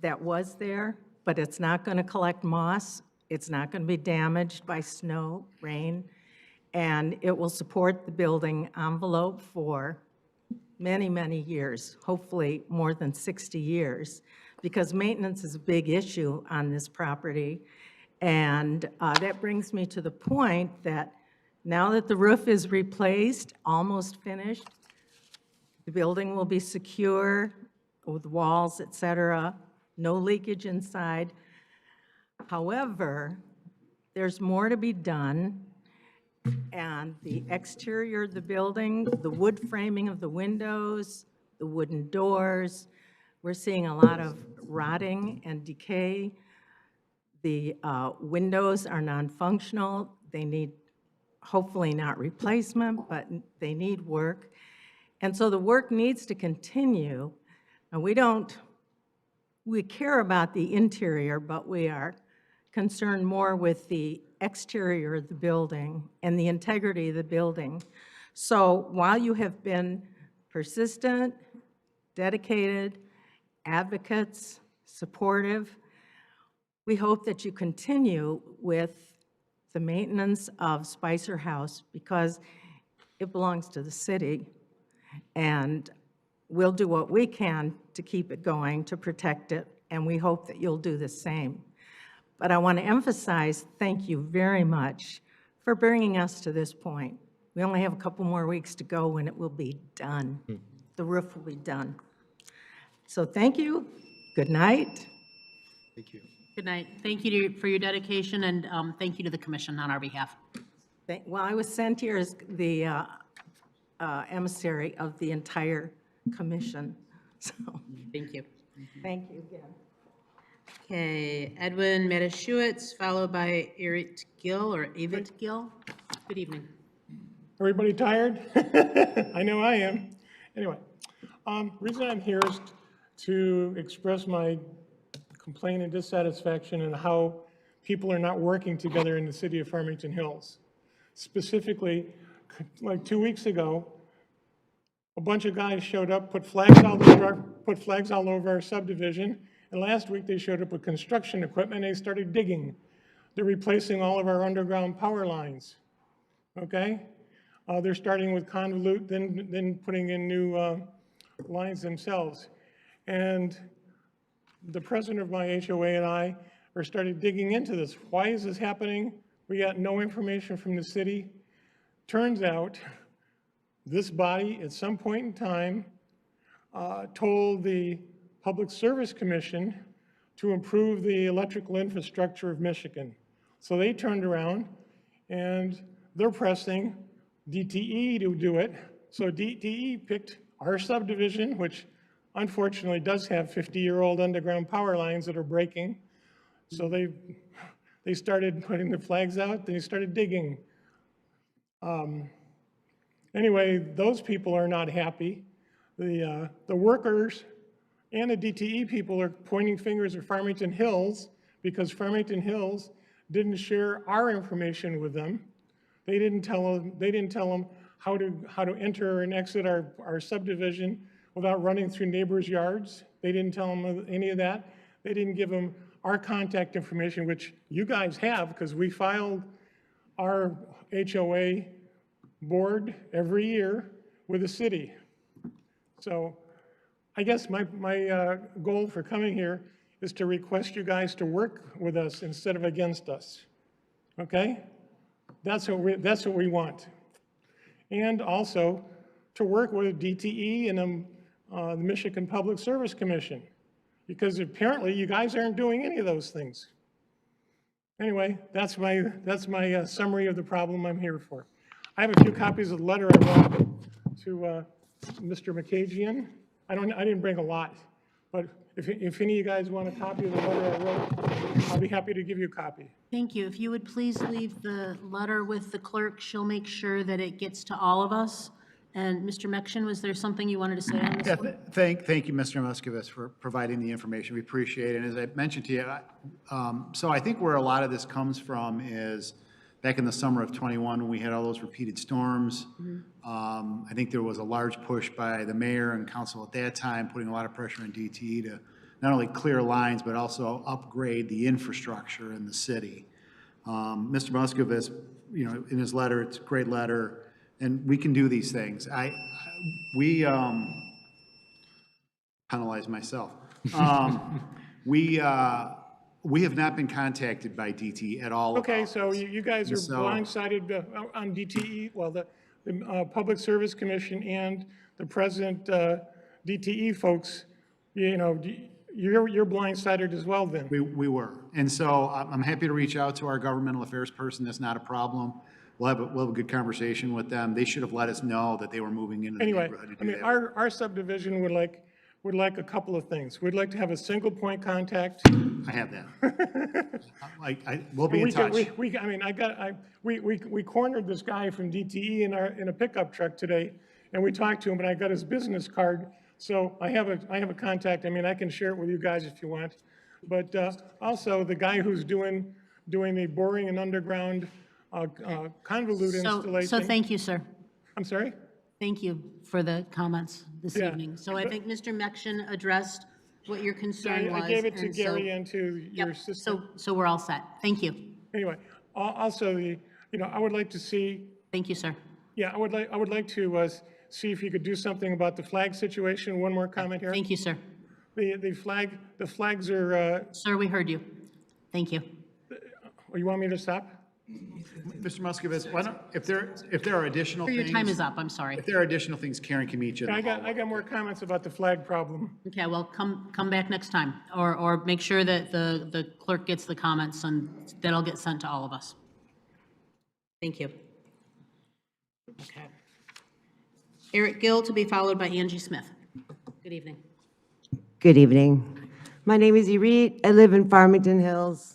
that was there, but it's not going to collect moss. It's not going to be damaged by snow, rain, and it will support the building envelope for many, many years, hopefully more than 60 years, because maintenance is a big issue on this property. And that brings me to the point that now that the roof is replaced, almost finished, the building will be secure with walls, et cetera, no leakage inside. However, there's more to be done, and the exterior of the building, the wood framing of the windows, the wooden doors, we're seeing a lot of rotting and decay. The windows are non-functional. They need, hopefully not replacement, but they need work. And so the work needs to continue. And we care about the interior, but we are concerned more with the exterior of the building and the integrity of the building. So while you have been persistent, dedicated, advocates, supportive, we hope that you continue with the maintenance of Spicer House because it belongs to the city, and we'll do what we can to keep it going, to protect it, and we hope that you'll do the same. But I want to emphasize, thank you very much for bringing us to this point. We only have a couple more weeks to go when it will be done. The roof will be done. So thank you. Good night. Thank you. Good night. Thank you for your dedication, and thank you to the commission on our behalf. Well, I was sent here as the emissary of the entire commission. So Thank you. thank you again. Okay, Edwin Matiszewicz, followed by Erit Gill or Evit Gill. Good evening. Everybody tired? I know I am. Anyway, reason I'm here is to express my complaint and dissatisfaction in how people are not working together in the city of Farmington Hills. Specifically, like 2 weeks ago, a bunch of guys showed up, put flags all over our subdivision, and last week they showed up with construction equipment and they started digging. They're replacing all of our underground power lines, okay? They're starting with convolute, then putting in new lines themselves. And the president of my HOA and I are started digging into this. Why is this happening? We got no information from the city. Turns out this body at some point in time told the Public Service Commission to improve the electrical infrastructure of Michigan. So they turned around and they're pressing DTE to do it. So DTE picked our subdivision, which unfortunately does have 50-year-old underground power lines that are breaking. So they started putting the flags out, they started digging. Anyway, those people are not happy. The workers and the DTE people are pointing fingers at Farmington Hills because Farmington Hills didn't share our information with them. They didn't tell them how to enter and exit our subdivision without running through neighbors' yards. They didn't tell them any of that. They didn't give them our contact information, which you guys have because we filed our HOA board every year with the city. So I guess my goal for coming here is to request you guys to work with us instead of against us. Okay? That's what we want. And also to work with DTE and the Michigan Public Service Commission, because apparently you guys aren't doing any of those things. Anyway, that's my summary of the problem I'm here for. I have a few copies of the letter I wrote to Mr. McCagian. I didn't bring a lot, but if any of you guys want a copy of the letter I wrote, I'll be happy to give you a copy. Thank you. If you would please leave the letter with the clerk, she'll make sure that it gets to all of us. And Mr. Mection, was there something you wanted to say on this one? Thank you, Mr. Muscovich, for providing the information. We appreciate it. And as I mentioned to you, so I think where a lot of this comes from is back in the summer of '21 when we had all those repeated storms. I think there was a large push by the mayor and council at that time, putting a lot of pressure on DTE to not only clear lines, but also upgrade the infrastructure in the city. Mr. Muscovich, in his letter, it's a great letter, and we can do these things. We penalize myself. We have not been contacted by DTE at all. Okay, so you guys are blindsided on DTE, well, the Public Service Commission and the present DTE folks, you're blindsided as well then. We were. And so I'm happy to reach out to our governmental affairs person. That's not a problem. We'll have a good conversation with them. They should have let us know that they were moving into the neighborhood to do that. Our subdivision would like a couple of things. We'd like to have a single point contact. I have that. We'll be in touch. We cornered this guy from DTE in a pickup truck today, and we talked to him, and I got his business card. So I have a contact. I can share it with you guys if you want. But also the guy who's doing the boring and underground convolute installation. So thank you, sir. I'm sorry? Thank you for the comments this evening. So I think Mr. Mection addressed what your concern was. I gave it to Gary and to your sister. So we're all set. Thank you. Anyway, also I would like to see. Thank you, sir. Yeah, I would like to see if you could do something about the flag situation. One more comment here. Thank you, sir. The flags are. Sir, we heard you. Thank you. You want me to stop? Mr. Muscovich, why don't, if there are additional Sir, things. your time is up. I'm sorry. If there are additional things, Karen can meet you in the hall. I got more comments about the flag problem. Okay, well, come back next time, or make sure that the clerk gets the comments, and that'll get sent to all of us. Thank you. Okay. Eric Gill to be followed by Angie Smith. Good evening. Good evening. My name is Irit. I live in Farmington Hills.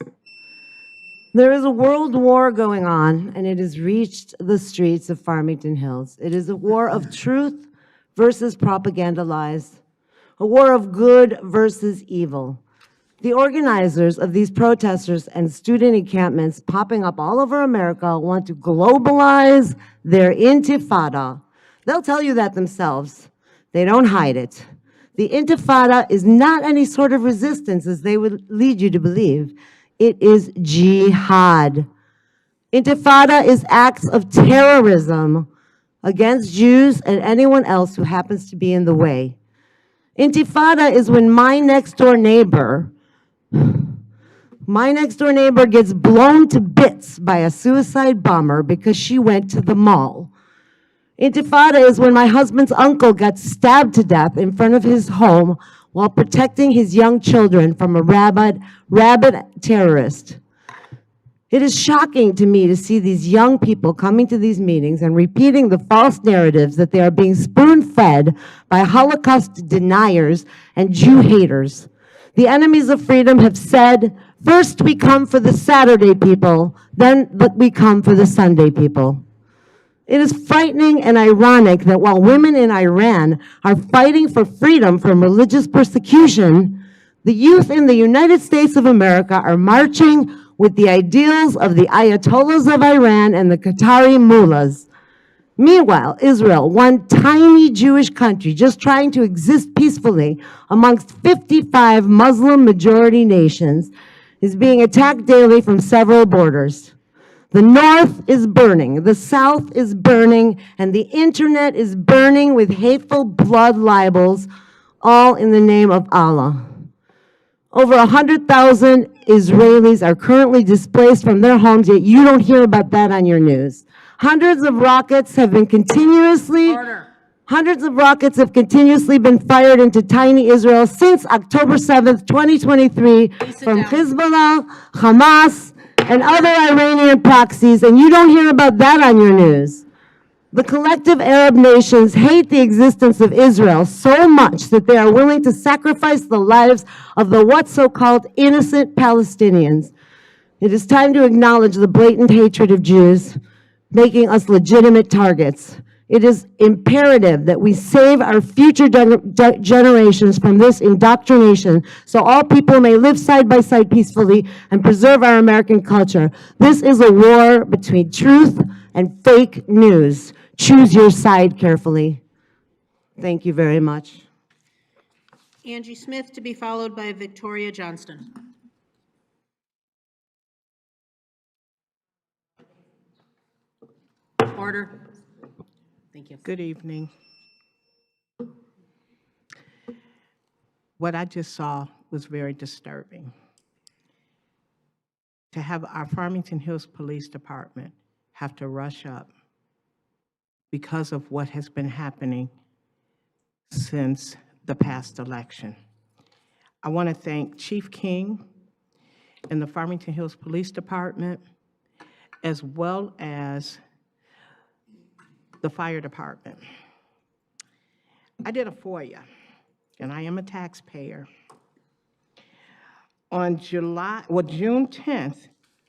There is a world war going on, and it has reached the streets of Farmington Hills. It is a war of truth versus propaganda lies, a war of good versus evil. The organizers of these protesters and student encampments popping up all over America want to globalize their intifada. They'll tell you that themselves. They don't hide it. The intifada is not any sort of resistance, as they would lead you to believe. It is jihad. Intifada is acts of terrorism against Jews and anyone else who happens to be in the way. Intifada is when my next door neighbor gets blown to bits by a suicide bomber because she went to the mall. Intifada is when my husband's uncle got stabbed to death in front of his home while protecting his young children from a rabid terrorist. It is shocking to me to see these young people coming to these meetings and repeating the false narratives that they are being spoon-fed by Holocaust deniers and Jew haters. The enemies of freedom have said, first we come for the Saturday people, then we come for the Sunday people. It is frightening and ironic that while women in Iran are fighting for freedom from religious persecution, the youth in the United States of America are marching with the ideals of the Ayatollahs of Iran and the Qatari mullahs. Meanwhile, Israel, one tiny Jewish country just trying to exist peacefully amongst 55 Muslim-majority nations, is being attacked daily from several borders. The North is burning, the South is burning, and the internet is burning with hateful blood libels, all in the name of Allah. Over 100,000 Israelis are currently displaced from their homes, yet you don't hear about that on your news. Hundreds of rockets have continuously been fired into tiny Israel since October 7th, 2023, from Hezbollah, Hamas, and other Iranian proxies, and you don't hear about that on your news. The collective Arab nations hate the existence of Israel so much that they are willing to sacrifice the lives of the what's so-called innocent Palestinians. It is time to acknowledge the blatant hatred of Jews, making us legitimate targets. It is imperative that we save our future generations from this indoctrination so all people may live side by side peacefully and preserve our American culture. This is a war between truth and fake news. Choose your side carefully. Thank you very much. Angie Smith, to be followed by Victoria Johnston. Order. Thank you. Good evening. What I just saw was very disturbing. To have our Farmington Hills Police Department have to rush up because of what has been happening since the past election. I want to thank Chief King and the Farmington Hills Police Department, as well as the fire department. I did a FOIA, and I am a taxpayer. On June 10th,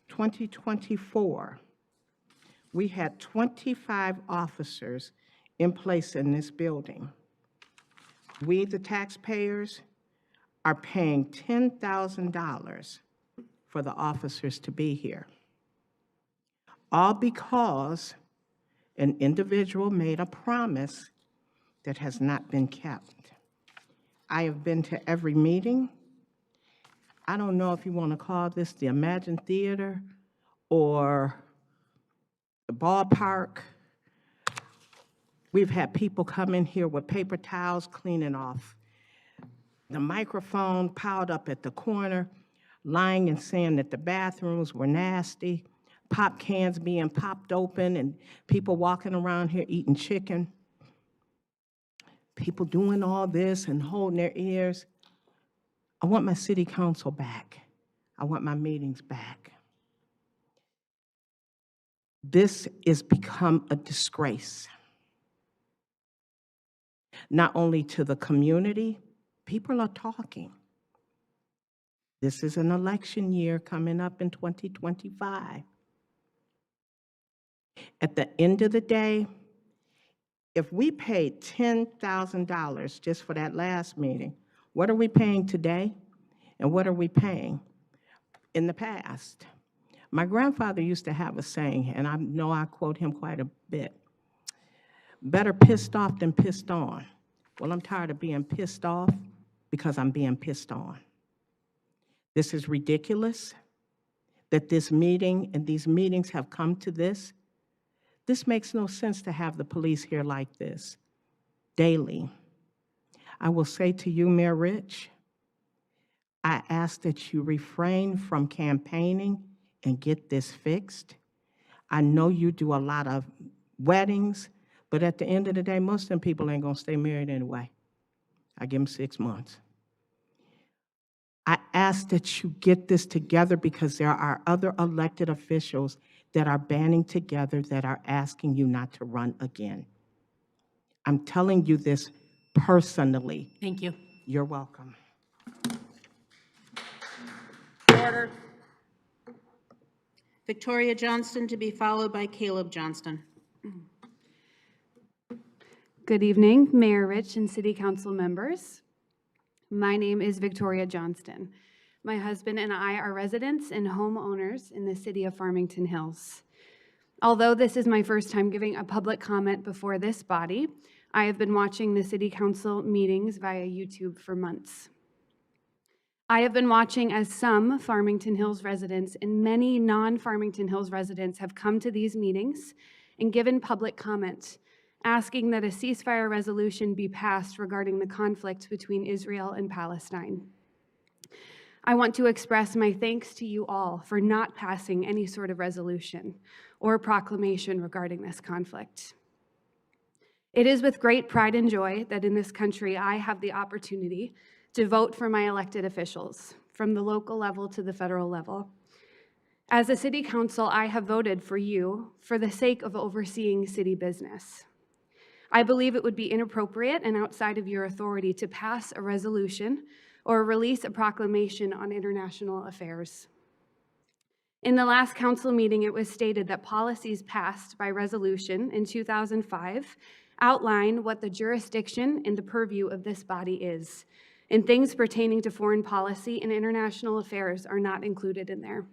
2024, we had 25 officers in place in this building. We, the taxpayers, are paying $10,000 for the officers to be here, all because an individual made a promise that has not been kept. I have been to every meeting. I don't know if you want to call this the Imagine Theater or the ballpark. We've had people come in here with paper towels cleaning off the microphone piled up at the corner, lying and saying that the bathrooms were nasty, pop cans being popped open, and people walking around here eating chicken. People doing all this and holding their ears. I want my city council back. I want my meetings back. This has become a disgrace, not only to the community, people are talking. This is an election year coming up in 2025. At the end of the day, if we paid $10,000 just for that last meeting, what are we paying today? And what are we paying in the past? My grandfather used to have a saying, and I know I quote him quite a bit, better pissed off than pissed on. Well, I'm tired of being pissed off because I'm being pissed on. This is ridiculous that this meeting and these meetings have come to this. This makes no sense to have the police here like this daily. I will say to you, Mayor Rich, I ask that you refrain from campaigning and get this fixed. I know you do a lot of weddings, But at the end of the day, most of them people ain't gonna stay married anyway. I give them 6 months. I ask that you get this together because there are other elected officials that are banding together that are asking you not to run again. I'm telling you this personally. Thank you. You're welcome. Order. Victoria Johnston to be followed by Caleb Johnston. Good evening, Mayor Rich and City Council members. My name is Victoria Johnston. My husband and I are residents and homeowners in the city of Farmington Hills. Although this is my first time giving a public comment before this body, I have been watching the City Council meetings via YouTube for months. I have been watching as some Farmington Hills residents and many non-Farmington Hills residents have come to these meetings and given public comment, asking that a ceasefire resolution be passed regarding the conflict between Israel and Palestine. I want to express my thanks to you all for not passing any sort of resolution or proclamation regarding this conflict. It is with great pride and joy that in this country I have the opportunity to vote for my elected officials, from the local level to the federal level. As a city council, I have voted for you for the sake of overseeing city business. I believe it would be inappropriate and outside of your authority to pass a resolution or release a proclamation on international affairs. In the last council meeting, it was stated that policies passed by resolution in 2005 outline what the jurisdiction and the purview of this body is, and things pertaining to foreign policy and international affairs are not included in there.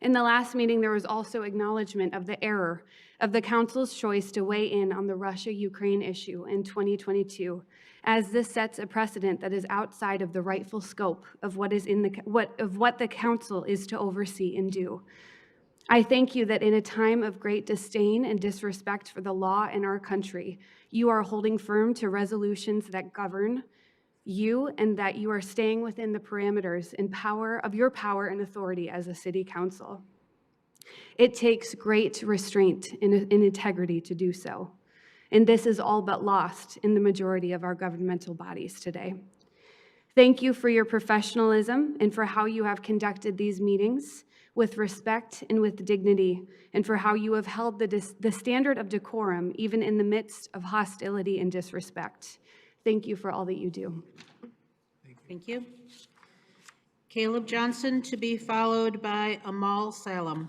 In the last meeting, there was also acknowledgement of the error of the Council's choice to weigh in on the Russia-Ukraine issue in 2022, as this sets a precedent that is outside of the rightful scope of what the Council is to oversee and do. I thank you that in a time of great disdain and disrespect for the law in our country, you are holding firm to resolutions that govern you and that you are staying within the parameters and power of your power and authority as a city council. It takes great restraint and integrity to do so, and this is all but lost in the majority of our governmental bodies today. Thank you for your professionalism and for how you have conducted these meetings with respect and with dignity, and for how you have held the standard of decorum even in the midst of hostility and disrespect. Thank you for all that you do. Thank you. Caleb Johnston to be followed by Amal Salem.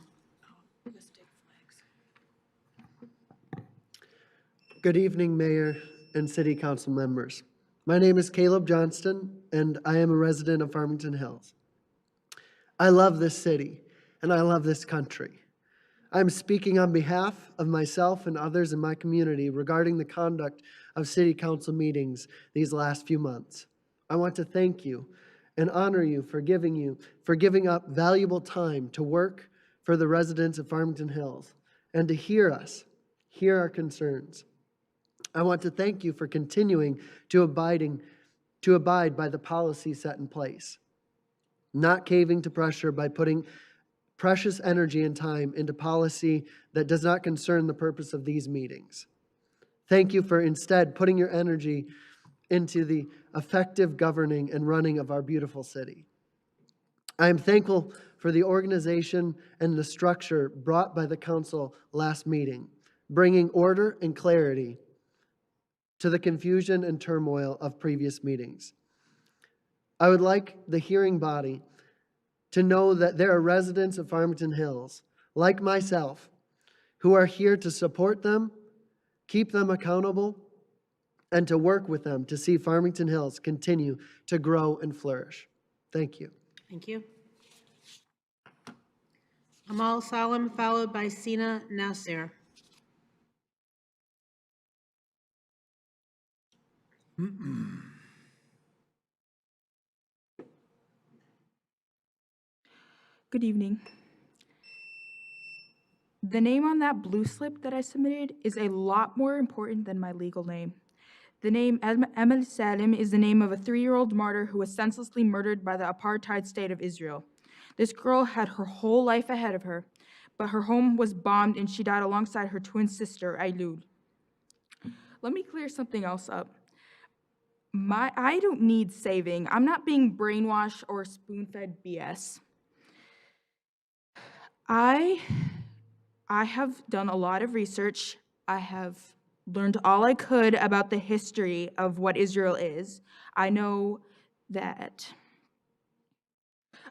Good evening, Mayor and City Council members. My name is Caleb Johnston, and I am a resident of Farmington Hills. I love this city, and I love this country. I'm speaking on behalf of myself and others in my community regarding the conduct of City Council meetings these last few months. I want to thank you and honor you for giving up valuable time to work for the residents of Farmington Hills and to hear our concerns. I want to thank you for continuing to abide by the policy set in place, not caving to pressure by putting precious energy and time into policy that does not concern the purpose of these meetings. Thank you for instead putting your energy into the effective governing and running of our beautiful city. I am thankful for the organization and the structure brought by the council last meeting, bringing order and clarity to the confusion and turmoil of previous meetings. I would like the hearing body to know that there are residents of Farmington Hills, like myself, who are here to support them, keep them accountable, and to work with them to see Farmington Hills continue to grow and flourish. Thank you. Thank you. Amal Salem followed by Sina Nasser. Good evening. The name on that blue slip that I submitted is a lot more important than my legal name. The name Emel Salim is the name of a 3-year-old martyr who was senselessly murdered by the apartheid state of Israel. This girl had her whole life ahead of her, but her home was bombed and she died alongside her twin sister, Ailul. let me clear something else up. I don't need saving. I'm not being brainwashed or spoon-fed BS. I have done a lot of research. I have learned all I could about the history of what Israel is. I know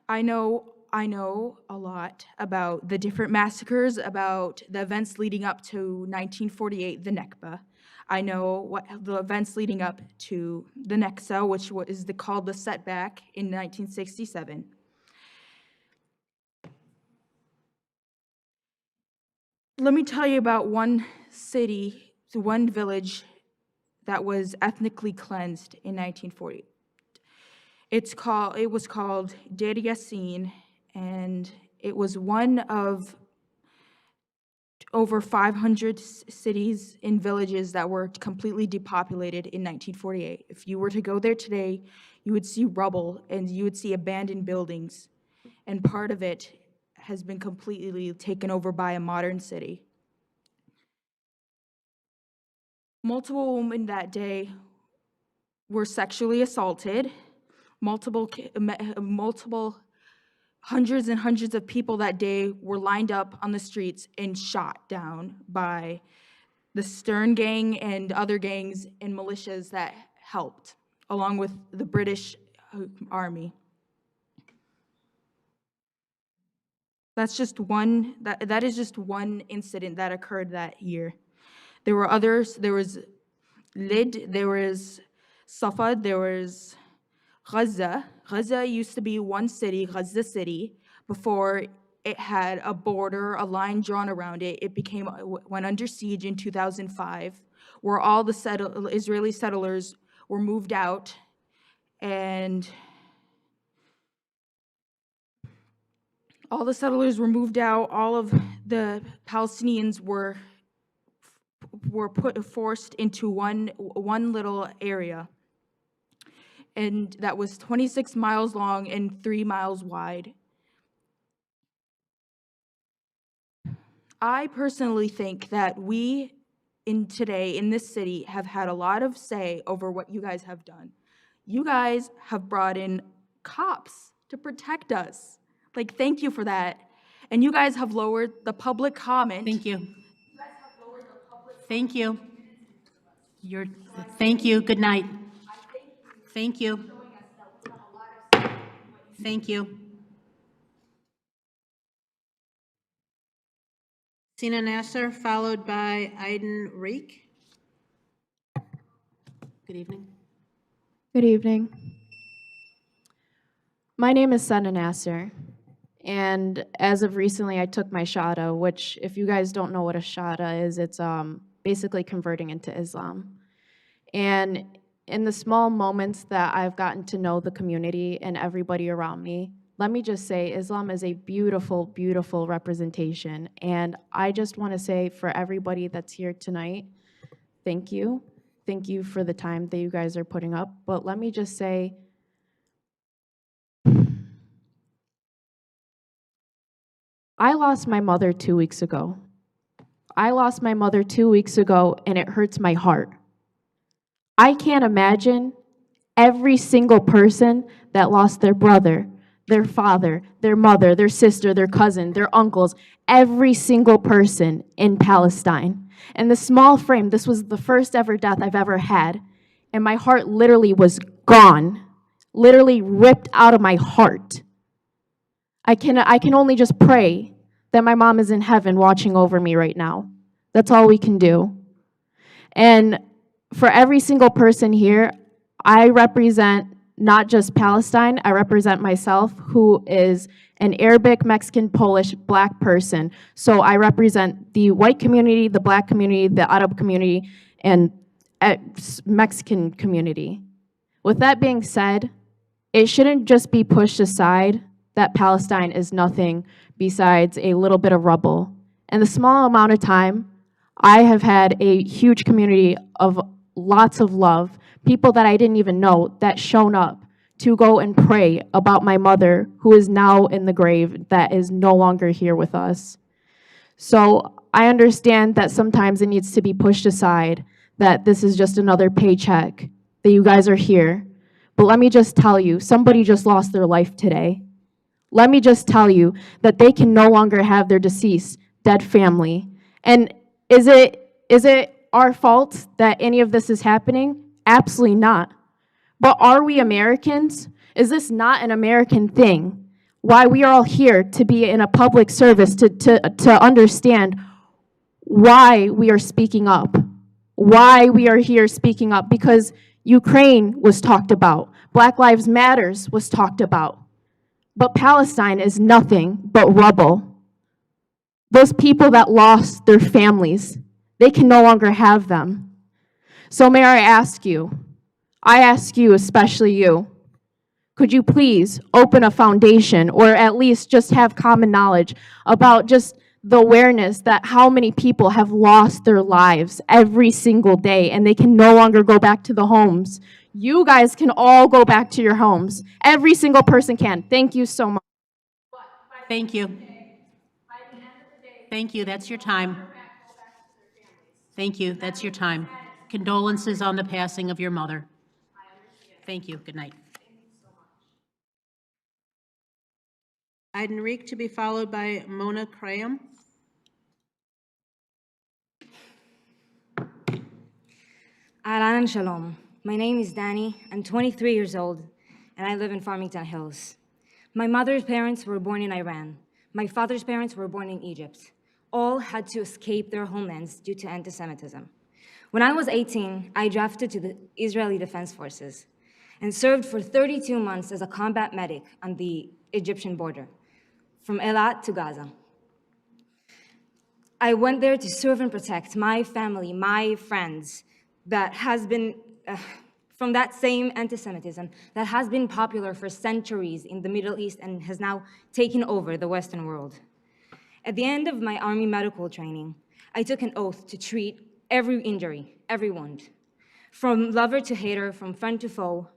a lot about the different massacres, about the events leading up to 1948, the Nakba. I know what the events leading up to the Naksa, which is called the setback in 1967. Let me tell you about one city, one village that was ethnically cleansed in 1940. It was called Deir Yassin, and it was one of over 500 cities and villages that were completely depopulated in 1948. If you were to go there today, you would see rubble and you would see abandoned buildings, and part of it has been completely taken over by a modern city. Multiple women that day were sexually assaulted. Multiple hundreds and hundreds of people that day were lined up on the streets and shot down by the Stern Gang and other gangs and militias that helped, along with the British Army. That's just one, that is just one incident that occurred that year. There were others. There was Lid, there was Safad, there was Gaza. Gaza used to be one city, Gaza City, before it had a border, a line drawn around it. It went under siege in 2005, where all the Israeli settlers were moved out, and all the settlers were moved out. All of the Palestinians were forced into one little area, and that was 26 miles long and 3 miles wide. I personally think that we today in this city have had a lot of say over what you guys have done. You guys have brought in cops to protect us. Like, thank you for that. And you guys have lowered the public comment. Thank you. Thank you. Thank you. Good night. Thank you. Thank you. Sina Nasser, followed by Aiden Reek. Good evening. Good evening. My name is Sana Nasser, and as of recently, I took my shahada, which, if you guys don't know what a shahada is, it's basically converting into Islam. And in the small moments that I've gotten to know the community and everybody around me, let me just say Islam is a beautiful, beautiful representation. And I just want to say for everybody that's here tonight, thank you. Thank you for the time that you guys are putting up. But let me just say, I lost my mother 2 weeks ago. I lost my mother 2 weeks ago, and it hurts my heart. I can't imagine every single person that lost their brother, their father, their mother, their sister, their cousin, their uncles, every single person in Palestine. And the small frame, this was the first ever death I've ever had, and my heart literally was gone, literally ripped out of my heart. I can only just pray that my mom is in heaven watching over me right now. That's all we can do. And for every single person here, I represent not just Palestine, I represent myself, who is an Arabic, Mexican, Polish, Black person. So I represent the white community, the Black community, the Arab community, and Mexican community. With that being said, it shouldn't just be pushed aside that Palestine is nothing besides a little bit of rubble. In the small amount of time, I have had a huge community of lots of love, people that I didn't even know that shown up to go and pray about my mother, who is now in the grave, that is no longer here with us. So I understand that sometimes it needs to be pushed aside, that this is just another paycheck, that you guys are here. But let me just tell you, somebody just lost their life today. Let me just tell you that they can no longer have their deceased, dead family. And is it our fault that any of this is happening? Absolutely not. But are we Americans? Is this not an American thing? Why we are all here to be in a public service, to understand why we are speaking up, why we are here speaking up, because Ukraine was talked about, Black Lives Matters was talked about, but Palestine is nothing but rubble. Those people that lost their families, they can no longer have them. So may I ask you, especially you, could you please open a foundation or at least just have common knowledge about just the awareness that how many people have lost their lives every single day and they can no longer go back to the homes. You guys can all go back to your homes. Every single person can. Thank you so much. Thank you. Thank you, that's your time. Thank you, that's your time. Condolences on the passing of your mother. Thank you, good night. Iden Reek to be followed by Mona Cram. Ahlan and Shalom. My name is Danny. I'm 23 years old, and I live in Farmington Hills. My mother's parents were born in Iran. My father's parents were born in Egypt. All had to escape their homelands due to anti-Semitism. When I was 18, I drafted to the Israeli Defense Forces and served for 32 months as a combat medic on the Egyptian border, from Eilat to Gaza. I went there to serve and protect my family, my friends, that has been, from that same anti-Semitism that has been popular for centuries in the Middle East and has now taken over the Western world. At the end of my Army medical training, I took an oath to treat every injury, every wound, from lover to hater, from friend to foe.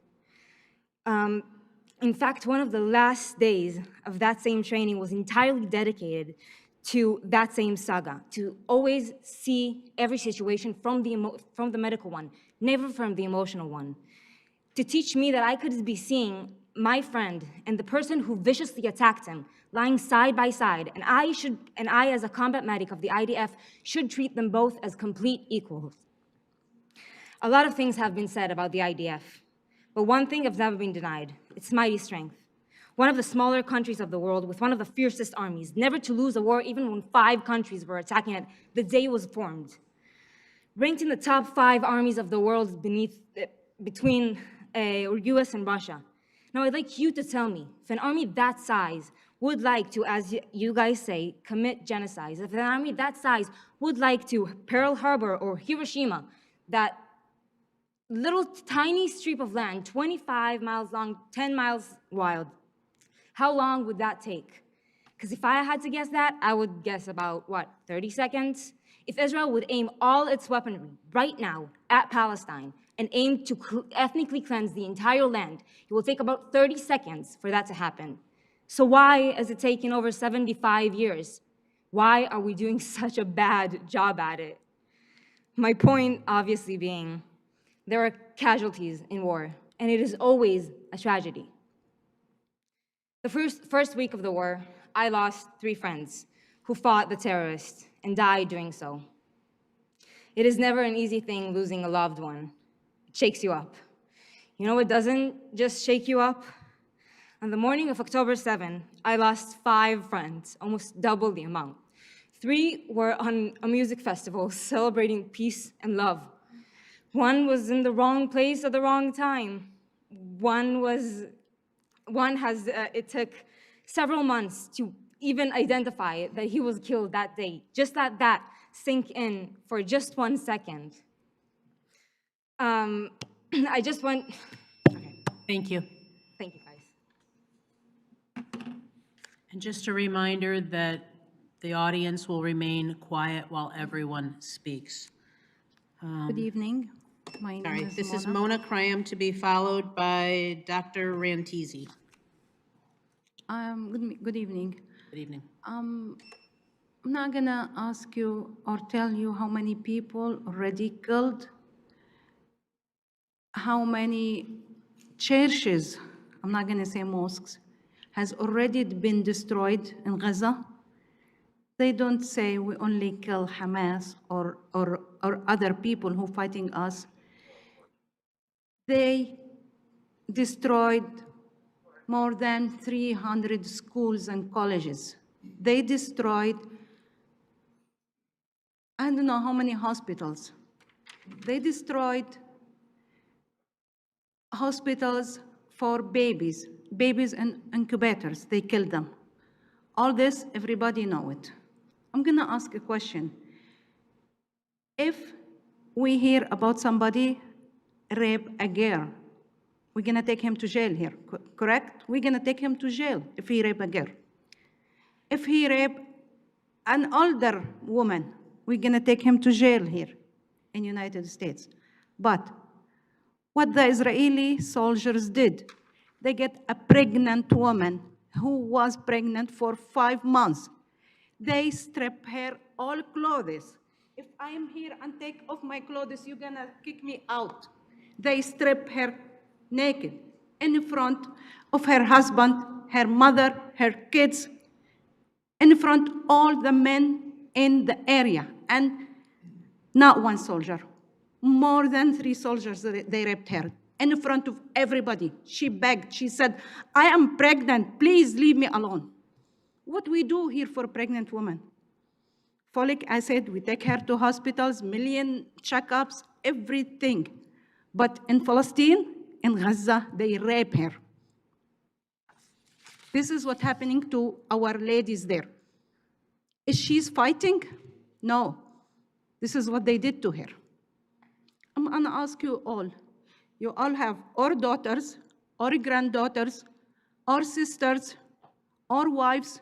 In fact, one of the last days of that same training was entirely dedicated to that same saga, to always see every situation from the medical one, never from the emotional one, to teach me that I could be seeing my friend and the person who viciously attacked him lying side by side, and I as a combat medic of the IDF should treat them both as complete equals. A lot of things have been said about the IDF, but one thing has never been denied: its mighty strength. One of the smaller countries of the world with one of the fiercest armies, never to lose a war even when 5 countries were attacking it the day it was formed. Ranked in the top 5 armies of the world between US and Russia. Now I'd like you to tell me, if an army that size would like to, as you guys say, commit genocide, if an army that size would like to Pearl Harbor or Hiroshima, that little tiny strip of land, 25 miles long, 10 miles wide, how long would that take? Because if I had to guess that, I would guess about, 30 seconds? If Israel would aim all its weaponry right now at Palestine and aim to ethnically cleanse the entire land, it will take about 30 seconds for that to happen. So why has it taken over 75 years? Why are we doing such a bad job at it? My point, obviously, being there are casualties in war, and it is always a tragedy. The first week of the war, I lost 3 friends who fought the terrorists and died doing so. It is never an easy thing losing a loved one. It shakes you up. You know what doesn't just shake you up? On the morning of October 7, I lost 5 friends, almost double the amount. 3 were on a music festival celebrating peace and love. 1 was in the wrong place at the wrong time. It took several months to even identify that he was killed that day. Just let that sink in for just 1 second. I just want, okay. Thank you. Thank you, guys. And just a reminder that the audience will remain quiet while everyone speaks. Good evening. My name Sorry, is this is Mona. Mona Cram to be followed by Dr. Rantisi. Good evening. Good evening. I'm not gonna ask you or tell you how many people already killed how many churches, I'm not going to say mosques, has already been destroyed in Gaza. They don't say we only kill Hamas or other people who fighting us. They destroyed more than 300 schools and colleges. They destroyed, I don't know how many hospitals. They destroyed hospitals for babies and incubators. They killed them. All this, everybody know it. I'm gonna ask a question. If we hear about somebody rape a girl, we're gonna take him to jail here, correct? We're gonna take him to jail if he rape a girl. If he rape an older woman, we're gonna take him to jail here in United States. But what the Israeli soldiers did, they get a pregnant woman who was pregnant for 5 months. They strip her all clothes. If I am here and take off my clothes, you're gonna kick me out. They strip her naked in front of her husband, her mother, her kids, in front of all the men in the area. And not one soldier, more than 3 soldiers, they raped her in front of everybody. She begged, she said, I am pregnant, please leave me alone. What we do here for pregnant women? Folic acid, we take her to hospitals, million checkups, everything. But in Palestine, in Gaza, they rape her. This is what's happening to our ladies there. Is she fighting? No. This is what they did to her. I'm gonna ask you all. You all have or daughters, or granddaughters, or sisters, or wives.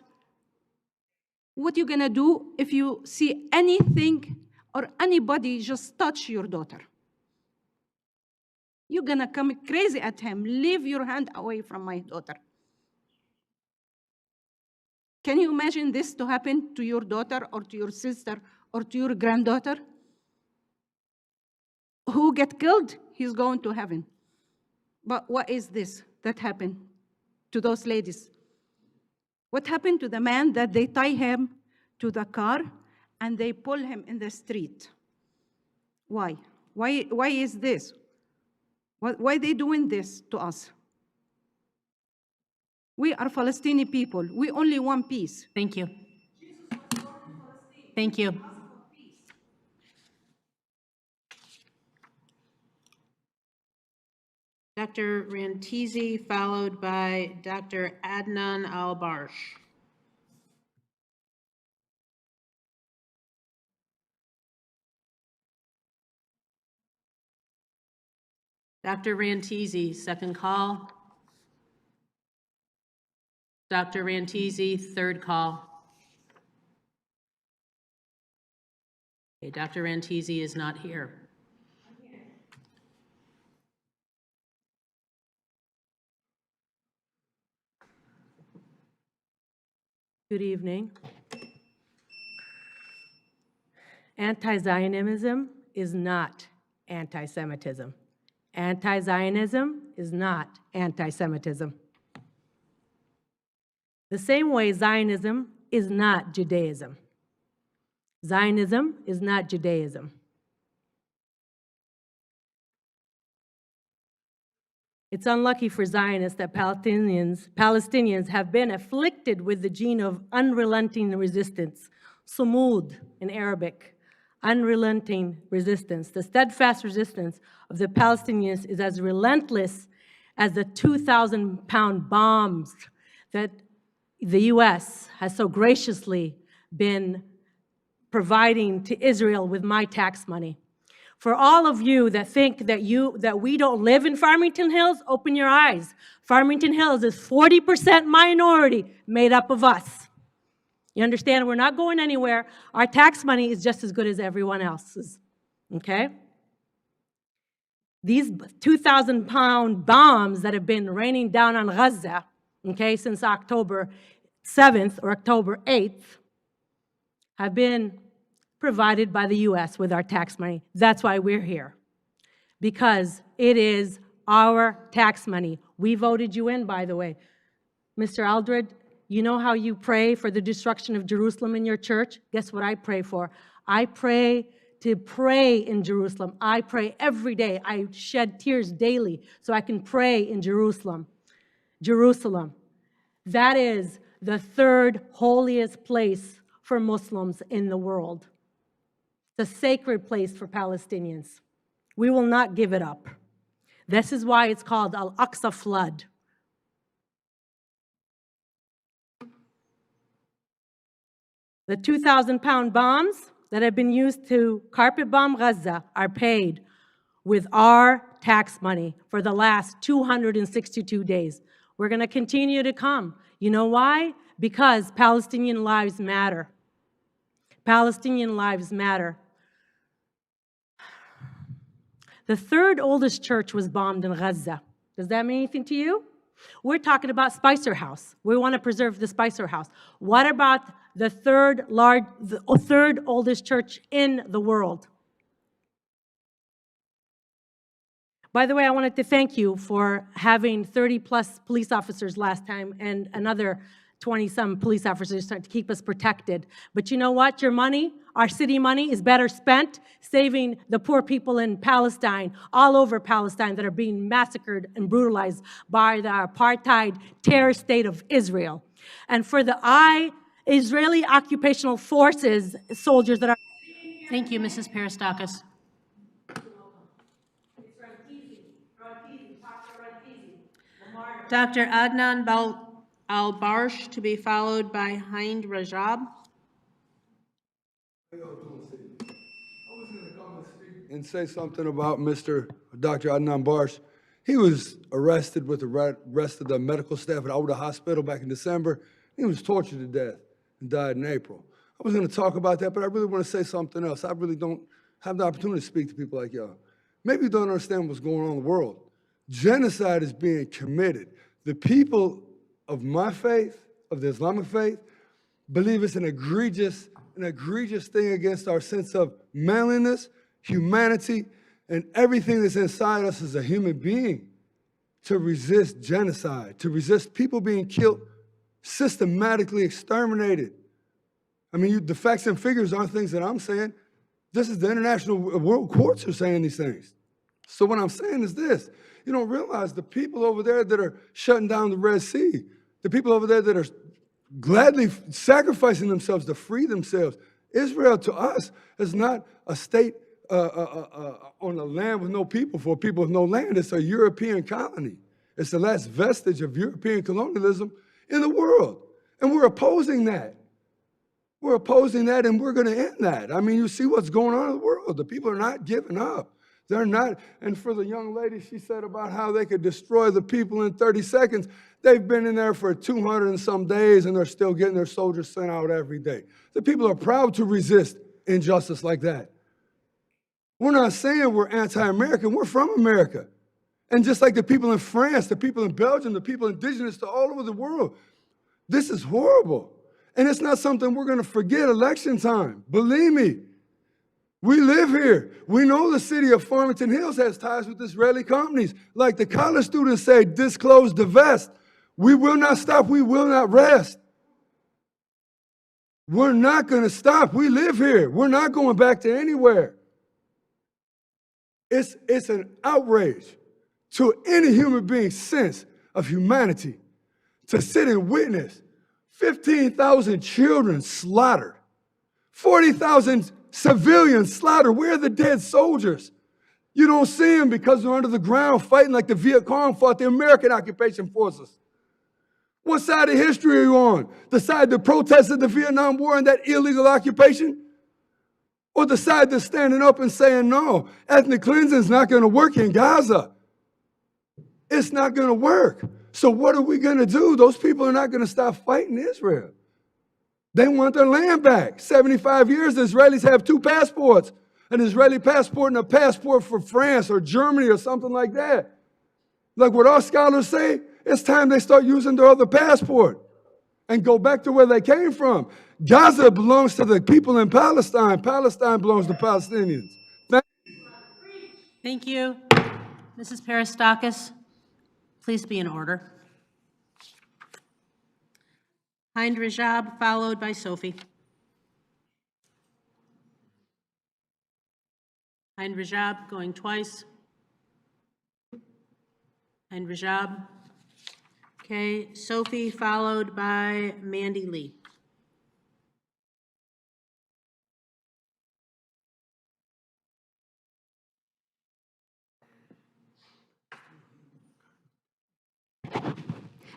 What you gonna do if you see anything or anybody just touch your daughter? You're gonna come crazy at him. Leave your hand away from my daughter. Can you imagine this to happen to your daughter or to your sister or to your granddaughter? Who get killed? He's going to heaven. But what is this that happened to those ladies? What happened to the man that they tie him to the car and they pull him in the street? Why? Why is this? Why are they doing this to us? We are Palestinian people. We only want peace. Thank you. Thank you. Dr. Rantisi, followed by Dr. Adnan Al-Barsh. Dr. Rantisi, second call. Dr. Rantisi, third call. Okay, Dr. Rantisi is not here. Good evening. Anti-Zionism is not anti-Semitism. Anti-Zionism is not anti-Semitism. The same way Zionism is not Judaism. Zionism is not Judaism. It's unlucky for Zionists that Palestinians have been afflicted with the gene of unrelenting resistance, sumud in Arabic, unrelenting resistance. The steadfast resistance of the Palestinians is as relentless as the 2,000-pound bombs that the U.S. has so graciously been providing to Israel with my tax money. For all of you that think that we don't live in Farmington Hills, open your eyes. Farmington Hills is 40% minority made up of us. You understand? We're not going anywhere. Our tax money is just as good as everyone else's, okay? These 2,000-pound bombs that have been raining down on Gaza, okay, since October 7th or October 8th, have been provided by the U.S. with our tax money. That's why we're here. because it is our tax money. We voted you in, by the way. Mr. Aldred, you know how you pray for the destruction of Jerusalem in your church? Guess what I pray for? I pray to pray in Jerusalem. I pray every day. I shed tears daily so I can pray in Jerusalem. Jerusalem. That is the third holiest place for Muslims in the world. It's a sacred place for Palestinians. We will not give it up. This is why it's called Al-Aqsa flood. The 2,000-pound bombs that have been used to carpet bomb Gaza are paid with our tax money for the last 262 days. We're going to continue to come. You know why? Because Palestinian lives matter. Palestinian lives matter. The third oldest church was bombed in Gaza. Does that mean anything to you? We're talking about Spicer House. We want to preserve the Spicer House. What about the third oldest church in the world? By the way, I wanted to thank you for having 30-plus police officers last time and another 20-some police officers to keep us protected. But you know what? Your money, our city money, is better spent saving the poor people in Palestine, all over Palestine, that are being massacred and brutalized by the apartheid terrorist state of Israel. And for the Israeli occupational forces soldiers that are... Thank you, Mrs. Peristakis. Dr. Adnan Al-Barsh, to be followed by Hind Rajab. And say something about Dr. Adnan Barsh. He was arrested with the rest of the medical staff at Oda Hospital back in December. He was tortured to death and died in April. I was going to talk about that, but I really want to say something else. I really don't have the opportunity to speak to people like y'all. Maybe you don't understand what's going on in the world. Genocide is being committed. The people of my faith, of the Islamic faith, believe it's an egregious thing against our sense of manliness, humanity, and everything that's inside us as a human being to resist genocide, to resist people being killed, systematically exterminated. I mean, the facts and figures aren't things that I'm saying. This is the international world courts are saying these things. So what I'm saying is this. You don't realize the people over there that are shutting down the Red Sea, the people over there that are gladly sacrificing themselves to free themselves. Israel to us is not a state on a land with no people for people with no land. It's a European colony. It's the last vestige of European colonialism in the world. And we're opposing that. We're opposing that, and we're going to end that. I mean, you see what's going on in the world. The people are not giving up. They're not. And for the young lady, she said about how they could destroy the people in 30 seconds. They've been in there for 200 and some days, and they're still getting their soldiers sent out every day. The people are proud to resist injustice like that. We're not saying we're anti-American. We're from America. And just like the people in France, the people in Belgium, the people indigenous to all over the world, this is horrible. And it's not something we're going to forget election time. Believe me. We live here. We know the city of Farmington Hills has ties with Israeli companies. Like the college students say, disclose, divest. We will not stop. We will not rest. We're not going to stop. We live here. We're not going back to anywhere. It's an outrage to any human being's sense of humanity to sit and witness 15,000 children slaughtered, 40,000 civilians slaughtered. Where are the dead soldiers? You don't see them because they're under the ground fighting like the Viet Cong fought the American occupation forces. What side of history are you on? The side that protested the Vietnam War and that illegal occupation? Or the side that's standing up and saying, no, ethnic cleansing is not going to work in Gaza. It's not going to work. So what are we going to do? Those people are not going to stop fighting Israel. They want their land back. 75 years, the Israelis have two passports, an Israeli passport and a passport for France or Germany or something like that. Like what our scholars say, it's time they start using their other passport and go back to where they came from. Gaza belongs to the people in Palestine. Palestine belongs to Palestinians. Thank you. Mrs. Peristakis, please be in order. Hind Rajab, followed by Sophie. Hind Rajab, going twice. Hind Rajab. Okay, Sophie, followed by Mandy Lee.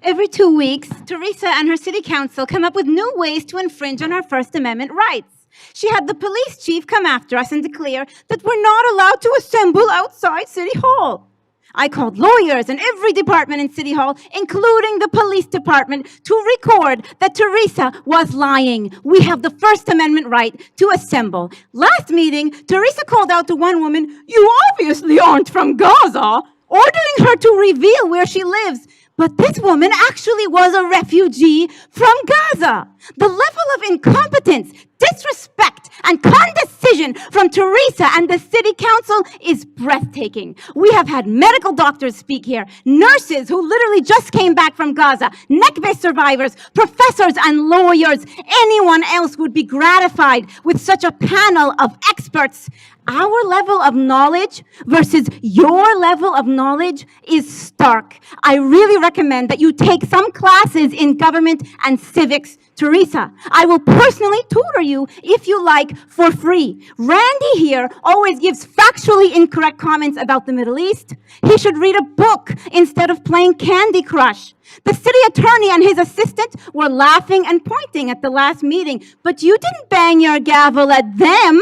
Every 2 weeks, Teresa and her city council come up with new ways to infringe on our First Amendment rights. She had the police chief come after us and declare that we're not allowed to assemble outside City Hall. I called lawyers in every department in City Hall, including the police department, to record that Teresa was lying. We have the First Amendment right to assemble. Last meeting, Teresa called out to one woman, "You obviously aren't from Gaza," ordering her to reveal where she lives. But this woman actually was a refugee from Gaza. The level of incompetence, disrespect, and condescension from Teresa and the city council is breathtaking. We have had medical doctors speak here, nurses who literally just came back from Gaza, neck-based survivors, professors, and lawyers. Anyone else would be gratified with such a panel of experts. Our level of knowledge versus your level of knowledge is stark. I really recommend that you take some classes in government and civics. Teresa, I will personally tutor you if you like for free. Randy here always gives factually incorrect comments about the Middle East. He should read a book instead of playing Candy Crush. The city attorney and his assistant were laughing and pointing at the last meeting, but you didn't bang your gavel at them.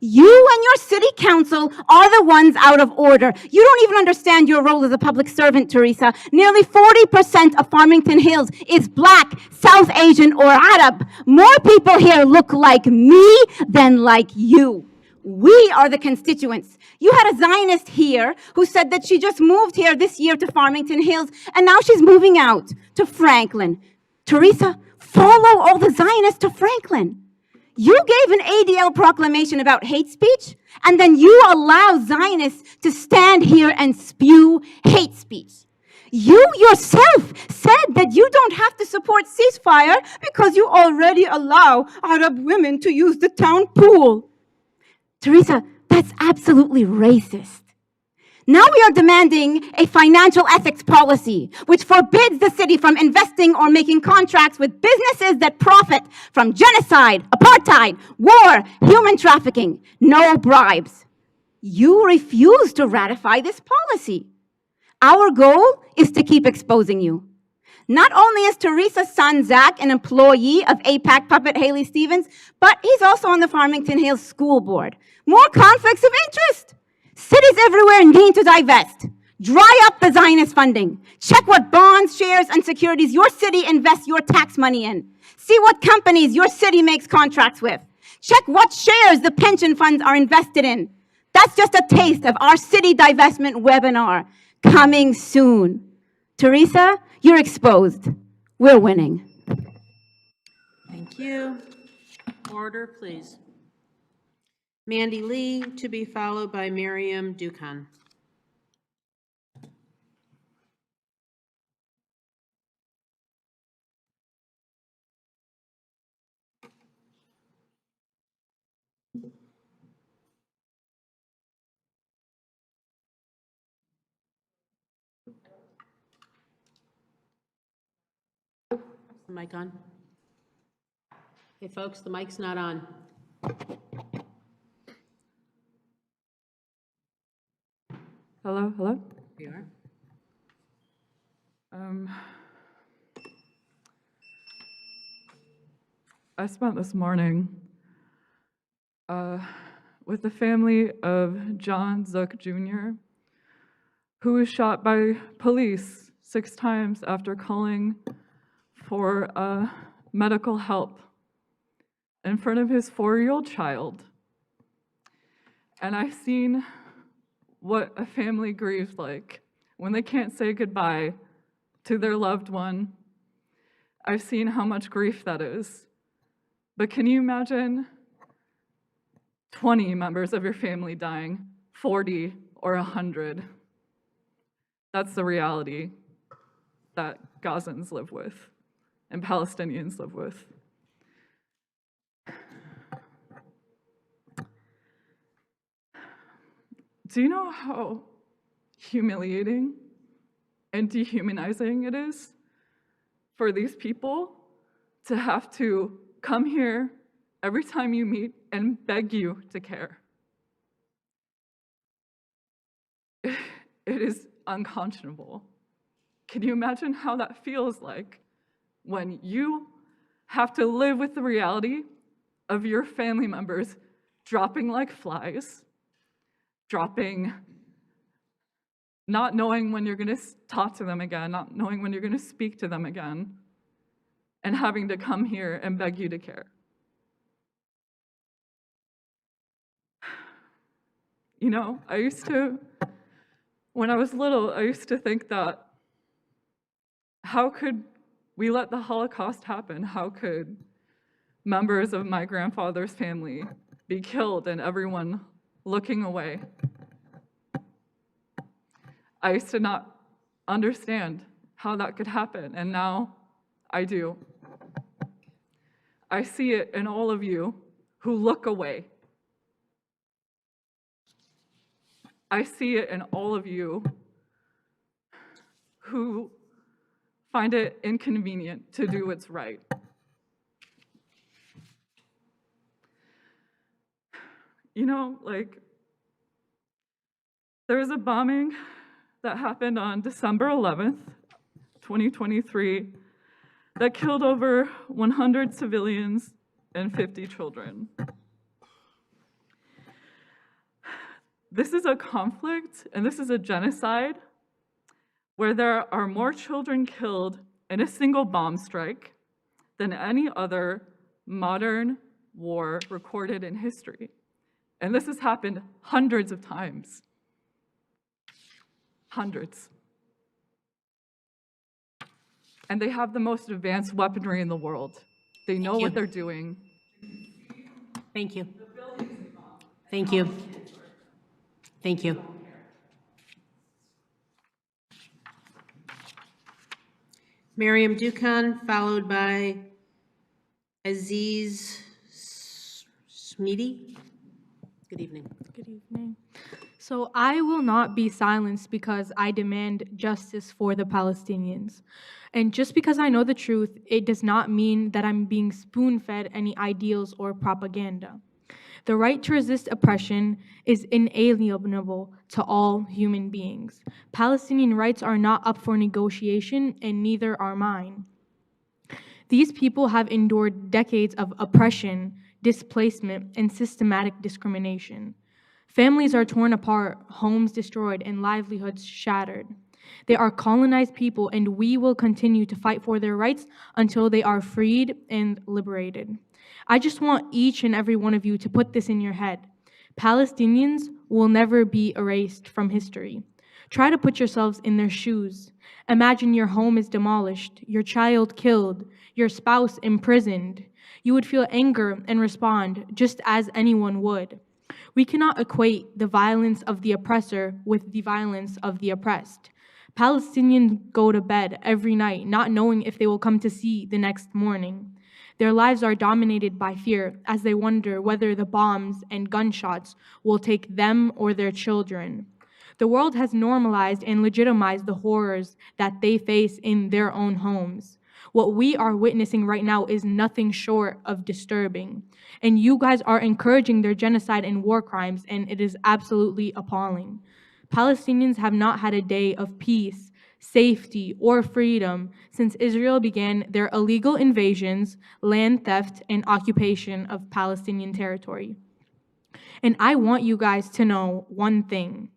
You and your city council are the ones out of order. You don't even understand your role as a public servant, Teresa. Nearly 40% of Farmington Hills is Black, South Asian, or Arab. More people here look like me than like you. We are the constituents. You had a Zionist here who said that she just moved here this year to Farmington Hills, and now she's moving out to Franklin. Teresa, follow all the Zionists to Franklin. You gave an ADL proclamation about hate speech, and then you allow Zionists to stand here and spew hate speech. You yourself said that you don't have to support ceasefire because you already allow Arab women to use the town pool. Teresa, that's absolutely racist. Now we are demanding a financial ethics policy, which forbids the city from investing or making contracts with businesses that profit from genocide, apartheid, war, human trafficking. No bribes. You refuse to ratify this policy. Our goal is to keep exposing you. Not only is Teresa's son, Zach, an employee of APAC puppet Haley Stevens, but he's also on the Farmington Hills School Board. More conflicts of interest. Cities everywhere need to divest. Dry up the Zionist funding. Check what bonds, shares, and securities your city invests your tax money in. See what companies your city makes contracts with. Check what shares the pension funds are invested in. That's just a taste of our city divestment webinar coming soon. Teresa, you're exposed. We're winning. Thank you. Order, please. Mandy Lee, to be followed by Miriam Dukan. The mic on? Hey, folks, the mic's not on. Hello, hello? We are. I spent this morning with the family of John Zook Jr., who was shot by police 6 times after calling for medical help in front of his 4-year-old child. And I've seen what a family grieves like when they can't say goodbye to their loved one. I've seen how much grief that is. But can you imagine 20 members of your family dying, 40, or 100. That's the reality that Gazans live with and Palestinians live with. Do you know how humiliating and dehumanizing it is for these people to have to come here every time you meet and beg you to care? It is unconscionable. Can you imagine how that feels like when you have to live with the reality of your family members dropping like flies, not knowing when you're going to talk to them again, not knowing when you're going to speak to them again, and having to come here and beg you to care? You know, when I was little, I used to think that, how could we let the Holocaust happen? How could members of my grandfather's family be killed and everyone looking away? I used to not understand how that could happen, and now I do. I see it in all of you who look away. I see it in all of you who find it inconvenient to do what's right. You know, like, there was a bombing that happened on December 11th, 2023, that killed over 100 civilians and 50 children. This is a conflict, and this is a genocide where there are more children killed in a single bomb strike than any other modern war recorded in history. And this has happened hundreds of times. Hundreds. And they have the most advanced weaponry in the world. They know what they're doing. Thank you. Thank you. Thank you. Miriam Dukan, followed by Aziz Smidi. Good evening. Good evening. So I will not be silenced because I demand justice for the Palestinians. And just because I know the truth, it does not mean that I'm being spoon-fed any ideals or propaganda. The right to resist oppression is inalienable to all human beings. Palestinian rights are not up for negotiation, and neither are mine. These people have endured decades of oppression, displacement, and systematic discrimination. Families are torn apart, homes destroyed, and livelihoods shattered. They are colonized people, and we will continue to fight for their rights until they are freed and liberated. I just want each and every one of you to put this in your head. Palestinians will never be erased from history. Try to put yourselves in their shoes. Imagine your home is demolished, your child killed, your spouse imprisoned. You would feel anger and respond just as anyone would. We cannot equate the violence of the oppressor with the violence of the oppressed. Palestinians go to bed every night not knowing if they will come to see the next morning. Their lives are dominated by fear as they wonder whether the bombs and gunshots will take them or their children. The world has normalized and legitimized the horrors that they face in their own homes. What we are witnessing right now is nothing short of disturbing. And you guys are encouraging their genocide and war crimes, and it is absolutely appalling. Palestinians have not had a day of peace, safety, or freedom since Israel began their illegal invasions, land theft, and occupation of Palestinian territory. And I want you guys to know one thing.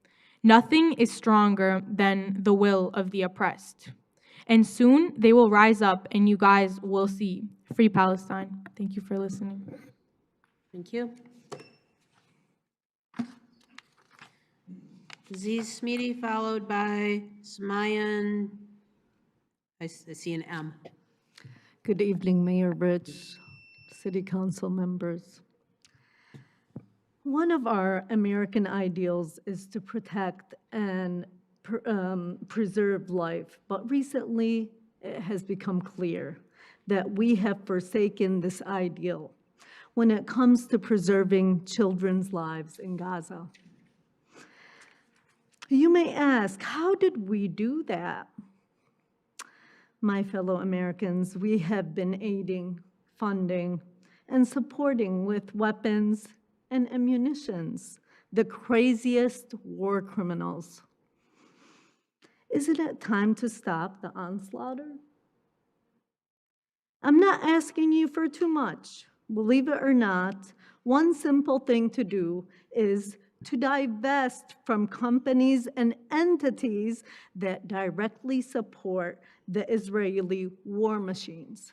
Nothing is stronger than the will of the oppressed. And soon they will rise up and you guys will see. Free Palestine. Thank you for listening. Thank you. Aziz Smidi, followed by Smayan, I see an M. Good evening, Mayor Rich, City Council members. One of our American ideals is to protect and preserve life, but recently it has become clear that we have forsaken this ideal when it comes to preserving children's lives in Gaza. You may ask, how did we do that? My fellow Americans, we have been aiding, funding, and supporting with weapons and ammunitions the craziest war criminals. Isn't it time to stop the onslaught? I'm not asking you for too much. Believe it or not, one simple thing to do is to divest from companies and entities that directly support the Israeli war machines.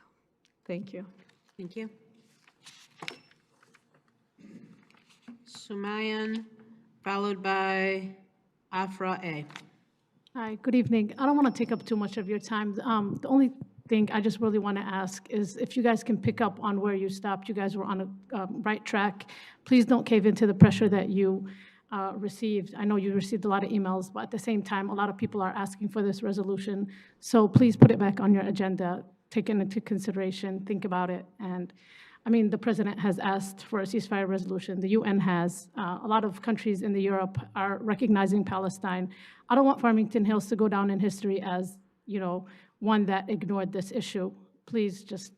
Thank you. Thank you. Sumayan, followed by Afra A. Hi, good evening. I don't want to take up too much of your time. The only thing I just really want to ask is if you guys can pick up on where you stopped. You guys were on a right track. Please don't cave into the pressure that you received. I know you received a lot of emails, but at the same time, a lot of people are asking for this resolution. So please put it back on your agenda, take it into consideration, think about it. And I mean, the president has asked for a ceasefire resolution. The UN has. A lot of countries in Europe are recognizing Palestine. I don't want Farmington Hills to go down in history as, one that ignored this issue. Please just,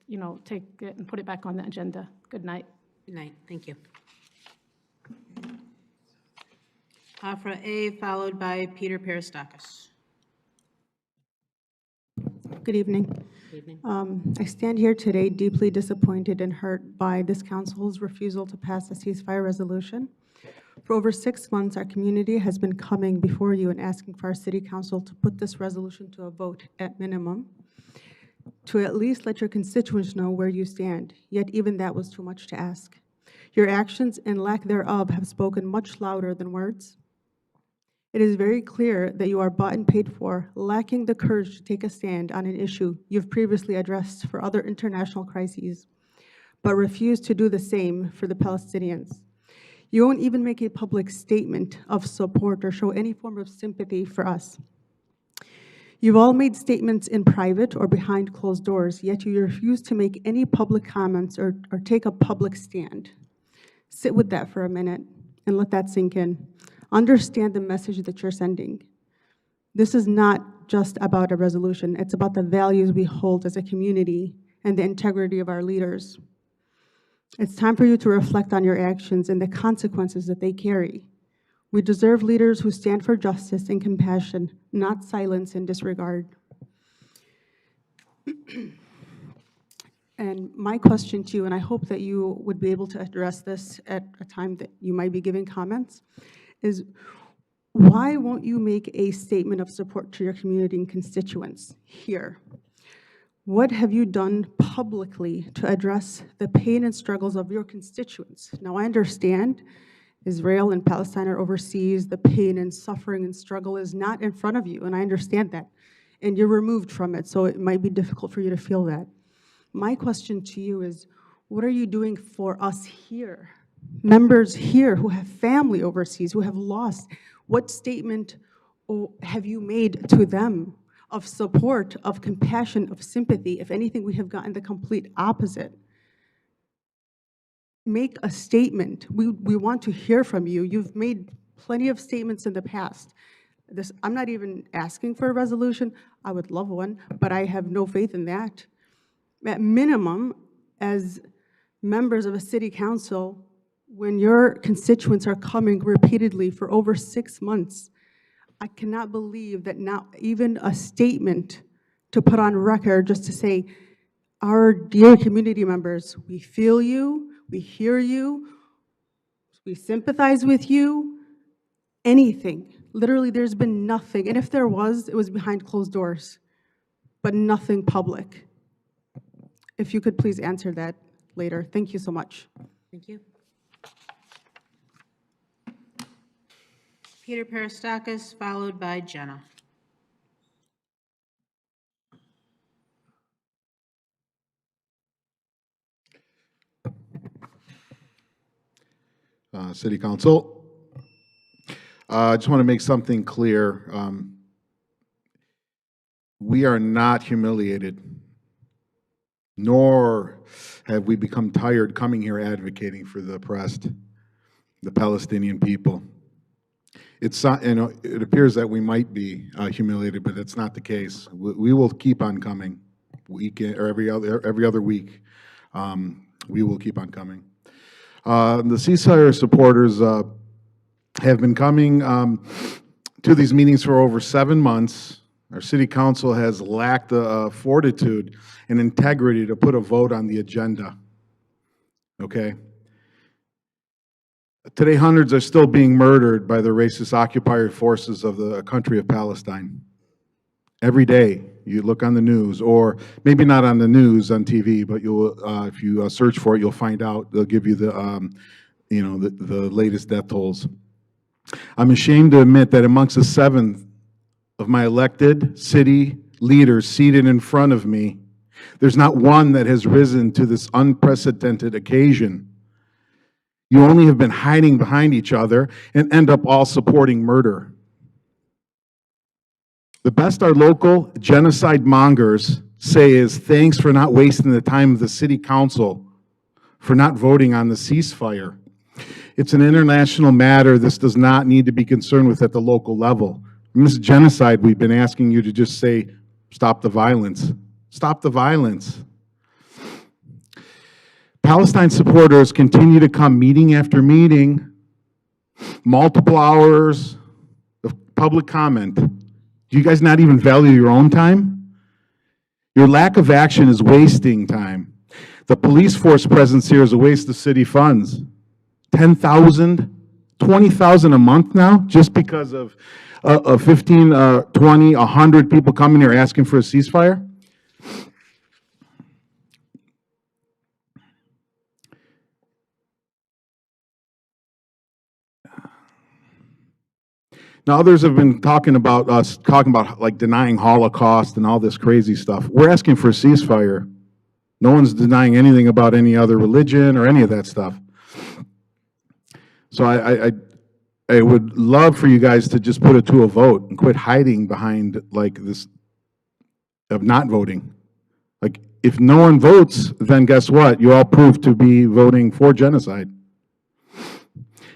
take it and put it back on the agenda. Good night. Good night. Thank you. Afra A, followed by Peter Peristakis. Good evening. Good evening. I stand here today deeply disappointed and hurt by this council's refusal to pass a ceasefire resolution. For over 6 months, our community has been coming before you and asking for our city council to put this resolution to a vote at minimum, to at least let your constituents know where you stand, yet even that was too much to ask. Your actions and lack thereof have spoken much louder than words. It is very clear that you are bought and paid for, lacking the courage to take a stand on an issue you've previously addressed for other international crises, but refuse to do the same for the Palestinians. You won't even make a public statement of support or show any form of sympathy for us. You've all made statements in private or behind closed doors, yet you refuse to make any public comments or take a public stand. Sit with that for a minute and let that sink in. Understand the message that you're sending. This is not just about a resolution. It's about the values we hold as a community and the integrity of our leaders. It's time for you to reflect on your actions and the consequences that they carry. We deserve leaders who stand for justice and compassion, not silence and disregard. And my question to you, and I hope that you would be able to address this at a time that you might be giving comments, is why won't you make a statement of support to your community and constituents here? What have you done publicly to address the pain and struggles of your constituents? Now, I understand Israel and Palestine are overseas. The pain and suffering and struggle is not in front of you, and I understand that. And you're removed from it, so it might be difficult for you to feel that. My question to you is, what are you doing for us here? Members here who have family overseas, who have lost, what statement have you made to them of support, of compassion, of sympathy? If anything, we have gotten the complete opposite. Make a statement. We want to hear from you. You've made plenty of statements in the past. I'm not even asking for a resolution. I would love one, but I have no faith in that. At minimum, as members of a city council, when your constituents are coming repeatedly for over 6 months, I cannot believe that not even a statement to put on record just to say, our dear community members, we feel you, we hear you, we sympathize with you, anything. Literally, there's been nothing. And if there was, it was behind closed doors, but nothing public. If you could please answer that later. Thank you so much. Thank you. Peter Peristakis, followed by Jenna. City Council. I just want to make something clear. We are not humiliated, nor have we become tired coming here advocating for the oppressed, the Palestinian people. It's not, it appears that we might be humiliated, but that's not the case. We will keep on coming, weekend or every other week. We will keep on coming. The ceasefire supporters have been coming to these meetings for over 7 months. Our city council has lacked the fortitude and integrity to put a vote on the agenda. Okay? Today, hundreds are still being murdered by the racist occupier forces of the country of Palestine. Every day, you look on the news, or maybe not on the news, on TV, but you'll, if you search for it, you'll find out. They'll give you the, the latest death tolls. I'm ashamed to admit that amongst the 7 of my elected city leaders seated in front of me, there's not one that has risen to this unprecedented occasion. You only have been hiding behind each other and end up all supporting murder. The best our local genocide mongers say is thanks for not wasting the time of the city council for not voting on the ceasefire. It's an international matter this does not need to be concerned with at the local level. In this genocide, we've been asking you to just say, stop the violence. Stop the violence. Palestine supporters continue to come meeting after meeting, multiple hours of public comment. Do you guys not even value your own time? Your lack of action is wasting time. The police force presence here is a waste of city funds. 10,000, 20,000 a month now, just because of 15, 20, 100 people coming here asking for a ceasefire? Now, others have been talking about us, like denying Holocaust and all this crazy stuff. We're asking for a ceasefire. No one's denying anything about any other religion or any of that stuff. So I would love for you guys to just put it to a vote and quit hiding behind like this of not voting. Like if no one votes, then guess what? You all prove to be voting for genocide.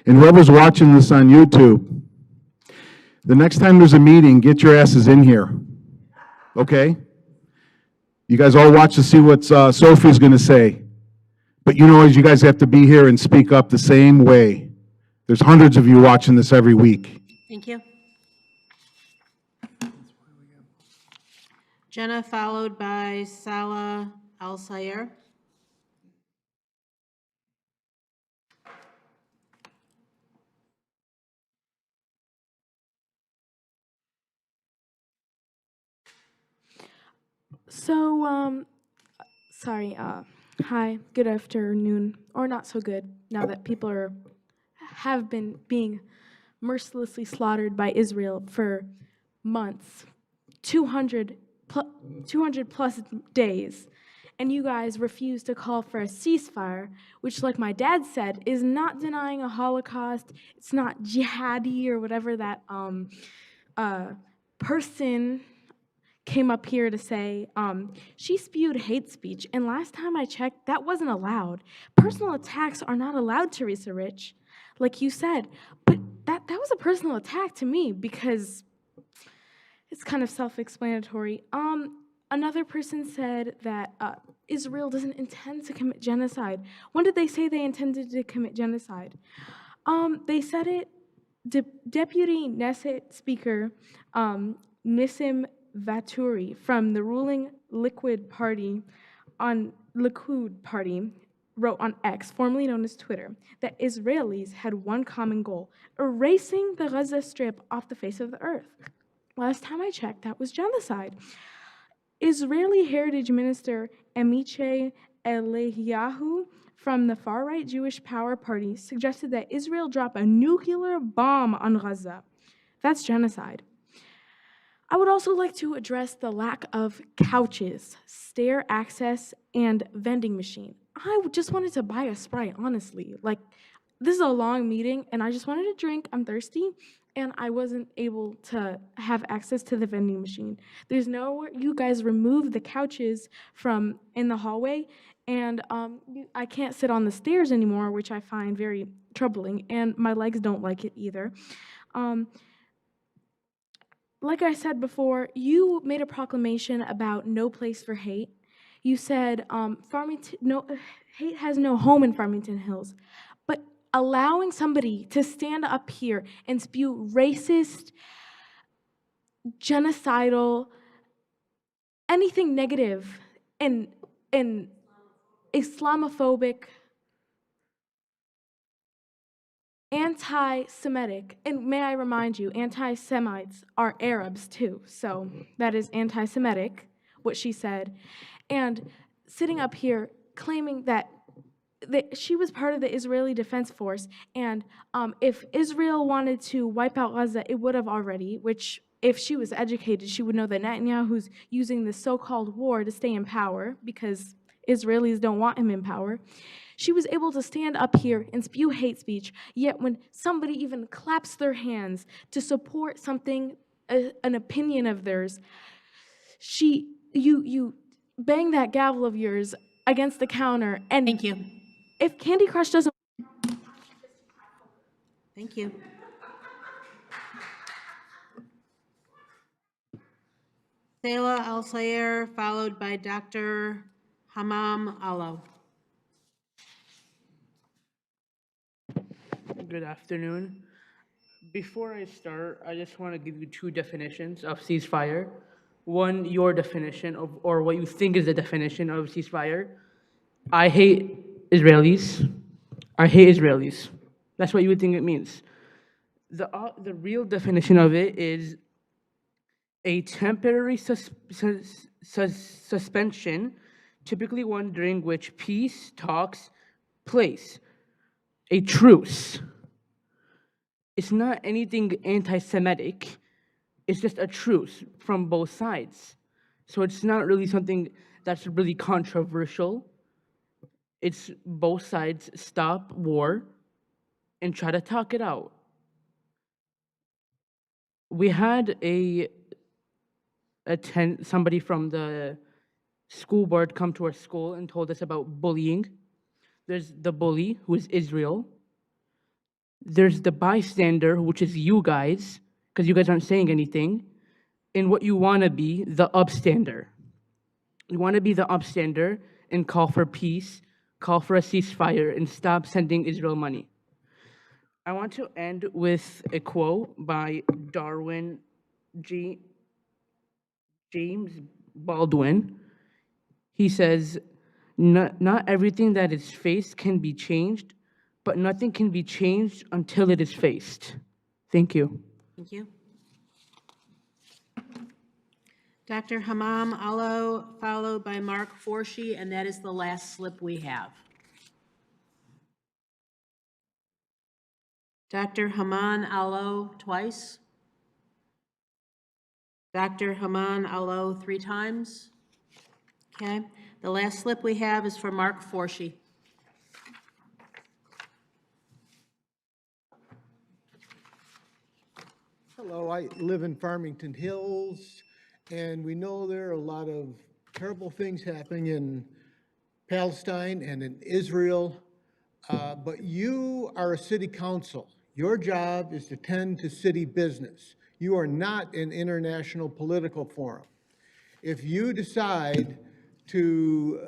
And whoever's watching this on YouTube, the next time there's a meeting, get your asses in here, okay? You guys all watch to see what Sophie's going to say. But you know, you guys have to be here and speak up the same way. There's hundreds of you watching this every week. Thank you. Jenna, followed by Salah Al-Sayer. So, hi, good afternoon, or not so good, now that people have been being mercilessly slaughtered by Israel for months, 200 plus days, and you guys refuse to call for a ceasefire, which, like my dad said, is not denying a Holocaust, it's not jihadi or whatever that person came up here to say. She spewed hate speech, and last time I checked, that wasn't allowed. Personal attacks are not allowed, Teresa Rich, like you said, but that was a personal attack to me because it's kind of self-explanatory. Another person said that Israel doesn't intend to commit genocide. When did they say they intended to commit genocide? They said it, Deputy Knesset Speaker Nissim Vaturi from the ruling Likud Party wrote on X, formerly known as Twitter, that Israelis had one common goal: erasing the Gaza Strip off the face of the earth. Last time I checked, that was genocide. Israeli Heritage Minister Amichai Eliyahu from the far-right Jewish Power Party suggested that Israel drop a nuclear bomb on Gaza. That's genocide. I would also like to address the lack of couches, stair access, and vending machine. I just wanted to buy a Sprite, honestly. Like, this is a long meeting, and I just wanted to drink. I'm thirsty, and I wasn't able to have access to the vending machine. There's nowhere, you guys removed the couches from in the hallway, and I can't sit on the stairs anymore, which I find very troubling, and my legs don't like it either. Like I said before, you made a proclamation about no place for hate. You said Farmington, no, hate has no home in Farmington Hills. But allowing somebody to stand up here and spew racist, genocidal, anything negative, and Islamophobic, anti-Semitic, and may I remind you, anti-Semites are Arabs too, so that is anti-Semitic, what she said, and sitting up here claiming that she was part of the Israeli Defense Force, and if Israel wanted to wipe out Gaza, it would have already, which if she was educated, she would know that Netanyahu's using this so-called war to stay in power because Israelis don't want him in power. She was able to stand up here and spew hate speech, yet when somebody even claps their hands to support something, an opinion of theirs, you bang that gavel of yours against the counter. And thank you. If Candy Crush doesn't... Thank you. Sayla Al-Sayer, followed by Dr. Hamam Alo. Good afternoon. Before I start, I just want to give you two definitions of ceasefire. One, your definition of, or what you think is the definition of ceasefire. I hate Israelis. I hate Israelis. That's what you would think it means. The real definition of it is a temporary suspension, typically one during which peace talks place. A truce. It's not anything anti-Semitic. It's just a truce from both sides. So it's not really something that's really controversial. It's both sides stop war and try to talk it out. We had somebody from the school board come to our school and told us about bullying. There's the bully, who is Israel. There's the bystander, which is you guys, because you guys aren't saying anything. And what you want to be, the upstander. You want to be the upstander and call for peace, call for a ceasefire, and stop sending Israel money. I want to end with a quote by Darwin James Baldwin. He says, not everything that is faced can be changed, but nothing can be changed until it is faced. Thank you. Thank you. Dr. Hamam Alo, followed by Mark Forshee, and that is the last slip we have. Dr. Haman Alo twice. Dr. Haman Alo 3 times. Okay. The last slip we have is for Mark Forshee. Hello, I live in Farmington Hills, and we know there are a lot of terrible things happening in Palestine and in Israel, but you are a city council. Your job is to tend to city business. You are not an international political forum. If you decide to